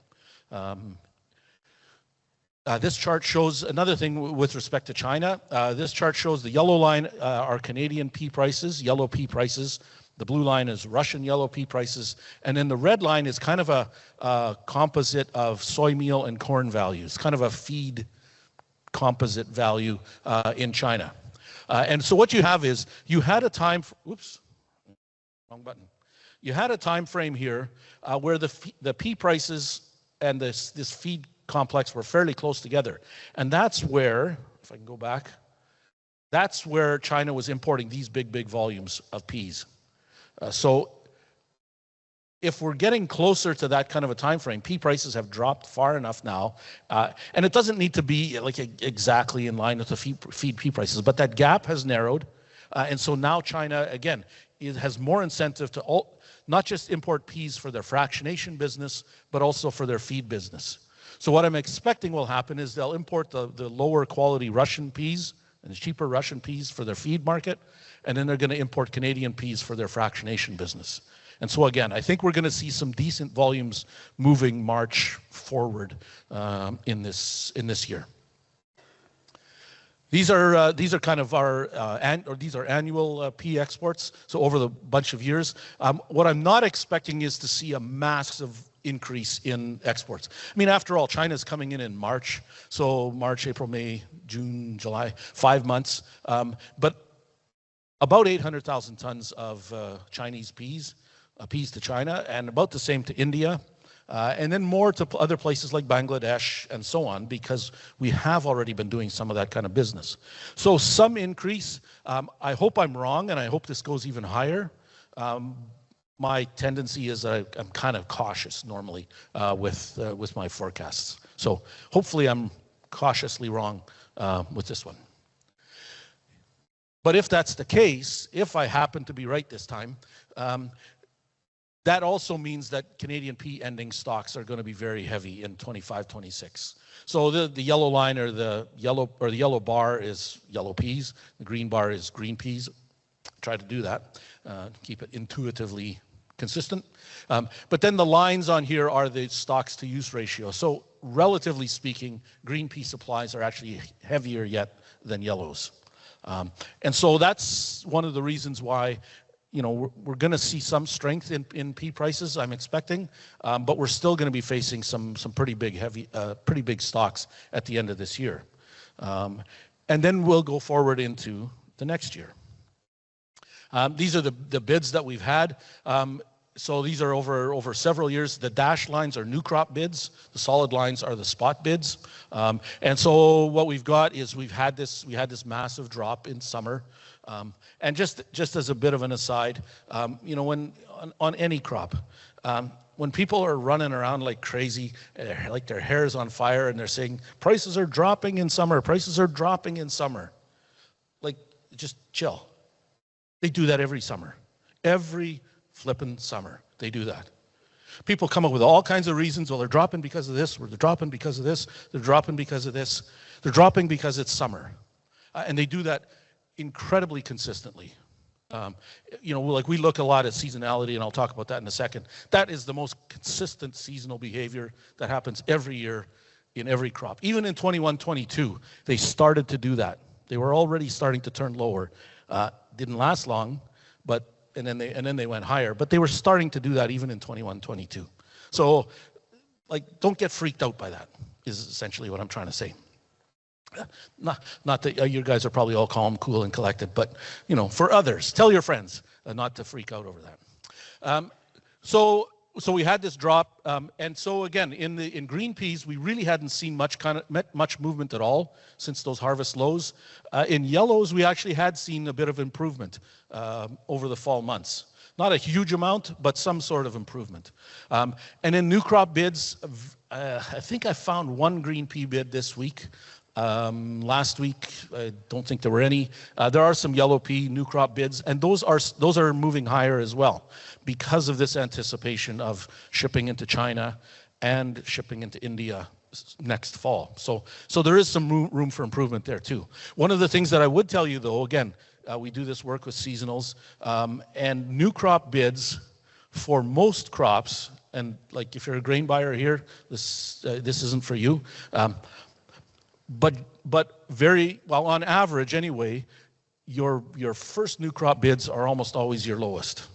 This chart shows another thing with respect to China. This chart shows the yellow line are Canadian pea prices, yellow pea prices. The blue line is Russian yellow pea prices. And then the red line is kind of a composite of soy meal and corn values, kind of a feed composite value in China. And so what you have is, you had a time, whoops, wrong button. You had a time frame here where the pea prices and this feed complex were fairly close together. And that's where, if I can go back, that's where China was importing these big volumes of peas. So if we're getting closer to that kind of a time frame, pea prices have dropped far enough now, and it doesn't need to be like exactly in line with the feed pea prices, but that gap has narrowed, and so now China, again, it has more incentive to not just import peas for their fractionation business, but also for their feed business. So what I'm expecting will happen is they'll import the lower quality Russian peas and the cheaper Russian peas for their feed market, and then they're going to import Canadian peas for their fractionation business. And so again, I think we're going to see some decent volumes moving March forward in this year. These are kind of our these are annual pea exports, so over the bunch of years. What I'm not expecting is to see a massive increase in exports. I mean, after all, China's coming in March, so March, April, May, June, July, 5 months. But about 800,000 tons of Chinese peas to China, and about the same to India, and then more to other places like Bangladesh and so on, because we have already been doing some of that kind of business. So some increase. I hope I'm wrong, and I hope this goes even higher. my tendency is I'm kind of cautious normally with my forecasts. So hopefully I'm cautiously wrong with this one. But if that's the case, if I happen to be right this time, that also means that Canadian pea ending stocks are going to be very heavy in 25-26. So the yellow line or the yellow bar is yellow peas, the green bar is green peas. Try to do that, keep it intuitively consistent. But then the lines on here are the stocks to use ratio. So relatively speaking, green pea supplies are actually heavier yet than yellows. And so that's one of the reasons why, you know, we're going to see some strength in pea prices, I'm expecting, but we're still going to be facing some pretty big stocks at the end of this year. And then we'll go forward into the next year. These are the bids that we've had. So these are over several years. The dashed lines are new crop bids. The solid lines are the spot bids. And so what we've got is we had this massive drop in summer. And just as a bit of an aside, you know, when on any crop, when people are running around like crazy, like their hair is on fire, and they're saying prices are dropping in summer, prices are dropping in summer, like just chill. They do that every summer. Every flippin' summer, they do that. People come up with all kinds of reasons. Well, they're dropping because of this, or they're dropping because of this, they're dropping because of this. They're dropping because it's summer. And they do that incredibly consistently. You know, like we look a lot at seasonality, and I'll talk about that in a second. That is the most consistent seasonal behavior that happens every year in every crop. Even in 21-22, they started to do that. They were already starting to turn lower. Didn't last long, but and then they went higher. But they were starting to do that even in 21-22. So, like, don't get freaked out by that, is essentially what I'm trying to say. Not that you guys are probably all calm, cool, and collected, but, you know, for others, tell your friends not to freak out over that. So we had this drop, and so again, in green peas, we really hadn't seen much movement at all since those harvest lows. In yellows, we actually had seen a bit of improvement over the fall months. Not a huge amount, but some sort of improvement. And in new crop bids, I think I found one green pea bid this week. Last week, I don't think there were any. There are some yellow pea new crop bids, and those are moving higher as well because of this anticipation of shipping into China and shipping into India next fall. So there is some room for improvement there too. One of the things that I would tell you though, again, we do this work with seasonals, and new crop bids for most crops, and like if you're a grain buyer here, this isn't for you. But very well, on average anyway, your first new crop bids are almost always your lowest.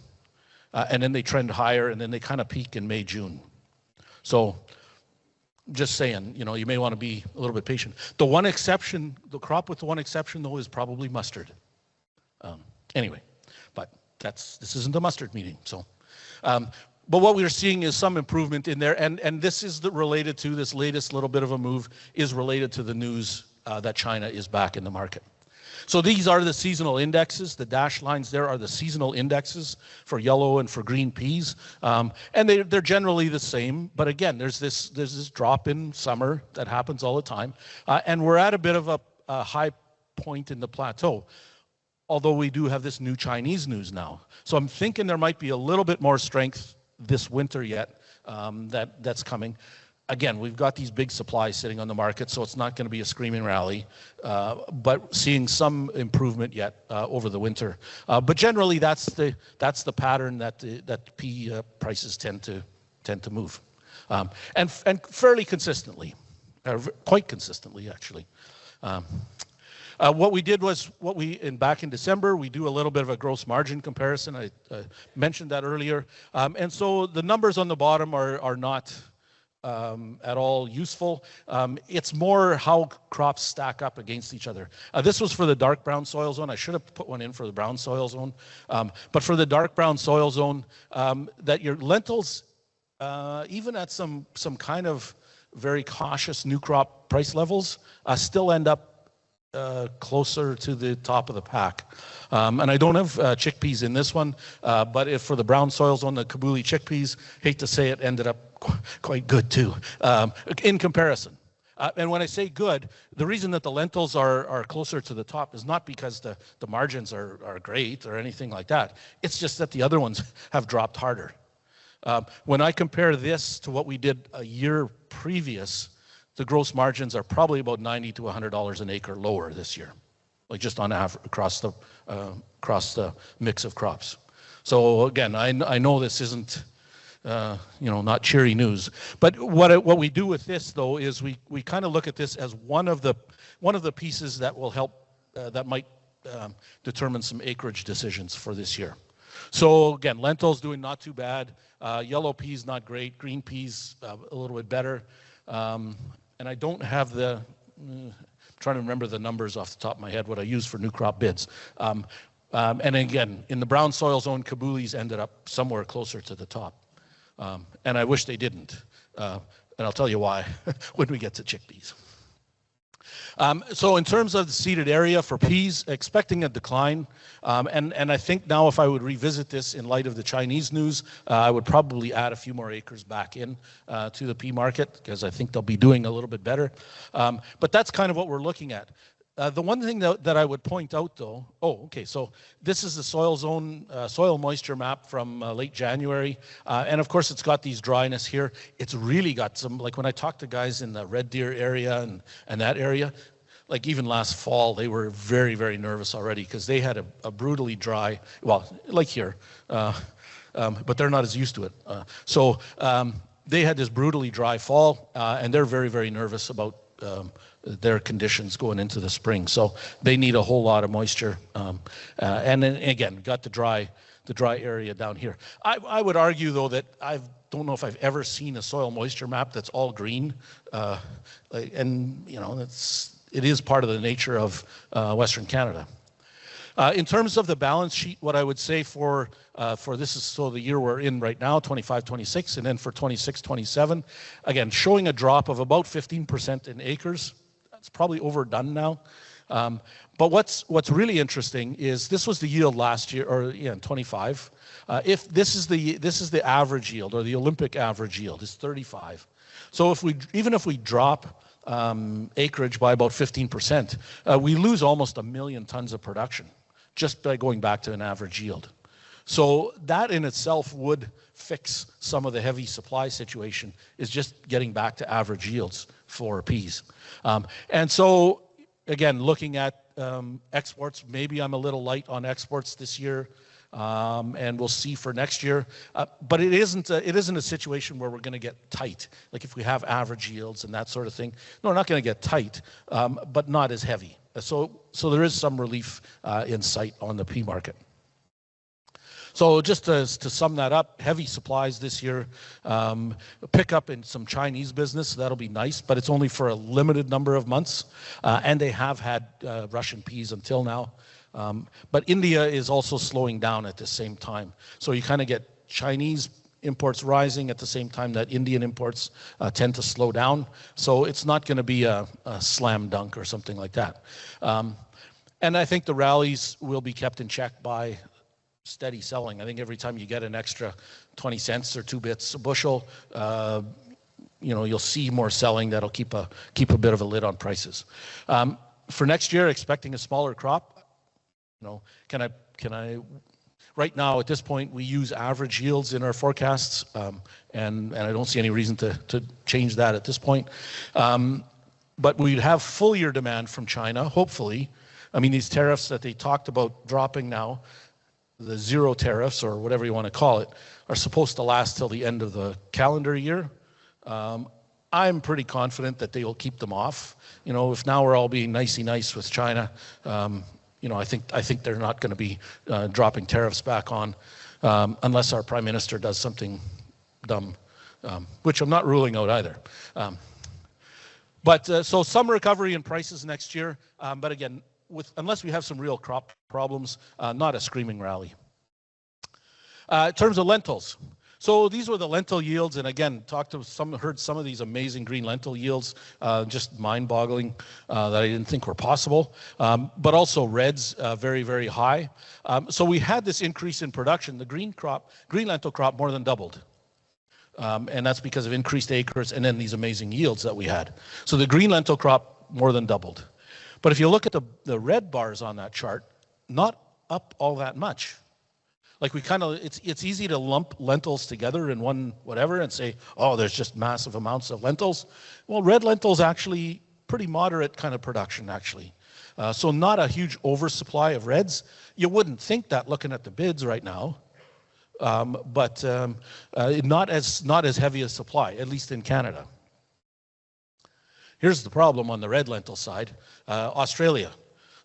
And then they trend higher, and then they kind of peak in May, June. So just saying, you know, you may want to be a little bit patient. The one exception, the crop with the one exception though, is probably mustard. Anyway, but this isn't a mustard meeting, so. But what we're seeing is some improvement in there, and this is related to this latest little bit of a move is related to the news that China is back in the market. So these are the seasonal indexes. The dashed lines there are the seasonal indexes for yellow and for green peas, and they're generally the same. But again, there's this drop in summer that happens all the time, and we're at a bit of a high point in the plateau. Although we do have this new Chinese news now, so I'm thinking there might be a little bit more strength this winter yet that's coming. Again, we've got these big supplies sitting on the market, so it's not going to be a screaming rally, but seeing some improvement yet over the winter. But generally, that's the pattern that pea prices tend to move, and fairly consistently, quite consistently actually. What we did was, back in December, we do a little bit of a gross margin comparison. I mentioned that earlier. And so the numbers on the bottom are not at all useful. It's more how crops stack up against each other. This was for the dark brown soil zone. I should have put one in for the brown soil zone. But for the dark brown soil zone, that your lentils, even at some kind of very cautious new crop price levels, still end up closer to the top of the pack. And I don't have chickpeas in this one, but if for the brown soils on the Kabuli chickpeas, hate to say it, ended up quite good too, in comparison. And when I say good, the reason that the lentils are closer to the top is not because the margins are great or anything like that. It's just that the other ones have dropped harder. When I compare this to what we did a year previous, the gross margins are probably about $90 to $100 an acre lower this year, like just on average across the mix of crops. So again, I know this isn't not cheery news. But what we do with this, though, is we kind of look at this as one of the pieces that will help, that might determine some acreage decisions for this year. So again, lentils doing not too bad. Yellow peas not great. Green peas a little bit better. And I don't have trying to remember the numbers off the top of my head, what I use for new crop bids. And again, in the brown soil zone, Kabulis ended up somewhere closer to the top. And I wish they didn't. And I'll tell you why when we get to chickpeas. So in terms of the seeded area for peas, expecting a decline. And I think now if I would revisit this in light of the Chinese news, I would probably add a few more acres back in to the pea market because I think they'll be doing a little bit better. But that's kind of what we're looking at. The one thing that I would point out, though, so this is the soil zone, soil moisture map from late January. And of course, it's got these dryness here. It's really got some, like when I talked to guys in the Red Deer area and that area, like even last fall, they were very, very nervous already because they had a brutally dry, well, like here, but they're not as used to it. So they had this brutally dry fall, and they're very, very nervous about their conditions going into the spring. So they need a whole lot of moisture. And then again, got the dry area down here. I would argue, though, that I don't know if I've ever seen a soil moisture map that's all green. And, it is part of the nature of Western Canada. In terms of the balance sheet, what I would say for this is so the year we're in right now, 25-26, and then for 26-27, again, showing a drop of about 15% in acres. That's probably overdone now. But what's really interesting is this was the yield last year, or in 25. If this is the average yield, or the Olympic average yield is 35. So even if we drop acreage by about 15%, we lose almost 1 million tons of production just by going back to an average yield. So that in itself would fix some of the heavy supply situation, is just getting back to average yields for peas. And so, again, looking at exports, maybe I'm a little light on exports this year, and we'll see for next year. But it isn't a situation where we're going to get tight. Like if we have average yields and that sort of thing. No, we're not going to get tight, but not as heavy. So there is some relief in sight on the pea market. So just to sum that up, heavy supplies this year, pick up in some Chinese business, that'll be nice, but it's only for a limited number of months. And they have had Russian peas until now. But India is also slowing down at the same time. So you kind of get Chinese imports rising at the same time that Indian imports tend to slow down. So it's not going to be a slam dunk or something like that. And I think the rallies will be kept in check by steady selling. I think every time you get an extra 20 cents or 2 bits a bushel, you'll see more selling that'll keep a bit of a lid on prices. For next year, expecting a smaller crop. Can I? Right now, at this point, we use average yields in our forecasts, and I don't see any reason to change that at this point. But we'd have full year demand from China, hopefully. I mean, these tariffs that they talked about dropping now, the zero tariffs, or whatever you want to call it, are supposed to last till the end of the calendar year. I'm pretty confident that they will keep them off. If now we're all being nicey nice with China, I think they're not going to be dropping tariffs back on unless our prime minister does something dumb, which I'm not ruling out either. So some recovery in prices next year, but again, unless we have some real crop problems, not a screaming rally. In terms of lentils, So these were the lentil yields, and again, heard some of these amazing green lentil yields, just mind-boggling that I didn't think were possible. But also reds, very, very high. So we had this increase in production. The green lentil crop more than doubled. And that's because of increased acres and then these amazing yields that we had. So the green lentil crop more than doubled. But if you look at the red bars on that chart, not up all that much. Like it's easy to lump lentils together in one whatever and say, oh, there's just massive amounts of lentils. Well, red lentils actually pretty moderate kind of production actually. So not a huge oversupply of reds. You wouldn't think that looking at the bids right now, but not as heavy a supply, at least in Canada. Here's the problem on the red lentil side, Australia.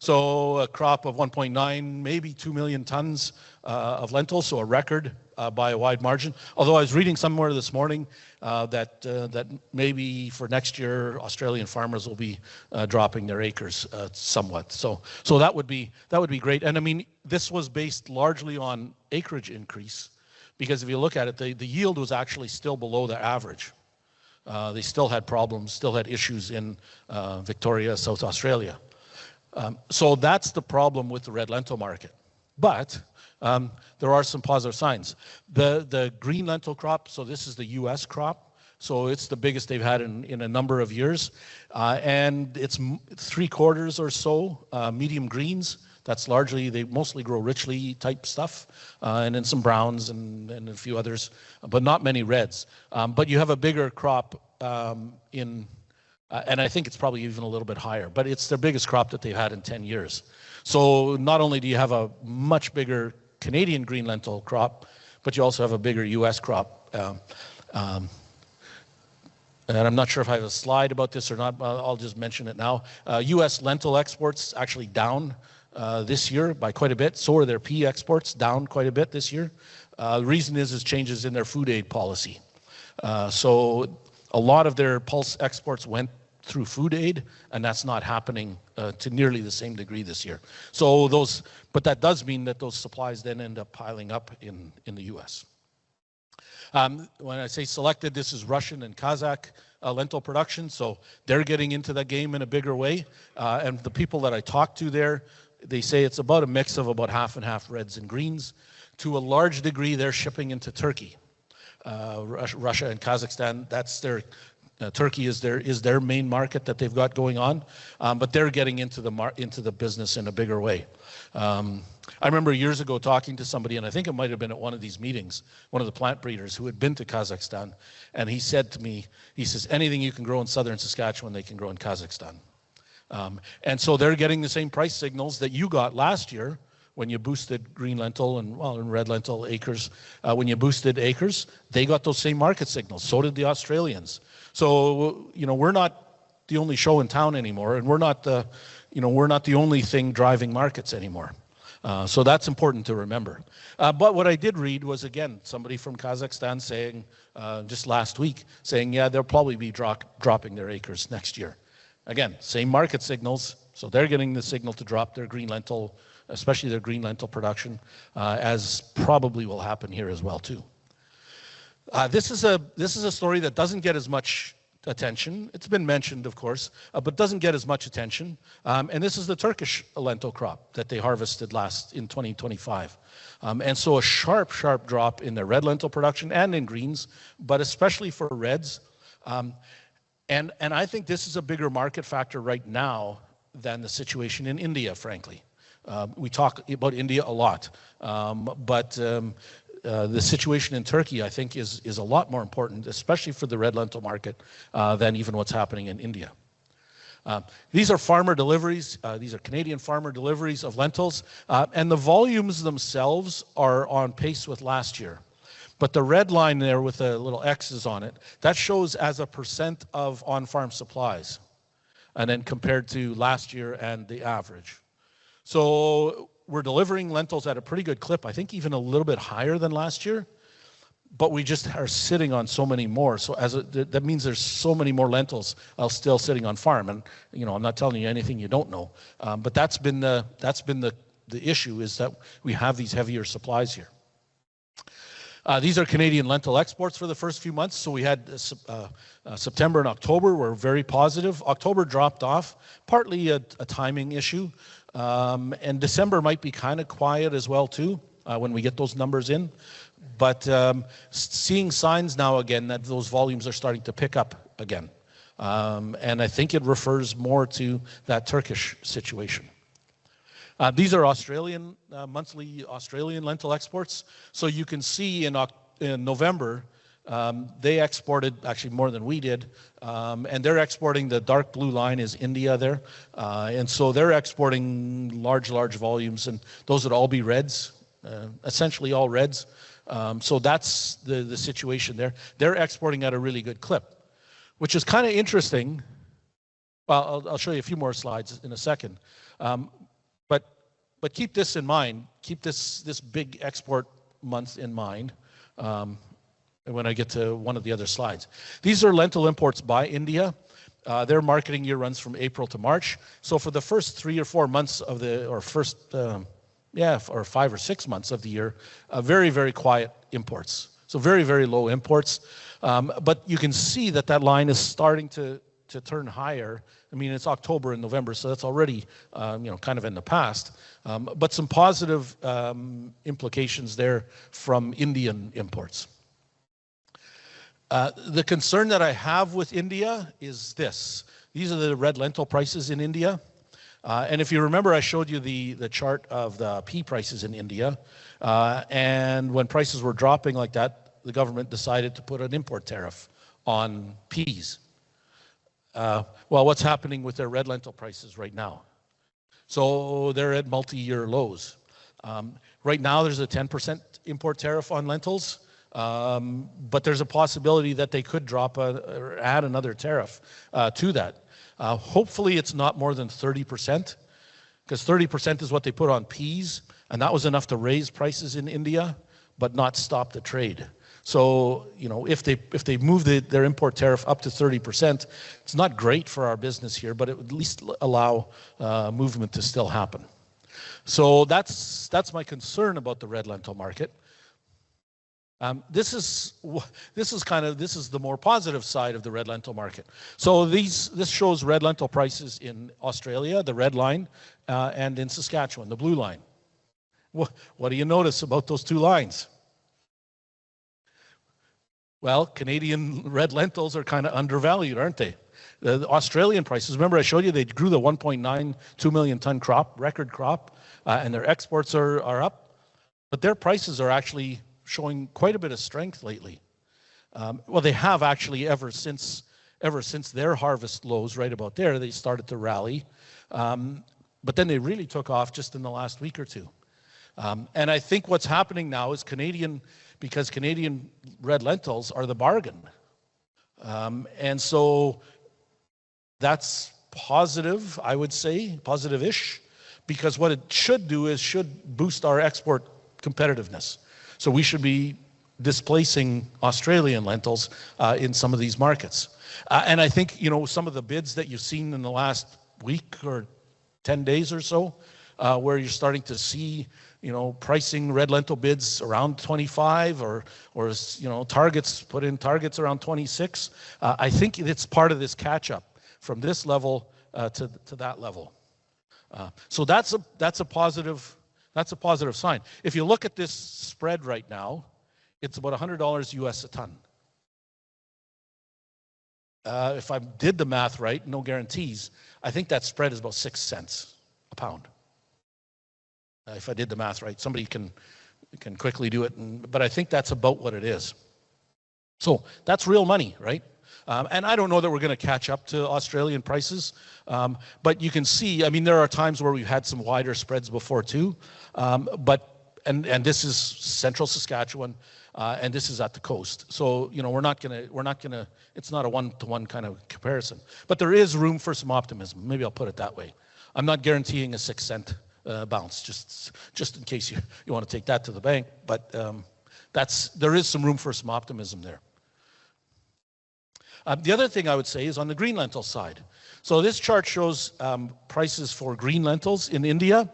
So a crop of 1.9, maybe 2 million tons of lentils, so a record by a wide margin. Although I was reading somewhere this morning that maybe for next year Australian farmers will be dropping their acres somewhat. So that would be great. And I mean, this was based largely on acreage increase, because if you look at it, the yield was actually still below the average. They still had problems, still had issues in Victoria, South Australia. So that's the problem with the red lentil market. But there are some positive signs. The green lentil crop, so this is the US crop, so it's the biggest they've had in a number of years. And it's 3/4 or so medium greens. That's largely, they mostly grow richly type stuff, and then some browns and a few others, but not many reds. But you have a bigger crop and I think it's probably even a little bit higher, but it's their biggest crop that they've had in 10 years. So not only do you have a much bigger Canadian green lentil crop, but you also have a bigger US crop. And I'm not sure if I have a slide about this or not, but I'll just mention it now. US lentil exports actually down this year by quite a bit. So are their pea exports, down quite a bit this year. The reason is changes in their food aid policy. So a lot of their pulse exports went through food aid, and that's not happening to nearly the same degree this year. So but that does mean that those supplies then end up piling up in the US. When I say selected, this is Russian and Kazakh lentil production, so they're getting into that game in a bigger way. And the people that I talked to there, they say it's about a mix of about half and half reds and greens. To a large degree, they're shipping into Turkey. Russia and Kazakhstan, that's their Turkey is their main market that they've got going on, but they're getting into the business in a bigger way. I remember years ago talking to somebody, and I think it might have been at one of these meetings, one of the plant breeders who had been to Kazakhstan, and he said to me, he says, anything you can grow in southern Saskatchewan, they can grow in Kazakhstan. And so they're getting the same price signals that you got last year when you boosted green lentil and red lentil acres. When you boosted acres, they got those same market signals. So did the Australians. So, we're not the only show in town anymore, and we're not the only thing driving markets anymore. So that's important to remember. But what I did read was, again, somebody from Kazakhstan saying, just last week, saying, yeah, they'll probably be dropping their acres next year. Again, same market signals, so they're getting the signal to drop their green lentil, especially their green lentil production, as probably will happen here as well too. This is a story that doesn't get as much attention. It's been mentioned, of course, but doesn't get as much attention. And this is the Turkish lentil crop that they harvested in 2025. And so a sharp drop in their red lentil production and in greens, but especially for reds. And I think this is a bigger market factor right now than the situation in India, frankly. We talk about India a lot, but the situation in Turkey, I think, is a lot more important, especially for the red lentil market, than even what's happening in India. These are farmer deliveries. These are Canadian farmer deliveries of lentils, and the volumes themselves are on pace with last year. But the red line there with the little X's on it, that shows as a percent of on-farm supplies, and then compared to last year and the average. So we're delivering lentils at a pretty good clip, I think even a little bit higher than last year, but we just are sitting on so many more. So that means there's so many more lentils still sitting on farm. And I'm not telling you anything you don't know, but that's been the issue, is that we have these heavier supplies here. These are Canadian lentil exports for the first few months. So we had September and October were very positive. October dropped off, partly a timing issue. And December might be kind of quiet as well too when we get those numbers in. But seeing signs now again that those volumes are starting to pick up again. And I think it refers more to that Turkish situation. These are Australian, monthly Australian lentil exports. So you can see in November, they exported actually more than we did. And they're exporting, the dark blue line is India there. And so they're exporting large volumes, and those would all be reds, essentially all reds. So that's the situation there. They're exporting at a really good clip, which is kind of interesting. Well, I'll show you a few more slides in a second. But keep this in mind. Keep this big export month in mind when I get to one of the other slides. These are lentil imports by India. Their marketing year runs from April to March. So for the first 3 or 4 months of the, or first, or 5 or 6 months of the year, very quiet imports. So very low imports. But you can see that line is starting to turn higher. I mean, it's October and November, so that's already, kind of in the past. But some positive implications there from Indian imports. The concern that I have with India is this. These are the red lentil prices in India. And if you remember, I showed you the chart of the pea prices in India. And when prices were dropping like that, the government decided to put an import tariff on peas. Well, what's happening with their red lentil prices right now? So they're at multi-year lows. Right now, there's a 10% import tariff on lentils, but there's a possibility that they could drop or add another tariff to that. Hopefully, it's not more than 30%, because 30% is what they put on peas, and that was enough to raise prices in India, but not stop the trade. So, if they move their import tariff up to 30%, it's not great for our business here, but it would at least allow movement to still happen. So that's my concern about the red lentil market. This is the more positive side of the red lentil market. So this shows red lentil prices in Australia, the red line, and in Saskatchewan, the blue line. What do you notice about those two lines? Well, Canadian red lentils are kind of undervalued, aren't they? The Australian prices, remember I showed you they grew the 1.92 million ton crop, record crop, and their exports are up, but their prices are actually showing quite a bit of strength lately. Well, they have actually ever since their harvest lows right about there, they started to rally, but then they really took off just in the last week or two. And I think what's happening now is because Canadian red lentils are the bargain. And so that's positive, I would say, positive-ish, because what it should do is should boost our export competitiveness. So we should be displacing Australian lentils in some of these markets. And I think, some of the bids that you've seen in the last week or 10 days or so, where you're starting to see pricing red lentil bids around 25 or targets, put in targets around 26. I think it's part of this catch up from this level to that level. So that's a positive sign. If you look at this spread right now, it's about $100 US a ton. If I did the math right, no guarantees, I think that spread is about 6 cents a pound. If I did the math right, somebody can quickly do it, but I think that's about what it is. So that's real money, right? And I don't know that we're going to catch up to Australian prices, but you can see, there are times where we've had some wider spreads before too, and this is central Saskatchewan, and this is at the coast. So we're not gonna. It's not a one-to-one kind of comparison, but there is room for some optimism. Maybe I'll put it that way. I'm not guaranteeing a 6 cent bounce, just in case you want to take that to the bank. But there is some room for some optimism there. The other thing I would say is on the green lentil side. So this chart shows prices for green lentils in India.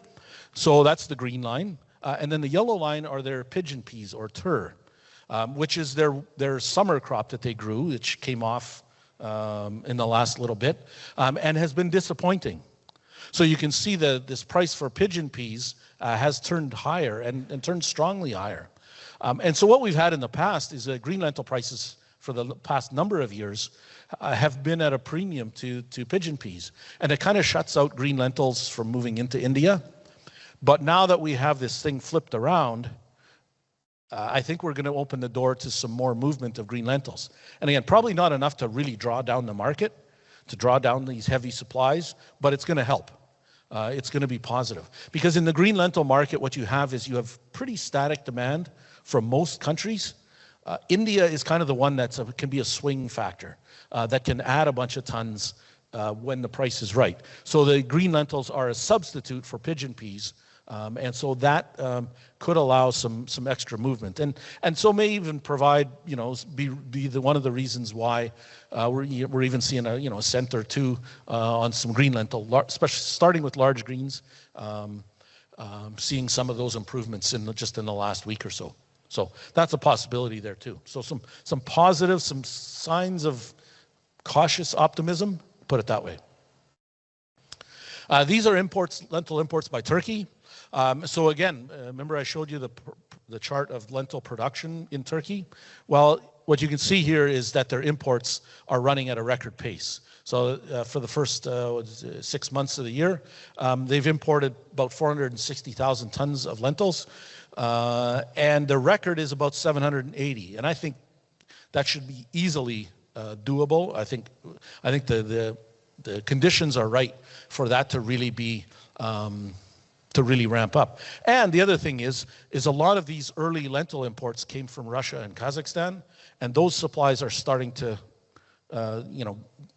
So that's the green line. And then the yellow line are their pigeon peas or tur. which is their summer crop that they grew, which came off in the last little bit, and has been disappointing. So you can see that this price for pigeon peas has turned higher and turned strongly higher. And so what we've had in the past is that green lentil prices for the past number of years have been at a premium to pigeon peas. And it kind of shuts out green lentils from moving into India. But now that we have this thing flipped around, I think we're going to open the door to some more movement of green lentils. And again, probably not enough to really draw down the market, to draw down these heavy supplies, but it's going to help. It's going to be positive. Because in the green lentil market, what you have is you have pretty static demand from most countries. India is kind of the one that can be a swing factor that can add a bunch of tons when the price is right. So the green lentils are a substitute for pigeon peas. And so that could allow some extra movement, and so may even provide, be one of the reasons why we're even seeing a cent or two on some green lentil, especially starting with large greens, seeing some of those improvements just in the last week or so. So that's a possibility there too. So some positive, some signs of cautious optimism, put it that way. These are lentil imports by Turkey. So again, remember I showed you the chart of lentil production in Turkey? Well, what you can see here is that their imports are running at a record pace. So for the first 6 months of the year, they've imported about 460,000 tons of lentils, and the record is about 780. And I think that should be easily doable. I think the conditions are right for that to really be to really ramp up. And the other thing is a lot of these early lentil imports came from Russia and Kazakhstan, and those supplies are starting to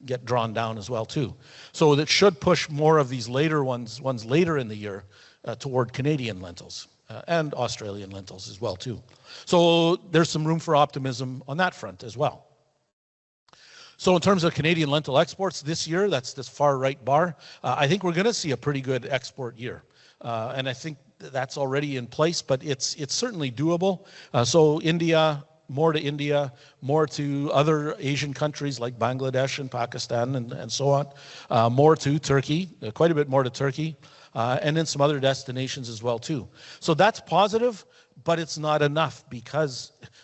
get drawn down as well too. So that should push more of these later ones later in the year toward Canadian lentils and Australian lentils as well too. So there's some room for optimism on that front as well. So in terms of Canadian lentil exports this year, that's this far right bar, I think we're going to see a pretty good export year. And I think that's already in place, but it's certainly doable. So India, more to other Asian countries like Bangladesh and Pakistan and so on, more to Turkey, quite a bit more to Turkey, and then some other destinations as well too. So that's positive, but it's not enough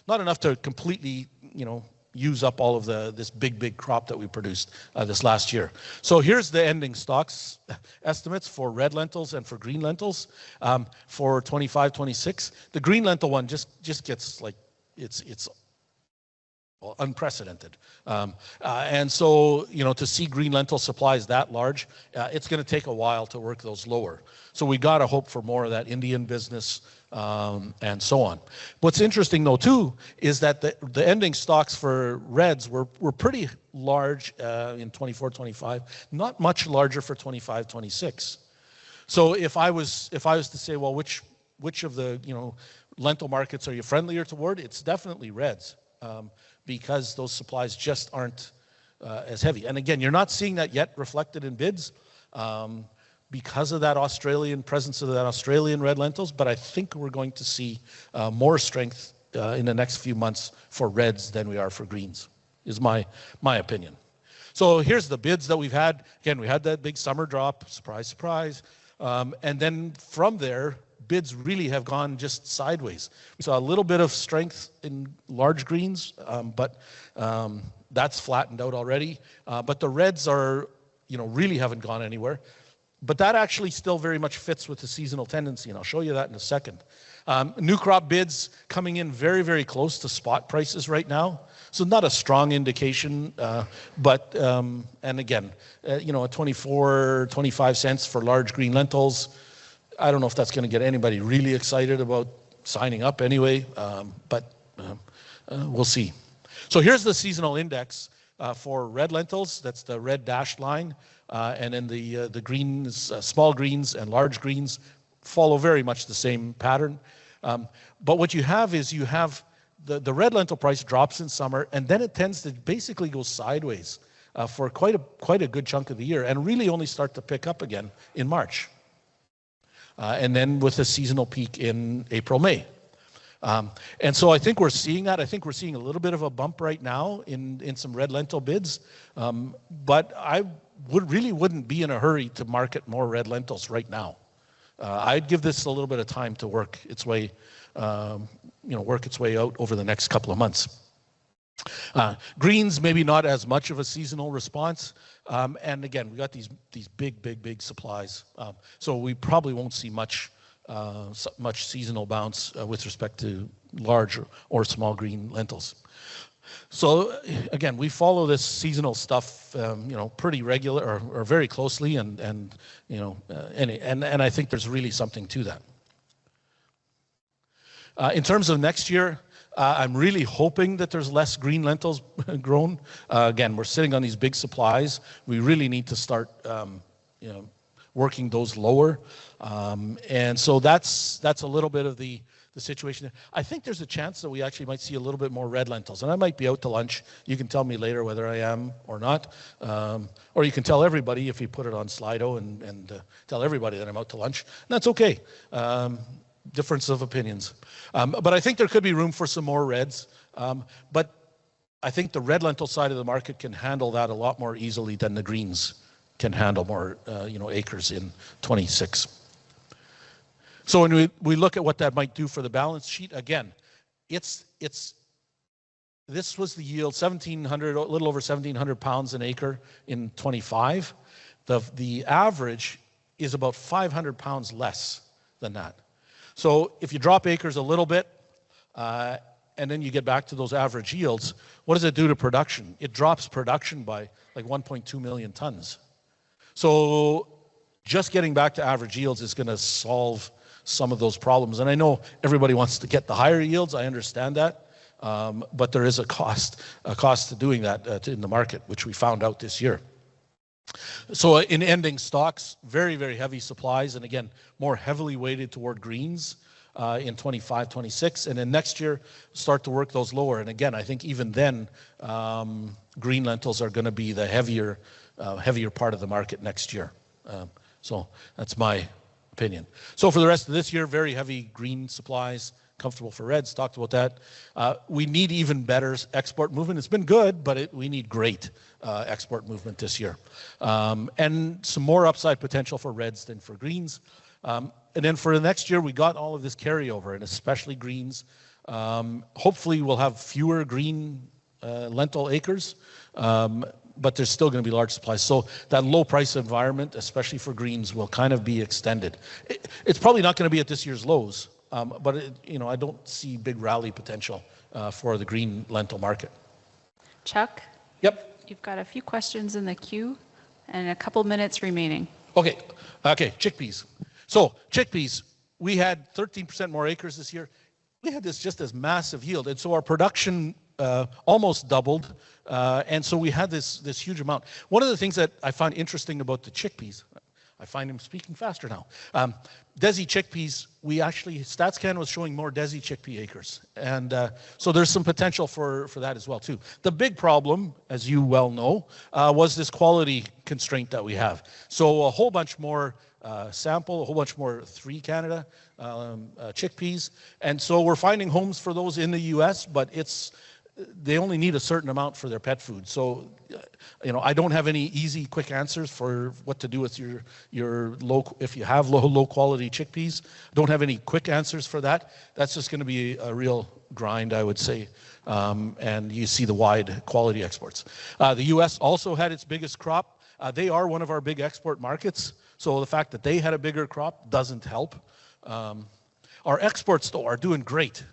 not enough to completely, use up all of this big crop that we produced this last year. So here's the ending stocks estimates for red lentils and for green lentils for 25-26. The green lentil one just gets like it's unprecedented, and so to see green lentil supplies that large, it's going to take a while to work those lower. So we got to hope for more of that Indian business. And so on. What's interesting though too is that the ending stocks for reds were pretty large in 24-25, not much larger for 25-26. So if I was to say, well, which of the lentil markets are you friendlier toward? It's definitely reds because those supplies just aren't as heavy. And again, you're not seeing that yet reflected in bids. Because of that presence of that Australian red lentils, but I think we're going to see more strength in the next few months for reds than we are for greens, is my opinion. So here's the bids that we've had. Again, we had that big summer drop, surprise, surprise. And then from there, bids really have gone just sideways. We saw a little bit of strength in large greens, but that's flattened out already. But the reds are, really haven't gone anywhere. But that actually still very much fits with the seasonal tendency, and I'll show you that in a second. New crop bids coming in very, very close to spot prices right now. So not a strong indication, but, and again, at 24, 25 cents for large green lentils. I don't know if that's going to get anybody really excited about signing up anyway, but we'll see. So here's the seasonal index for red lentils. That's the red dashed line. And then the greens, small greens and large greens follow very much the same pattern. But what you have is the red lentil price drops in summer, and then it tends to basically go sideways for quite a good chunk of the year, and really only start to pick up again in March. And then with a seasonal peak in April, May. And so I think we're seeing that. I think we're seeing a little bit of a bump right now in some red lentil bids. But I wouldn't be in a hurry to market more red lentils right now. I'd give this a little bit of time to work its way out over the next couple of months. Greens, maybe not as much of a seasonal response. And again, we got these big supplies. So we probably won't see much seasonal bounce with respect to large or small green lentils. So again, we follow this seasonal stuff, pretty regular or very closely, and I think there's really something to that. In terms of next year, I'm really hoping that there's less green lentils grown. Again, we're sitting on these big supplies. We really need to start, working those lower, and so that's a little bit of the situation. I think there's a chance that we actually might see a little bit more red lentils, and I might be out to lunch. You can tell me later whether I am or not, or you can tell everybody if you put it on Slido and tell everybody that I'm out to lunch. And that's okay. Difference of opinions. But I think there could be room for some more reds. But I think the red lentil side of the market can handle that a lot more easily than the greens can handle more, acres in 26. So when we look at what that might do for the balance sheet, again, this was the yield, 1,700, a little over 1,700 pounds an acre in 25. The average is about 500 pounds less than that. So if you drop acres a little bit, and then you get back to those average yields, what does it do to production? It drops production by like 1.2 million tons. So just getting back to average yields is going to solve some of those problems. And I know everybody wants to get the higher yields. I understand that. But there is a cost to doing that in the market, which we found out this year. So in ending stocks, very, very heavy supplies, and again, more heavily weighted toward greens in 25, 26, and then next year start to work those lower. And again, I think even then, green lentils are going to be the heavier part of the market next year. So that's my opinion. So for the rest of this year, very heavy green supplies, comfortable for reds, talked about that. We need even better export movement. It's been good, but we need great export movement this year. And some more upside potential for reds than for greens. And then for the next year, we got all of this carryover, and especially greens. Hopefully we'll have fewer green lentil acres, but there's still going to be large supplies. So that low price environment, especially for greens, will kind of be extended. It's probably not going to be at this year's lows, but I don't see big rally potential for the green lentil market. Chuck? Yep. You've got a few questions in the queue and a couple minutes remaining. Okay, chickpeas. So chickpeas, we had 13% more acres this year. We had just this massive yield, and so our production almost doubled, and so we had this huge amount. One of the things that I find interesting about the chickpeas, I find him speaking faster now. Desi chickpeas, StatsCan was showing more Desi chickpea acres. And so there's some potential for that as well too. The big problem, as you well know, was this quality constraint that we have. So a whole bunch more sample, a whole bunch more 3 Canada chickpeas. And so we're finding homes for those in the US, but they only need a certain amount for their pet food. So, I don't have any easy, quick answers for what to do with your if you have low quality chickpeas. Don't have any quick answers for that. That's just going to be a real grind, I would say. And you see the wide quality exports. The US also had its biggest crop. They are one of our big export markets. So the fact that they had a bigger crop doesn't help. Our exports, though, are doing great.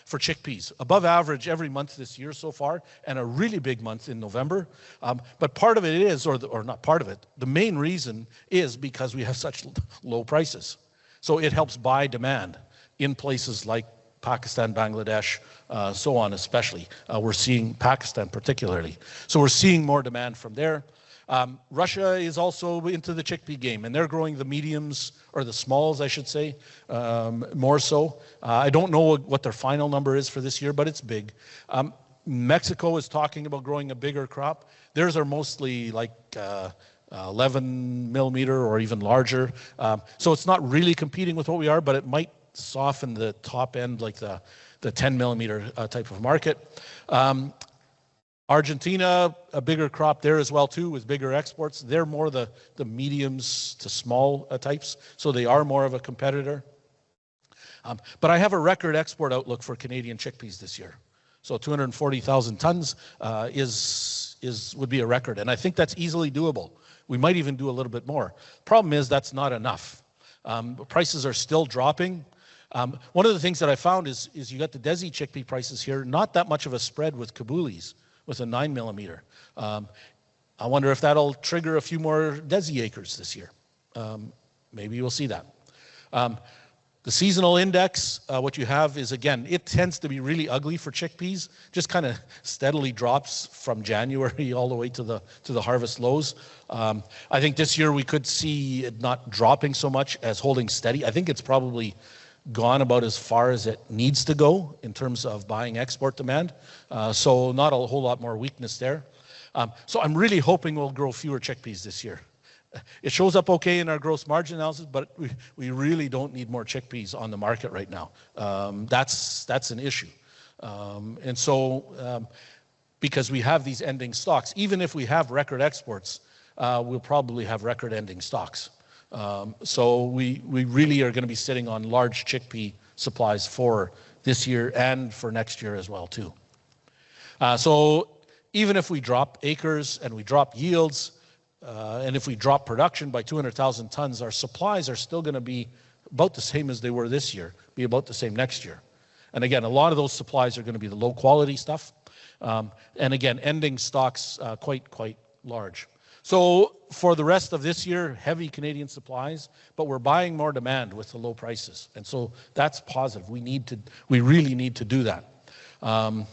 For chickpeas, above average every month this year so far, and a really big month in November. But part of it is, or not part of it, the main reason is because we have such low prices. So it helps buy demand in places like Pakistan, Bangladesh, so on especially. We're seeing Pakistan particularly. So we're seeing more demand from there. Russia is also into the chickpea game, and they're growing the mediums, or the smalls, I should say, more so. I don't know what their final number is for this year, but it's big. Mexico is talking about growing a bigger crop. Theirs are mostly like 11 millimeter or even larger. So it's not really competing with what we are, but it might soften the top end, like the 10 millimeter type of market. Argentina, a bigger crop there as well too, with bigger exports. They're more the mediums to small types, so they are more of a competitor. But I have a record export outlook for Canadian chickpeas this year. So 240,000 tons would be a record, and I think that's easily doable. We might even do a little bit more. Problem is that's not enough. Prices are still dropping. One of the things that I found is you got the Desi chickpea prices here, not that much of a spread with Kabulis, with a 9 millimeter. I wonder if that'll trigger a few more Desi acres this year. Maybe we'll see that. The seasonal index, what you have is, again, it tends to be really ugly for chickpeas, just kind of steadily drops from January all the way to the harvest lows. I think this year we could see it not dropping so much as holding steady. I think it's probably gone about as far as it needs to go in terms of buying export demand. So not a whole lot more weakness there. So I'm really hoping we'll grow fewer chickpeas this year. It shows up okay in our gross margin analysis, but we really don't need more chickpeas on the market right now. That's an issue. And so because we have these ending stocks, even if we have record exports, we'll probably have record ending stocks. So we really are going to be sitting on large chickpea supplies for this year and for next year as well too. So even if we drop acres and we drop yields, and if we drop production by 200,000 tons, our supplies are still going to be about the same as they were this year, be about the same next year. And again, a lot of those supplies are going to be the low quality stuff. And again, ending stocks quite large. So for the rest of this year, heavy Canadian supplies, but we're buying more demand with the low prices. And so that's positive. We really need to do that. And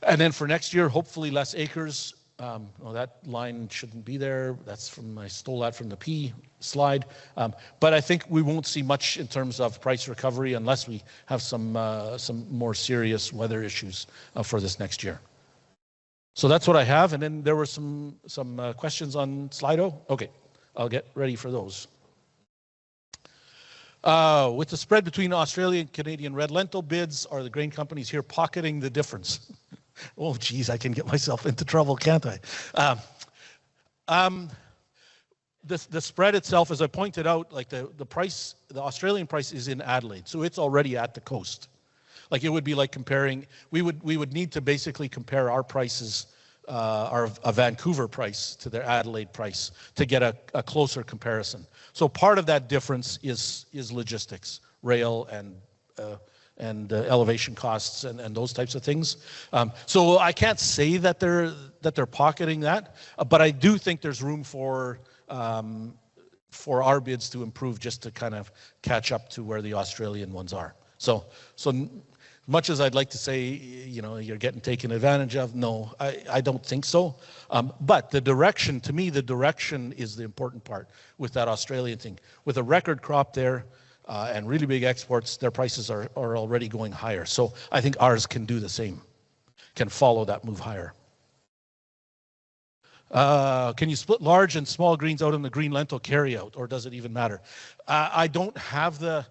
then for next year, hopefully less acres. Well, that line shouldn't be there. I stole that from the P slide. But I think we won't see much in terms of price recovery unless we have some more serious weather issues for this next year. So that's what I have. And then there were some questions on Slido. Okay, I'll get ready for those. With the spread between Australian and Canadian red lentil bids, are the grain companies here pocketing the difference? Oh, geez, I can get myself into trouble, can't I? The spread itself, as I pointed out, like the price, the Australian price is in Adelaide, so it's already at the coast. Like it would be like comparing, we would need to basically compare our prices, a Vancouver price to their Adelaide price to get a closer comparison. So part of that difference is logistics, rail and elevation costs and those types of things. So I can't say that they're pocketing that, but I do think there's room for our bids to improve just to kind of catch up to where the Australian ones are. So much as I'd like to say, you're getting taken advantage of, no, I don't think so. But the direction, to me, the direction is the important part with that Australian thing. With a record crop there, and really big exports, their prices are already going higher. So I think ours can do the same, can follow that move higher. Can you split large and small greens out in the green lentil carryout, or does it even matter? I don't have the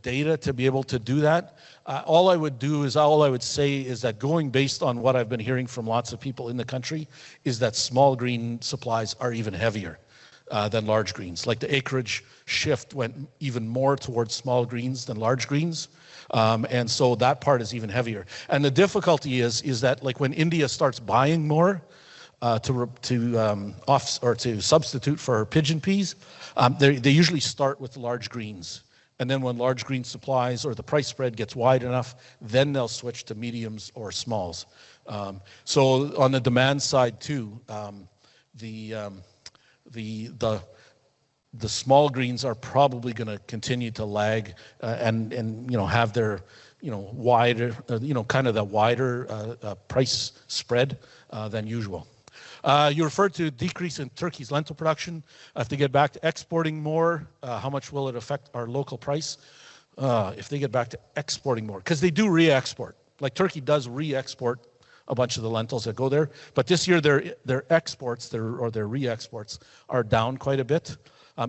data to be able to do that. All I would say is that going based on what I've been hearing from lots of people in the country is that small green supplies are even heavier than large greens. Like the acreage shift went even more towards small greens than large greens. And so that part is even heavier. And the difficulty is that like when India starts buying more to substitute for pigeon peas, they usually start with the large greens. And then when large green supplies or the price spread gets wide enough, then they'll switch to mediums or smalls. So on the demand side too, the small greens are probably going to continue to lag and have their wider kind of the wider price spread than usual. You referred to decrease in Turkey's lentil production. If they get back to exporting more, how much will it affect our local price? If they get back to exporting more, because they do re-export. Like Turkey does re-export a bunch of the lentils that go there, but this year their exports, their re-exports are down quite a bit.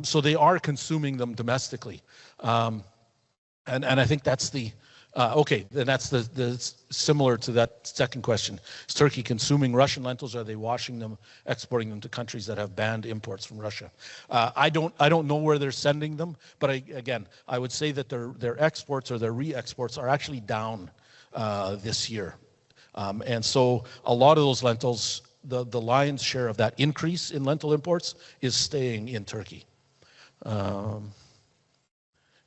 So they are consuming them domestically. And I think that's the, okay, then that's the similar to that second question. Is Turkey consuming Russian lentils? Or are they washing them, exporting them to countries that have banned imports from Russia? I don't know where they're sending them, but again, I would say that their exports or their re-exports are actually down this year. And so a lot of those lentils, the lion's share of that increase in lentil imports is staying in Turkey.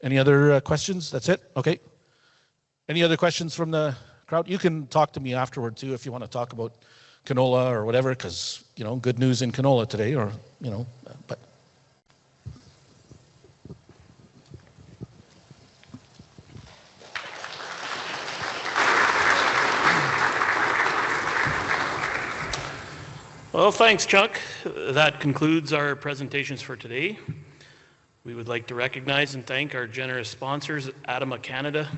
Any other questions? That's it? Okay. Any other questions from the crowd? You can talk to me afterward too if you want to talk about canola or whatever, because, you know, good news in canola today, or, you know, but. Well, thanks, Chuck. That concludes our presentations for today. We would like to recognize and thank our generous sponsors, Adama Canada,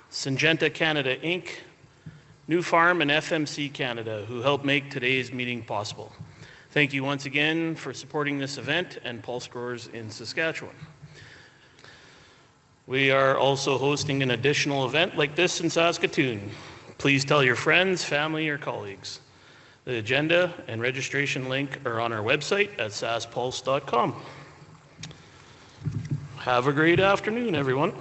Syngenta Canada Inc., New Farm, and FMC Canada, who helped make today's meeting possible. Thank you once again for supporting this event and pulse growers in Saskatchewan. We are also hosting an additional event like this in Saskatoon. Please tell your friends, family, or colleagues. The agenda and registration link are on our website at saspulse.com. Have a great afternoon, everyone.